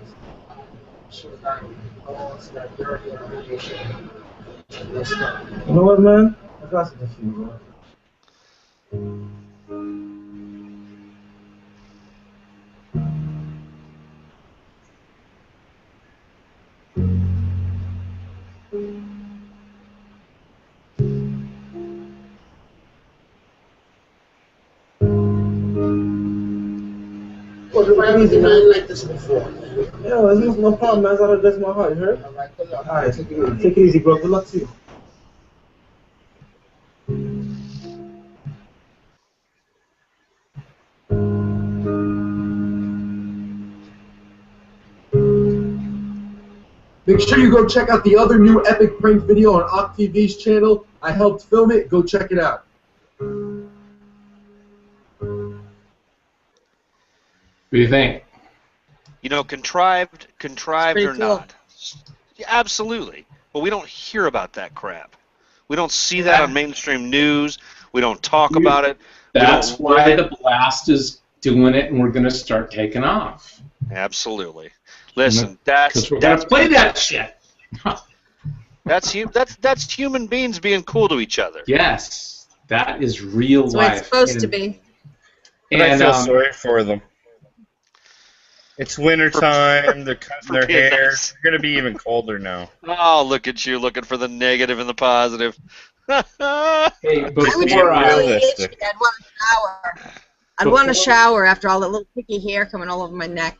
[SPEAKER 12] You know what, man? I got something for you, bro.
[SPEAKER 7] Well, why haven't you done like this before?
[SPEAKER 12] Yeah, it's no problem, man. That's my heart, you heard? Alright, take it easy, bro. Good luck to you.
[SPEAKER 13] Make sure you go check out the other new epic prank video on OcTV's channel. I helped film it. Go check it out.
[SPEAKER 1] What do you think?
[SPEAKER 11] You know, contrived or
[SPEAKER 2] cool.
[SPEAKER 11] not. Yeah, absolutely. But we don't hear about that crap. We don't see that on mainstream news. We don't talk about it.
[SPEAKER 1] That's why the blast is doing it, and we're going to start taking off.
[SPEAKER 11] Absolutely. Listen,
[SPEAKER 1] because we're going to play that shit.
[SPEAKER 11] That's human beings being cool to each other.
[SPEAKER 1] Yes, that is real
[SPEAKER 2] That's
[SPEAKER 1] life.
[SPEAKER 2] what it's supposed to be.
[SPEAKER 5] And I feel sorry for them. It's winter time. They're cutting their hair. It's going to be even colder now.
[SPEAKER 11] Oh, look at you looking for the negative and the positive.
[SPEAKER 1] Hey,
[SPEAKER 2] before I'd want a shower. I'd want a shower after all that little picky hair coming all over my neck.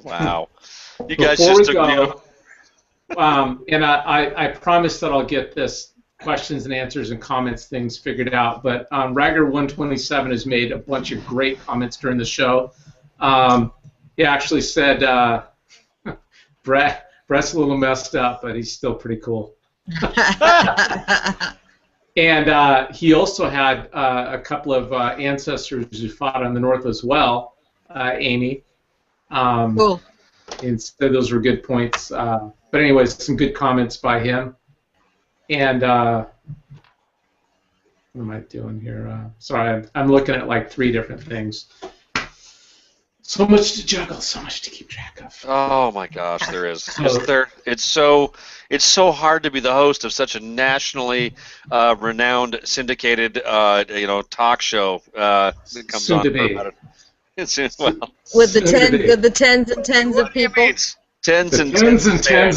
[SPEAKER 11] Wow. You guys
[SPEAKER 1] Before
[SPEAKER 11] just
[SPEAKER 1] we
[SPEAKER 11] took
[SPEAKER 1] go, and I promise that I'll get this questions and answers and comments things figured out, but Ragger127 has made a bunch of great comments during the show. He actually said Brett's a little messed up, but he's still pretty cool. And he also had a couple of ancestors who fought on the North as well, Amy.
[SPEAKER 2] Cool.
[SPEAKER 1] And so those were good points. But anyways, some good comments by him. And what am I doing here? Sorry, I'm looking at like 3 different things. So much to juggle, so much to keep track of.
[SPEAKER 11] Oh my gosh, there is. Isn't there? It's so hard to be the host of such a nationally renowned, syndicated, talk show. That comes
[SPEAKER 1] Soon
[SPEAKER 11] on
[SPEAKER 1] to
[SPEAKER 11] for
[SPEAKER 1] be.
[SPEAKER 11] about a,
[SPEAKER 2] With the tens and tens of people.
[SPEAKER 11] Tens and
[SPEAKER 1] tens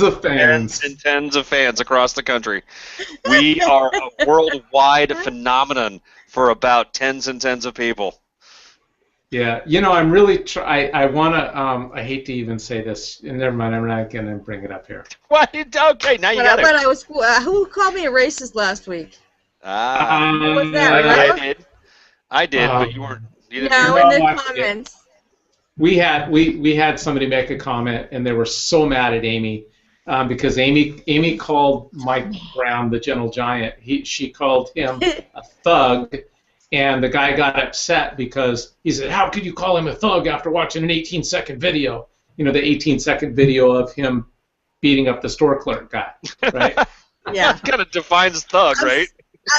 [SPEAKER 1] of fans.
[SPEAKER 11] Tens and tens of fans across the country. We are a worldwide phenomenon for about tens and tens of people.
[SPEAKER 1] Yeah, I'm really I want to. I hate to even say this. And never mind, I'm not going to bring it up here.
[SPEAKER 11] What? Okay, now you got it.
[SPEAKER 2] But I was. Who called me a racist last week?
[SPEAKER 11] What
[SPEAKER 2] was that?
[SPEAKER 11] I did, but you weren't.
[SPEAKER 2] No, in the comments.
[SPEAKER 1] We had somebody make a comment, and they were so mad at Amy because Amy called Mike Brown the Gentle Giant. She called him a thug. And the guy got upset because he said, "How could you call him a thug after watching an 18-second video?" The 18-second video of him beating up the store clerk guy, right?
[SPEAKER 2] Yeah.
[SPEAKER 11] That kind of defines thug, right?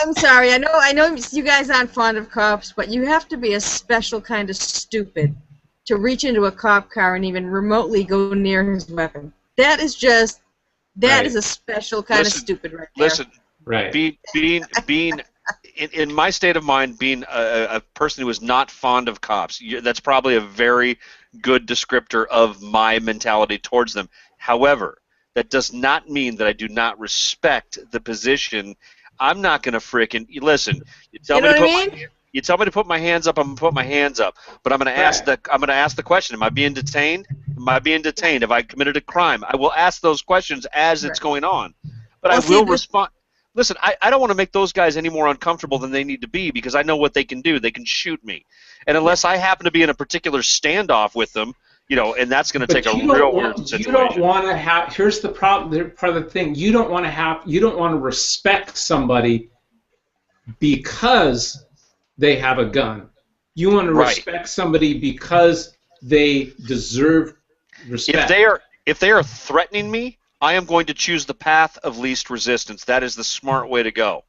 [SPEAKER 2] I'm sorry. I know you guys aren't fond of cops, but you have to be a special kind of stupid to reach into a cop car and even remotely go near his weapon. That is just is a special kind of stupid right there.
[SPEAKER 11] Listen,
[SPEAKER 1] right.
[SPEAKER 11] Being in my state of mind, being a person who is not fond of cops, that's probably a very good descriptor of my mentality towards them. However, that does not mean that I do not respect the position. I'm not going to frickin' listen. You tell me to put my hands up. I'm going to put my hands up. But I'm going to ask the question: Am I being detained? Am I being detained? Have I committed a crime? I will ask those questions as it's going on. But I will respond. Listen, I don't want to make those guys any more uncomfortable than they need to be because I know what they can do. They can shoot me. And unless I happen to be in a particular standoff with them, and that's going to take a real weird situation.
[SPEAKER 1] You don't want to have. Here's the problem. Part of the thing. You don't want to respect somebody because they have a gun. You want to respect somebody because they deserve respect.
[SPEAKER 11] If they are threatening me, I am going to choose the path of least resistance. That is the smart way to go.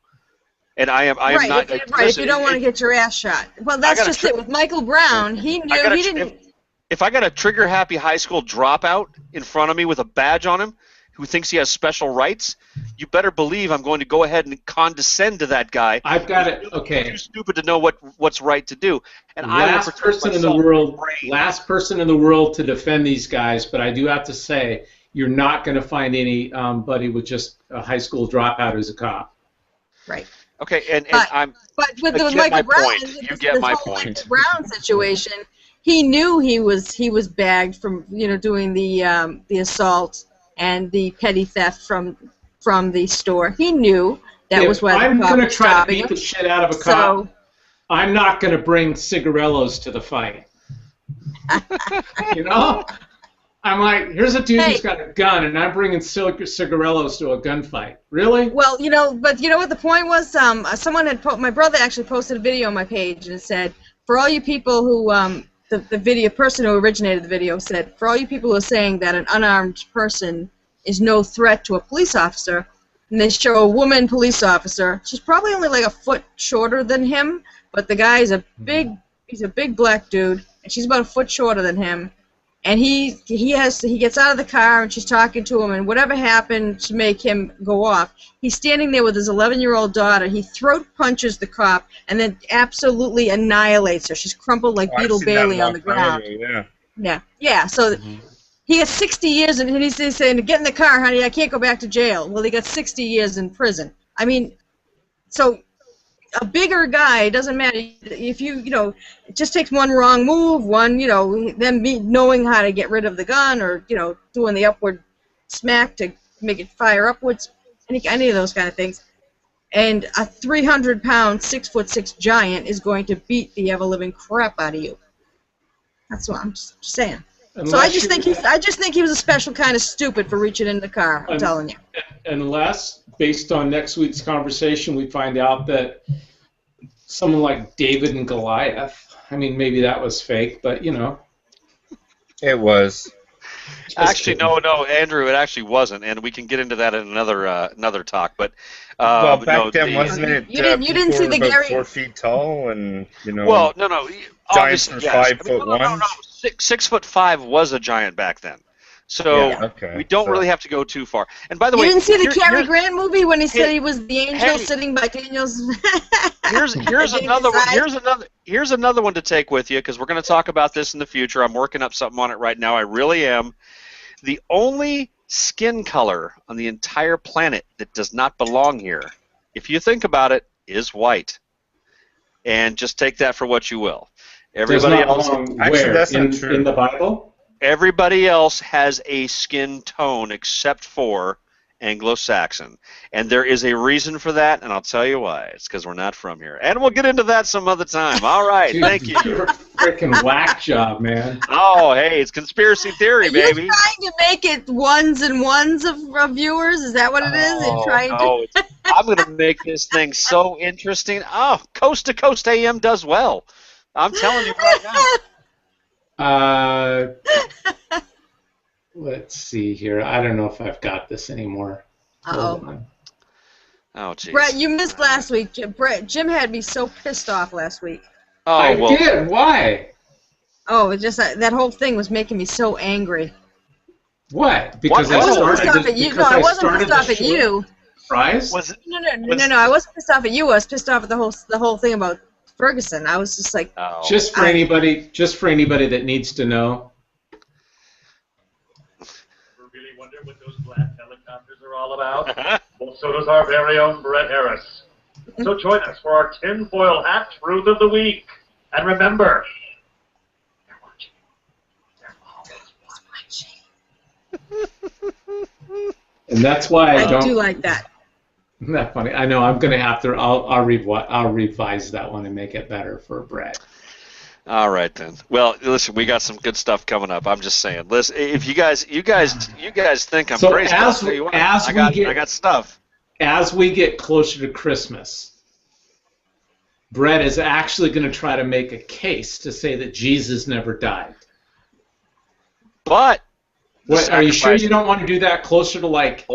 [SPEAKER 11] And I am not.
[SPEAKER 2] If you don't want to get your ass shot. Well, that's just it. With Michael Brown, he knew he didn't.
[SPEAKER 11] If I got a trigger-happy high school dropout in front of me with a badge on him who thinks he has special rights, you better believe I'm going to go ahead and condescend to that guy.
[SPEAKER 1] I've got it. Okay.
[SPEAKER 11] Too stupid to know what's right to do. And
[SPEAKER 1] last person in the world to defend these guys, but I do have to say, you're not going to find anybody with just a high school dropout who's a cop.
[SPEAKER 2] Right.
[SPEAKER 11] Okay, but with
[SPEAKER 2] the Michael Brown,
[SPEAKER 11] you get my point.
[SPEAKER 2] Michael Brown situation, he knew he was bagged from doing the assault and the petty theft from the store. He knew that was why
[SPEAKER 1] I'm
[SPEAKER 2] the cop
[SPEAKER 1] going to
[SPEAKER 2] was
[SPEAKER 1] try to
[SPEAKER 2] stopping
[SPEAKER 1] beat
[SPEAKER 2] him.
[SPEAKER 1] the shit out of a
[SPEAKER 2] So,
[SPEAKER 1] cop. I'm not going to bring cigarellos to the fight. I'm like, here's a dude who's got a gun, and I'm bringing cigarellos to a gunfight. Really?
[SPEAKER 2] Well, but you know what the point was? Someone had my brother actually posted a video on my page, and it said, for all you people who the person who originated the video said, for all you people who are saying that an unarmed person is no threat to a police officer, and they show a woman police officer. She's probably only like a foot shorter than him, but the guy is he's a big black dude, and she's about a foot shorter than him. And he gets out of the car, and she's talking to him, and whatever happened to make him go off, he's standing there with his 11-year-old daughter. He throat punches the cop, and then absolutely annihilates her. She's crumpled like Beetle Bailey on the ground. Yeah. So he has 60 years, and he's saying, "Get in the car, honey. I can't go back to jail." Well, he got 60 years in prison. I mean, so a bigger guy, doesn't matter if it just takes one wrong move, them knowing how to get rid of the gun, or doing the upward smack to make it fire upwards, any of those kind of things, and a 300-pound 6'6" giant is going to beat the ever-living crap out of you. That's what I'm just saying. So I just think he was a special kind of stupid for reaching in the car. I'm telling you.
[SPEAKER 1] Unless, based on next week's conversation, we find out that someone like David and Goliath. I mean, maybe that was fake, but
[SPEAKER 5] it was.
[SPEAKER 11] Actually, no, Andrew, it actually wasn't, and we can get into that in another talk. But
[SPEAKER 5] well, back then, wasn't it?
[SPEAKER 2] You didn't see the Gary.
[SPEAKER 5] 4 feet tall, and
[SPEAKER 11] Well, no.
[SPEAKER 5] Giants were 5'1".
[SPEAKER 11] No. 6'5" was a giant back then. So we don't really have to go too far. And by the way,
[SPEAKER 2] you didn't see the Cary Grant movie when he said he was the angel sitting by Daniel's.
[SPEAKER 11] Here's another one. Here's another one to take with you, because we're going to talk about this in the future. I'm working up something on it right now. I really am. The only skin color on the entire planet that does not belong here, if you think about it, is white. And just take that for what you will. Everybody else,
[SPEAKER 1] actually, that's not true. In the Bible?
[SPEAKER 11] Everybody else has a skin tone except for Anglo-Saxon. And there is a reason for that, and I'll tell you why. It's because we're not from here. And we'll get into that some other time. All right,
[SPEAKER 1] Dude,
[SPEAKER 11] thank you.
[SPEAKER 1] You're a freaking whack job, man.
[SPEAKER 11] Oh, hey, it's conspiracy theory, baby.
[SPEAKER 2] You're trying to make it ones and ones of viewers? Is that what it is? You're trying to...
[SPEAKER 11] I'm going to make this thing so interesting. Oh, Coast to Coast AM does well. I'm telling you right now.
[SPEAKER 1] Let's see here. I don't know if I've got this anymore.
[SPEAKER 2] Oh,
[SPEAKER 11] jeez.
[SPEAKER 2] Brett, you missed last week. Jim had me so pissed off last week.
[SPEAKER 11] Oh,
[SPEAKER 1] I did. Why?
[SPEAKER 2] Oh, it just that whole thing was making me so angry.
[SPEAKER 1] What? Because
[SPEAKER 2] I wasn't pissed off at you. No, I wasn't pissed off at you.
[SPEAKER 1] Surprise?
[SPEAKER 2] No. I wasn't pissed off at you. I was pissed off at the whole thing about Ferguson. I was just like,
[SPEAKER 1] just for anybody that needs to know.
[SPEAKER 4] Ever really wonder what those black helicopters are all about? Well, so does our very own Brett Harris. So join us for our tinfoil hat truth of the week. And remember, they're watching. They're always watching.
[SPEAKER 1] And that's why I
[SPEAKER 2] do like that.
[SPEAKER 1] Isn't that funny? I know. I'm gonna have to. I'll revise that one and make it better for Brett.
[SPEAKER 11] All right then. Well, listen, we got some good stuff coming up. I'm just saying. Listen, if you guys think I'm crazy, I got stuff.
[SPEAKER 1] As we get closer to Christmas, Brett is actually going to try to make a case to say that Jesus never died.
[SPEAKER 11] But
[SPEAKER 1] what, are you sure you don't want to do that closer to like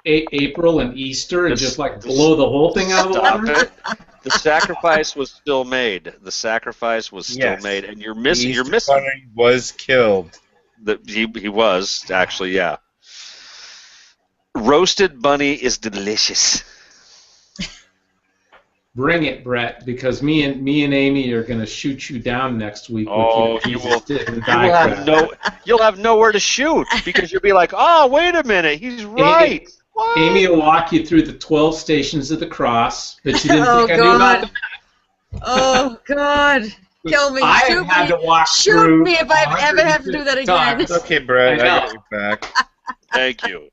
[SPEAKER 1] April and Easter and just like blow the whole thing out of the water?
[SPEAKER 11] The sacrifice was still made. The sacrifice was still made, and you're missing. You're missing.
[SPEAKER 5] Bunny was killed.
[SPEAKER 11] He was actually, yeah. Roasted bunny is delicious.
[SPEAKER 1] Bring it, Brett, because me and Amy are going to shoot you down next week.
[SPEAKER 11] Oh, you'll have nowhere to shoot because you'll be like, oh, wait a minute, he's right.
[SPEAKER 1] Amy will walk you through the 12 stations of the cross, but you didn't think I knew about that.
[SPEAKER 2] Oh, God. Kill me.
[SPEAKER 1] I
[SPEAKER 2] Shoot
[SPEAKER 1] had
[SPEAKER 2] me.
[SPEAKER 1] to walk
[SPEAKER 2] Shoot
[SPEAKER 1] through
[SPEAKER 2] me if I ever have to do that again.
[SPEAKER 1] times.
[SPEAKER 5] Okay, Brett,
[SPEAKER 1] I
[SPEAKER 5] I
[SPEAKER 1] know.
[SPEAKER 5] got you back.
[SPEAKER 3] Thank you.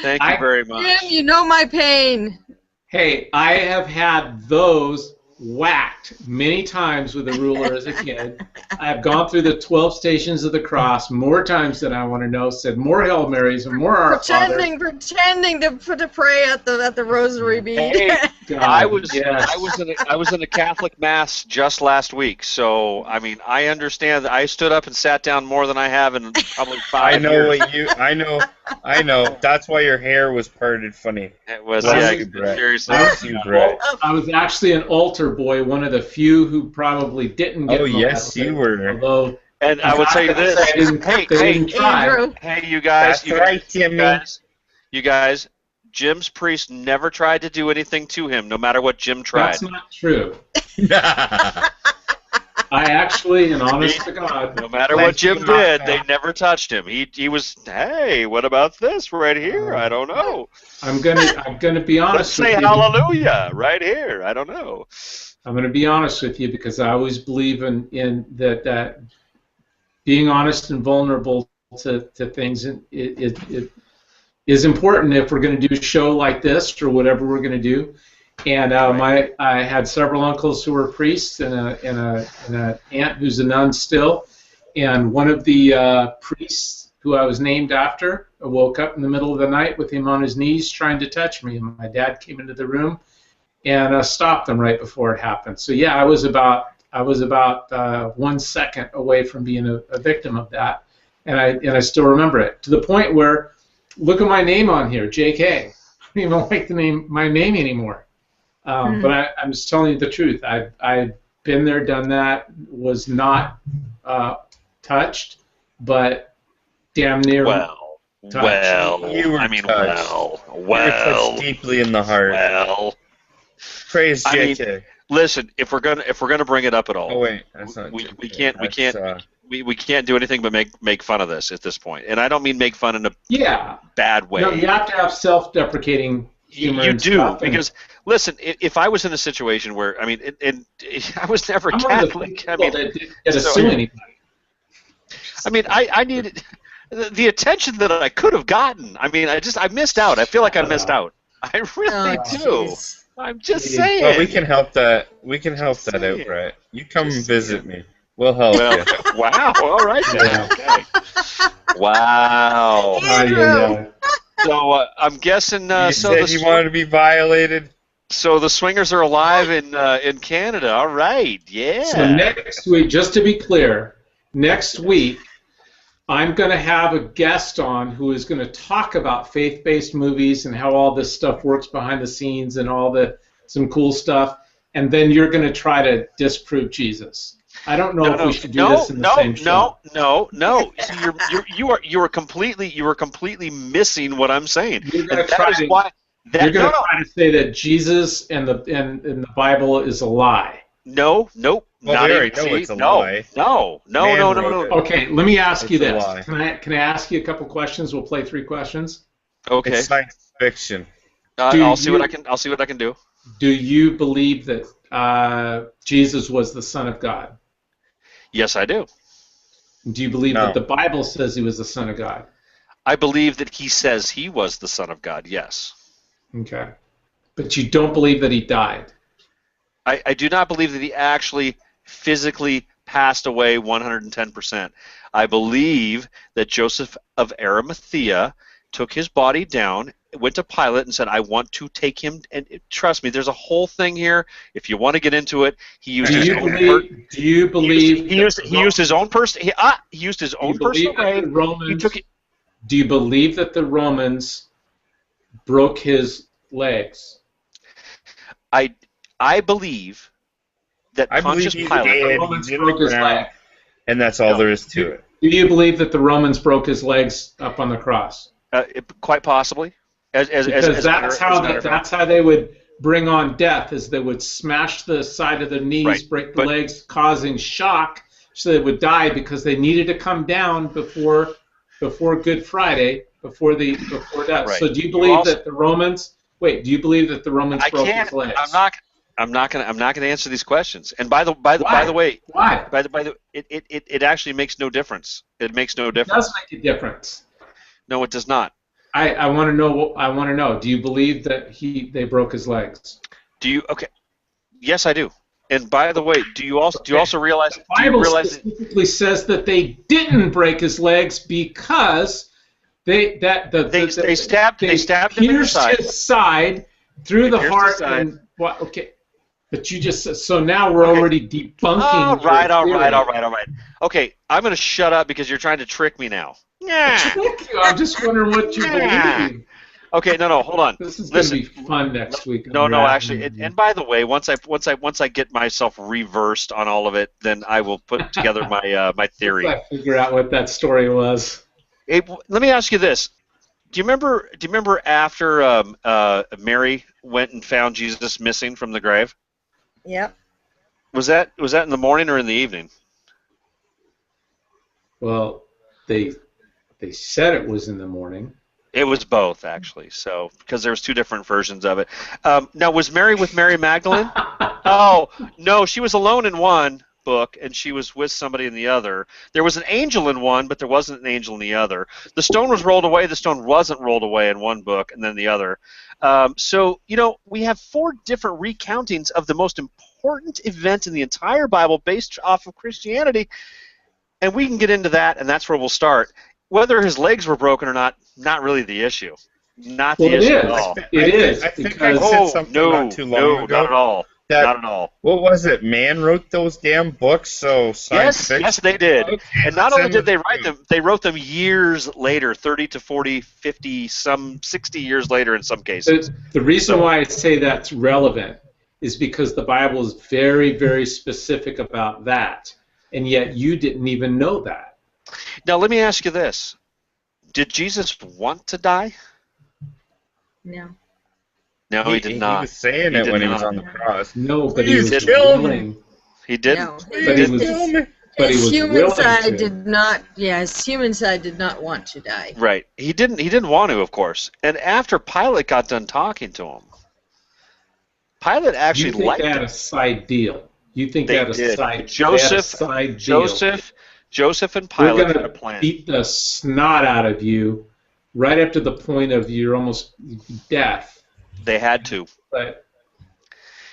[SPEAKER 3] Thank you very much.
[SPEAKER 2] Jim, you know my pain.
[SPEAKER 1] Hey, I have had those whacked many times with a ruler as a kid. I've gone through the 12 stations of the cross more times than I want to know, said more Hail Marys and more Our Father.
[SPEAKER 2] Pretending to pray at the rosary bead.
[SPEAKER 3] Hey,
[SPEAKER 1] God,
[SPEAKER 3] I was in a Catholic mass just last week, so I mean I understand that I stood up and sat down more than I have in probably 5
[SPEAKER 5] I know
[SPEAKER 3] years.
[SPEAKER 5] what you. I know. That's why your hair was parted funny.
[SPEAKER 3] It was
[SPEAKER 5] Bless you, Brett.
[SPEAKER 3] seriously.
[SPEAKER 5] Bless you, Brett.
[SPEAKER 1] I was actually an altar boy, one of the few who probably didn't get
[SPEAKER 5] Oh yes,
[SPEAKER 1] molested,
[SPEAKER 5] you were.
[SPEAKER 1] although
[SPEAKER 3] And I would say this: hey, you guys,
[SPEAKER 5] That's right, Jimmy.
[SPEAKER 3] You guys, Jim's priest never tried to do anything to him, no matter what Jim tried.
[SPEAKER 1] That's not true. I actually, and honest to God,
[SPEAKER 3] no matter what Jim did, they never touched him. He was, hey, what about this right here? I don't know.
[SPEAKER 1] I'm gonna be honest
[SPEAKER 3] Let's say
[SPEAKER 1] with you.
[SPEAKER 3] hallelujah right here. I don't know.
[SPEAKER 1] I'm gonna be honest with you because I always believe in that being honest and vulnerable to things it is important if we're going to do a show like this or whatever we're going to do. And I had several uncles who were priests and an aunt who's a nun still. And one of the priests who I was named after, I woke up in the middle of the night with him on his knees trying to touch me. And my dad came into the room and stopped him right before it happened. So yeah, I was about 1 second away from being a victim of that, and I still remember it to the point where, look at my name on here, J.K. I don't even like my name anymore. But I'm just telling you the truth. I've been there, done that. Was not touched, but damn near.
[SPEAKER 3] Well,
[SPEAKER 5] you were
[SPEAKER 3] touched.
[SPEAKER 5] You were touched deeply in the heart.
[SPEAKER 3] Well,
[SPEAKER 5] praise J.K.
[SPEAKER 3] I mean, listen, if we're gonna bring it up at all,
[SPEAKER 5] oh wait, that's not
[SPEAKER 3] we can't do anything but make fun of this at this point. And I don't mean make fun in a bad way.
[SPEAKER 1] No, you have to have self-deprecating humor.
[SPEAKER 3] You
[SPEAKER 1] and
[SPEAKER 3] do,
[SPEAKER 1] stuff,
[SPEAKER 3] because listen, if I was in a situation where I I was never Catholic. I mean, I mean, I needed the attention that I could have gotten. I mean, I missed out. I feel like I missed out. I really do.
[SPEAKER 2] Geez.
[SPEAKER 3] I'm just saying.
[SPEAKER 5] Well, we can help that. We can help that out, right? You come visit me. We'll help you.
[SPEAKER 3] Wow. All right then. Okay. Wow. So I'm guessing.
[SPEAKER 5] You said you wanted to be violated.
[SPEAKER 3] So the swingers are alive in Canada. All right. Yeah.
[SPEAKER 1] So next week, just to be clear, next week I'm going to have a guest on who is going to talk about faith-based movies and how all this stuff works behind the scenes and some cool stuff. And then you're going to try to disprove Jesus. I don't know if we should do this in the same show.
[SPEAKER 3] No. See, you are completely missing what I'm saying.
[SPEAKER 1] You're going to try to say that Jesus and the Bible is a lie.
[SPEAKER 3] Nope.
[SPEAKER 5] Well,
[SPEAKER 3] not
[SPEAKER 5] we
[SPEAKER 3] even.
[SPEAKER 5] know it's a lie.
[SPEAKER 3] No.
[SPEAKER 1] Okay, let me ask you this.
[SPEAKER 5] lie.
[SPEAKER 1] Can I ask you a couple questions? We'll play 3 questions.
[SPEAKER 3] Okay.
[SPEAKER 5] It's science fiction.
[SPEAKER 3] I'll see what I can do.
[SPEAKER 1] Do you believe that Jesus was the Son of God?
[SPEAKER 3] Yes, I do.
[SPEAKER 1] Do you believe that the Bible says he was the Son of God?
[SPEAKER 3] I believe that he says he was the Son of God, yes.
[SPEAKER 1] Okay. But you don't believe that he died?
[SPEAKER 3] I do not believe that he actually physically passed away 110%. I believe that Joseph of Arimathea took his body down, went to Pilate and said, I want to take him, and trust me, there's a whole thing here. If you want to get into it, he used his own person.
[SPEAKER 1] Do you believe
[SPEAKER 3] he used his own person? He used his own personal way.
[SPEAKER 1] Do you believe that the Romans broke his legs?
[SPEAKER 3] I believe that Pontius Pilate,
[SPEAKER 5] and that's all there is to it.
[SPEAKER 1] Do you believe that the Romans broke his legs up on the cross?
[SPEAKER 3] Quite possibly.
[SPEAKER 1] Because that's how they would bring on death, is they would smash the side of their knees, break the legs, causing shock, so they would die because they needed to come down before Good Friday, before death. Right. So do you believe that the Romans? Wait, do you believe that the Romans broke his legs?
[SPEAKER 11] I'm not gonna answer these questions. And by the way,
[SPEAKER 1] why?
[SPEAKER 11] It actually makes no difference. It makes no difference.
[SPEAKER 1] It does make a difference.
[SPEAKER 11] No, it does not.
[SPEAKER 1] I want to know. I want to know. Do you believe that they broke his legs?
[SPEAKER 11] Do you? Okay. Yes, I do. And by the way, do you also realize?
[SPEAKER 1] The Bible specifically says that they didn't break his legs because they stabbed him in the side. His side through the heart. And what? Okay. But you just so now we're already debunking.
[SPEAKER 11] All right. Okay, I'm gonna shut up because you're trying to trick me now. Yeah.
[SPEAKER 1] I'm just wondering what you believe.
[SPEAKER 11] Okay, no, hold on.
[SPEAKER 1] This is gonna be fun next week.
[SPEAKER 11] No, actually, and by the way, once I get myself reversed on all of it, then I will put together my theory.
[SPEAKER 1] I figure out what that story was.
[SPEAKER 11] Let me ask you this: Do you remember after Mary went and found Jesus missing from the grave?
[SPEAKER 2] Yep.
[SPEAKER 11] Was that in the morning or in the evening?
[SPEAKER 1] Well, they said it was in the morning.
[SPEAKER 11] It was both, actually. So because there was two different versions of it. Now, was Mary with Mary Magdalene? Oh no, she was alone in one book, and she was with somebody in the other. There was an angel in one, but there wasn't an angel in the other. The stone was rolled away. The stone wasn't rolled away in one book, and then the other. So, we have 4 different recountings of the most important event in the entire Bible based off of Christianity, and we can get into that, and that's where we'll start. Whether his legs were broken or not really the issue. Not the issue at all.
[SPEAKER 1] It is.
[SPEAKER 5] I think I said something not too long ago.
[SPEAKER 11] Not at all. Not at all.
[SPEAKER 5] What was it? Man wrote those damn books, so science fiction.
[SPEAKER 11] Yes, they did.
[SPEAKER 5] Okay,
[SPEAKER 11] and not only did they write them, they wrote them years later, 30 to 40, 50, some 60 years later in some cases.
[SPEAKER 1] The reason why I say that's relevant is because the Bible is very, very specific about that, and yet you didn't even know that.
[SPEAKER 11] Now, let me ask you this. Did Jesus want to die?
[SPEAKER 2] No.
[SPEAKER 11] No, he did not.
[SPEAKER 5] He was saying it when he was on the cross.
[SPEAKER 1] No, but he was willing.
[SPEAKER 11] He didn't.
[SPEAKER 2] No,
[SPEAKER 1] But he was
[SPEAKER 2] his human
[SPEAKER 1] willing
[SPEAKER 2] side
[SPEAKER 1] to.
[SPEAKER 2] did not. Yeah, his human side did not want to die.
[SPEAKER 11] Right. He didn't want to, of course. And after Pilate got done talking to him, Pilate actually liked
[SPEAKER 1] they had
[SPEAKER 11] him.
[SPEAKER 1] a side deal. You think
[SPEAKER 11] They
[SPEAKER 1] they had a
[SPEAKER 11] did.
[SPEAKER 1] side
[SPEAKER 11] Joseph and Pilate
[SPEAKER 1] We're
[SPEAKER 11] had a
[SPEAKER 1] gonna
[SPEAKER 11] plan.
[SPEAKER 1] beat the snot out of you right up to the point of you're almost death.
[SPEAKER 11] They had to.
[SPEAKER 1] But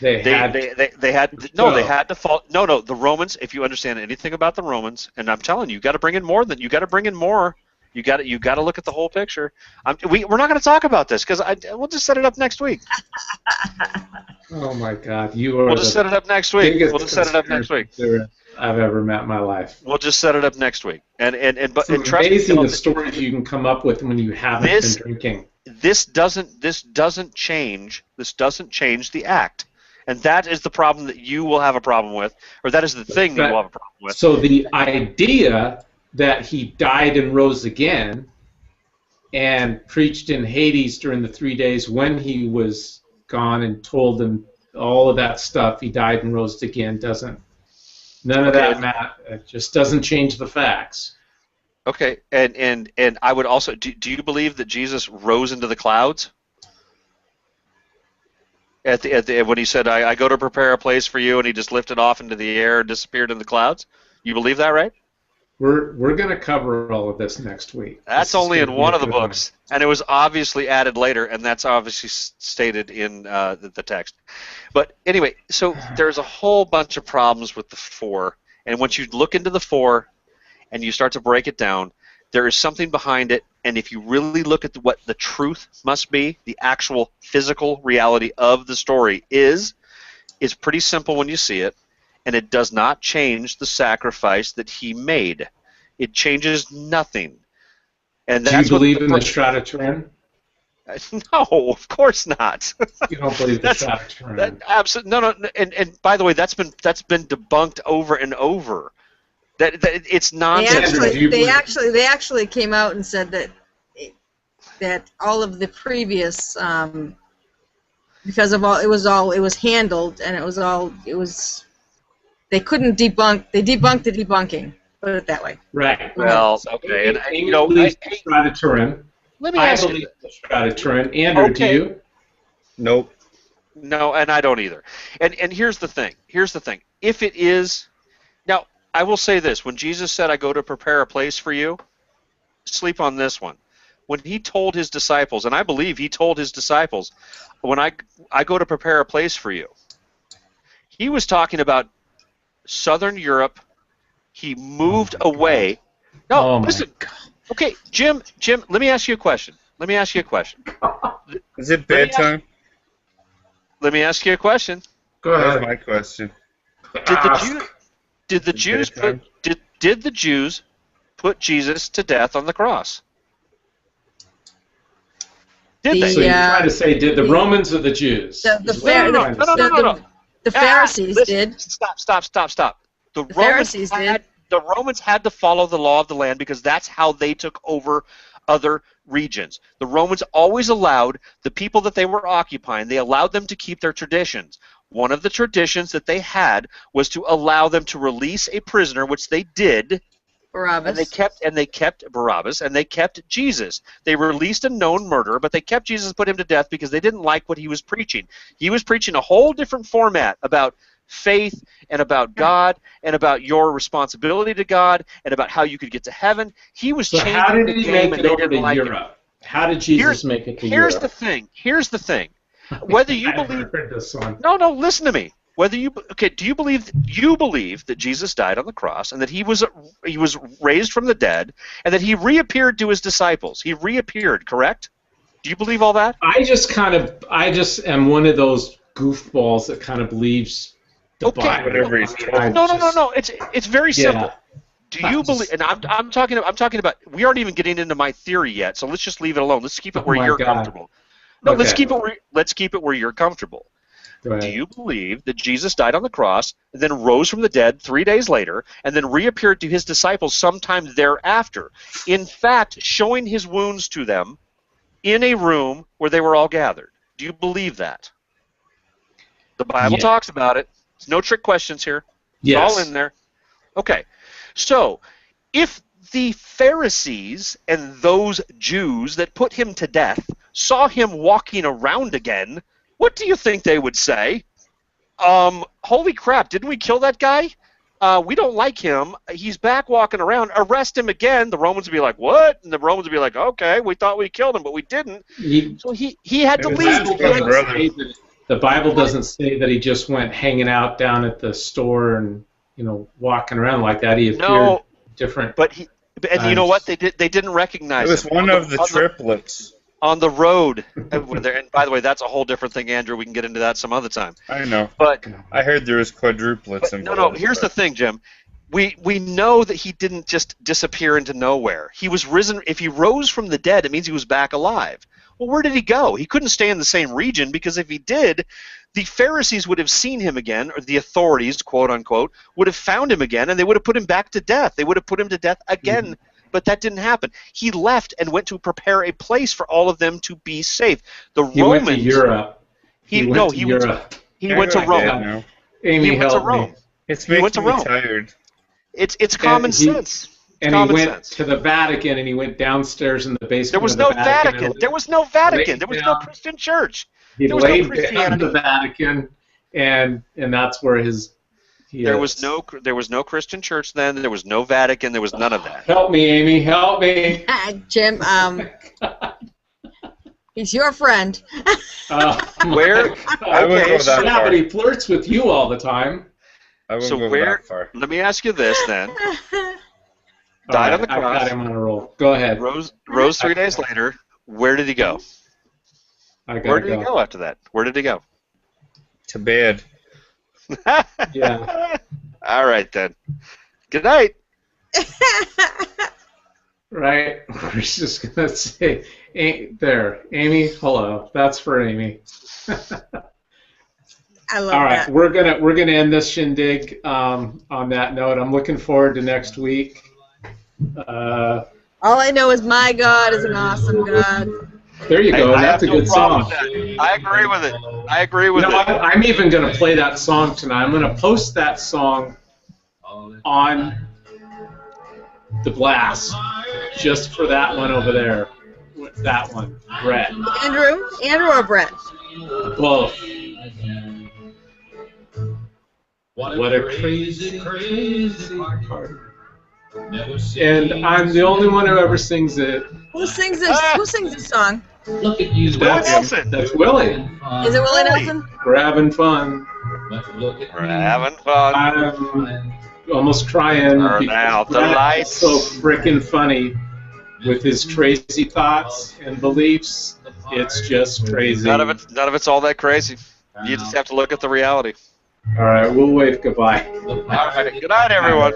[SPEAKER 1] they had
[SPEAKER 11] to fall. No, the Romans. If you understand anything about the Romans, and I'm telling you, you got to bring in more. You got to look at the whole picture. We're not going to talk about this because we'll just set it up next week.
[SPEAKER 1] Oh my God, you are.
[SPEAKER 11] We'll just set it up next week.
[SPEAKER 1] I've ever met in my life.
[SPEAKER 11] We'll just set it up next week. And trust me,
[SPEAKER 1] amazing the stories you can come up with when you haven't been drinking.
[SPEAKER 11] This doesn't change the act, and that is the problem that you will have a problem with, or that is the thing that you will have a problem with.
[SPEAKER 1] So the idea that he died and rose again, and preached in Hades during the 3 days when he was gone, and told them all of that stuff, he died and rose again. None of that matter. It just doesn't change the facts.
[SPEAKER 11] Okay, and I would also do you believe that Jesus rose into the clouds? At the when he said, I go to prepare a place for you, and he just lifted off into the air and disappeared in the clouds? You believe that, right?
[SPEAKER 1] We're going to cover all of this next week.
[SPEAKER 11] That's only in one of the books, and it was obviously added later, and that's obviously stated in the text. But anyway, so there's a whole bunch of problems with the 4, and once you look into the 4 and you start to break it down, there is something behind it, and if you really look at what the truth must be, the actual physical reality of the story is pretty simple when you see it, and it does not change the sacrifice that he made. It changes nothing. And that's
[SPEAKER 1] Do you believe in the Shroud of Turin?
[SPEAKER 11] No, of course not.
[SPEAKER 1] You don't believe the Shroud of Turin?
[SPEAKER 11] Absolutely no. And by the way, that's been debunked over and over. That it's nonsense.
[SPEAKER 2] They actually came out and said that all of the previous because of it was handled, and they couldn't debunk. They debunked the debunking. Put it that way.
[SPEAKER 1] Right.
[SPEAKER 11] Well, okay. And
[SPEAKER 1] the Shroud of Turin.
[SPEAKER 11] Let me ask you.
[SPEAKER 1] I believe the Shroud of Turin. Andrew, do you?
[SPEAKER 5] Nope.
[SPEAKER 11] No, and I don't either. And here's the thing. Here's the thing. If it is, now I will say this: when Jesus said, "I go to prepare a place for you," sleep on this one. When he told his disciples, and I believe he told his disciples, when I go to prepare a place for you, he was talking about Southern Europe. He moved away. No, listen. Okay, Jim, let me ask you a question.
[SPEAKER 5] Is it bedtime?
[SPEAKER 11] Let me ask you a question.
[SPEAKER 1] Go ahead.
[SPEAKER 5] That's my question.
[SPEAKER 11] Did the Jews put Jesus to death on the cross? Did they?
[SPEAKER 1] So you're trying to say, did the Romans or the Jews?
[SPEAKER 2] The Pharisees did.
[SPEAKER 11] Stop. The Romans had to follow the law of the land because that's how they took over other regions. The Romans always allowed the people that they were occupying, they allowed them to keep their traditions. One of the traditions that they had was to allow them to release a prisoner, which they did.
[SPEAKER 2] Barabbas.
[SPEAKER 11] And they kept Barabbas, and they kept Jesus. They released a known murderer, but they kept Jesus and put him to death because they didn't like what he was preaching. He was preaching a whole different format about faith and about God and about your responsibility to God and about how you could get to heaven. He was changing
[SPEAKER 1] how did
[SPEAKER 11] the
[SPEAKER 1] he
[SPEAKER 11] game,
[SPEAKER 1] make
[SPEAKER 11] and
[SPEAKER 1] it
[SPEAKER 11] they
[SPEAKER 1] over
[SPEAKER 11] didn't
[SPEAKER 1] to
[SPEAKER 11] like
[SPEAKER 1] Europe?
[SPEAKER 11] him.
[SPEAKER 1] How did Jesus make it to Europe?
[SPEAKER 11] Here's the thing. Whether you believe
[SPEAKER 1] this one.
[SPEAKER 11] No, listen to me. Whether you do you believe that Jesus died on the cross and that he was raised from the dead and that he reappeared to his disciples? He reappeared, correct? Do you believe all that?
[SPEAKER 1] I just am one of those goofballs that kind of believes the Bible.
[SPEAKER 5] Whatever he's told.
[SPEAKER 11] No. It's very simple. Do you believe? And I'm talking about. We aren't even getting into my theory yet. So let's just leave it alone. Let's keep it where you're comfortable. No, let's keep it where you're comfortable. Do you believe that Jesus died on the cross, and then rose from the dead 3 days later, and then reappeared to his disciples sometime thereafter? In fact, showing his wounds to them in a room where they were all gathered. Do you believe that? The Bible talks about it. It's no trick questions here. It's all in there. Okay. So, if the Pharisees and those Jews that put him to death saw him walking around again, what do you think they would say? Holy crap, didn't we kill that guy? We don't like him. He's back walking around. Arrest him again. The Romans would be like, what? And the Romans would be like, okay, we thought we killed him, but we didn't. So he had to leave.
[SPEAKER 1] The Bible doesn't say that he just went hanging out down at the store and walking around like that. He appeared different.
[SPEAKER 11] And you know what? They didn't recognize him.
[SPEAKER 5] It was one of the triplets.
[SPEAKER 11] On the road. And by the way, that's a whole different thing, Andrew. We can get into that some other time.
[SPEAKER 5] I know.
[SPEAKER 11] But
[SPEAKER 5] I heard there was quadruplets.
[SPEAKER 11] No. Here's the thing, Jim. We know that he didn't just disappear into nowhere. He was risen. If he rose from the dead, it means he was back alive. Well, where did he go? He couldn't stay in the same region because if he did, the Pharisees would have seen him again, or the authorities, quote unquote, would have found him again, and they would have put him back to death. They would have put him to death again. Mm-hmm. But that didn't happen. He left and went to prepare a place for all of them to be safe.
[SPEAKER 1] He went to Europe.
[SPEAKER 11] He went to Rome.
[SPEAKER 1] Amy, help me.
[SPEAKER 5] It's making me tired.
[SPEAKER 11] It's common sense.
[SPEAKER 1] And he went to the Vatican, and he went downstairs in the basement.
[SPEAKER 11] There was no Vatican. There was no Vatican. There was no Christian church.
[SPEAKER 1] He laid down the Vatican, and that's where his.
[SPEAKER 11] There was no Christian church then. There was no Vatican. There was none of that.
[SPEAKER 1] Help me, Amy. Help me.
[SPEAKER 2] Jim, he's your friend.
[SPEAKER 11] Where?
[SPEAKER 5] I would go that far.
[SPEAKER 1] But he flirts with you all the time.
[SPEAKER 5] I wouldn't go that far.
[SPEAKER 11] Let me ask you this then. Died on the cross.
[SPEAKER 1] I got him on a roll. Go ahead.
[SPEAKER 11] Rose 3 days later. Where did he go? Where did he go after that? Where did he go?
[SPEAKER 5] To bed.
[SPEAKER 1] Yeah.
[SPEAKER 11] All right then. Good night.
[SPEAKER 1] Right. We're just gonna say, there, Amy. Hello. That's for Amy.
[SPEAKER 2] I love
[SPEAKER 1] All right,
[SPEAKER 2] that.
[SPEAKER 1] we're gonna end this shindig on that note. I'm looking forward to next week.
[SPEAKER 2] All I know is my God is an awesome God.
[SPEAKER 1] There you go. That's a good song.
[SPEAKER 11] I agree with it. I agree with it.
[SPEAKER 1] I'm even going to play that song tonight. I'm going to post that song on the blast just for that one over there. That one, Brett.
[SPEAKER 2] Andrew or Brett?
[SPEAKER 1] Both. What a crazy, crazy heart. And I'm the only one who ever sings it.
[SPEAKER 2] Who sings this? Who sings this song?
[SPEAKER 4] Look at you.
[SPEAKER 11] Willie Nelson.
[SPEAKER 1] That's Willie.
[SPEAKER 2] Is it Willie Nelson?
[SPEAKER 1] We're having fun.
[SPEAKER 11] We're having fun.
[SPEAKER 1] I'm almost crying.
[SPEAKER 11] Turn out the lights.
[SPEAKER 1] So freaking funny with his crazy thoughts and beliefs. It's just crazy.
[SPEAKER 11] None of it's all that crazy. You just have to look at the reality.
[SPEAKER 1] All right, we'll wave goodbye.
[SPEAKER 11] All right, good night, everyone.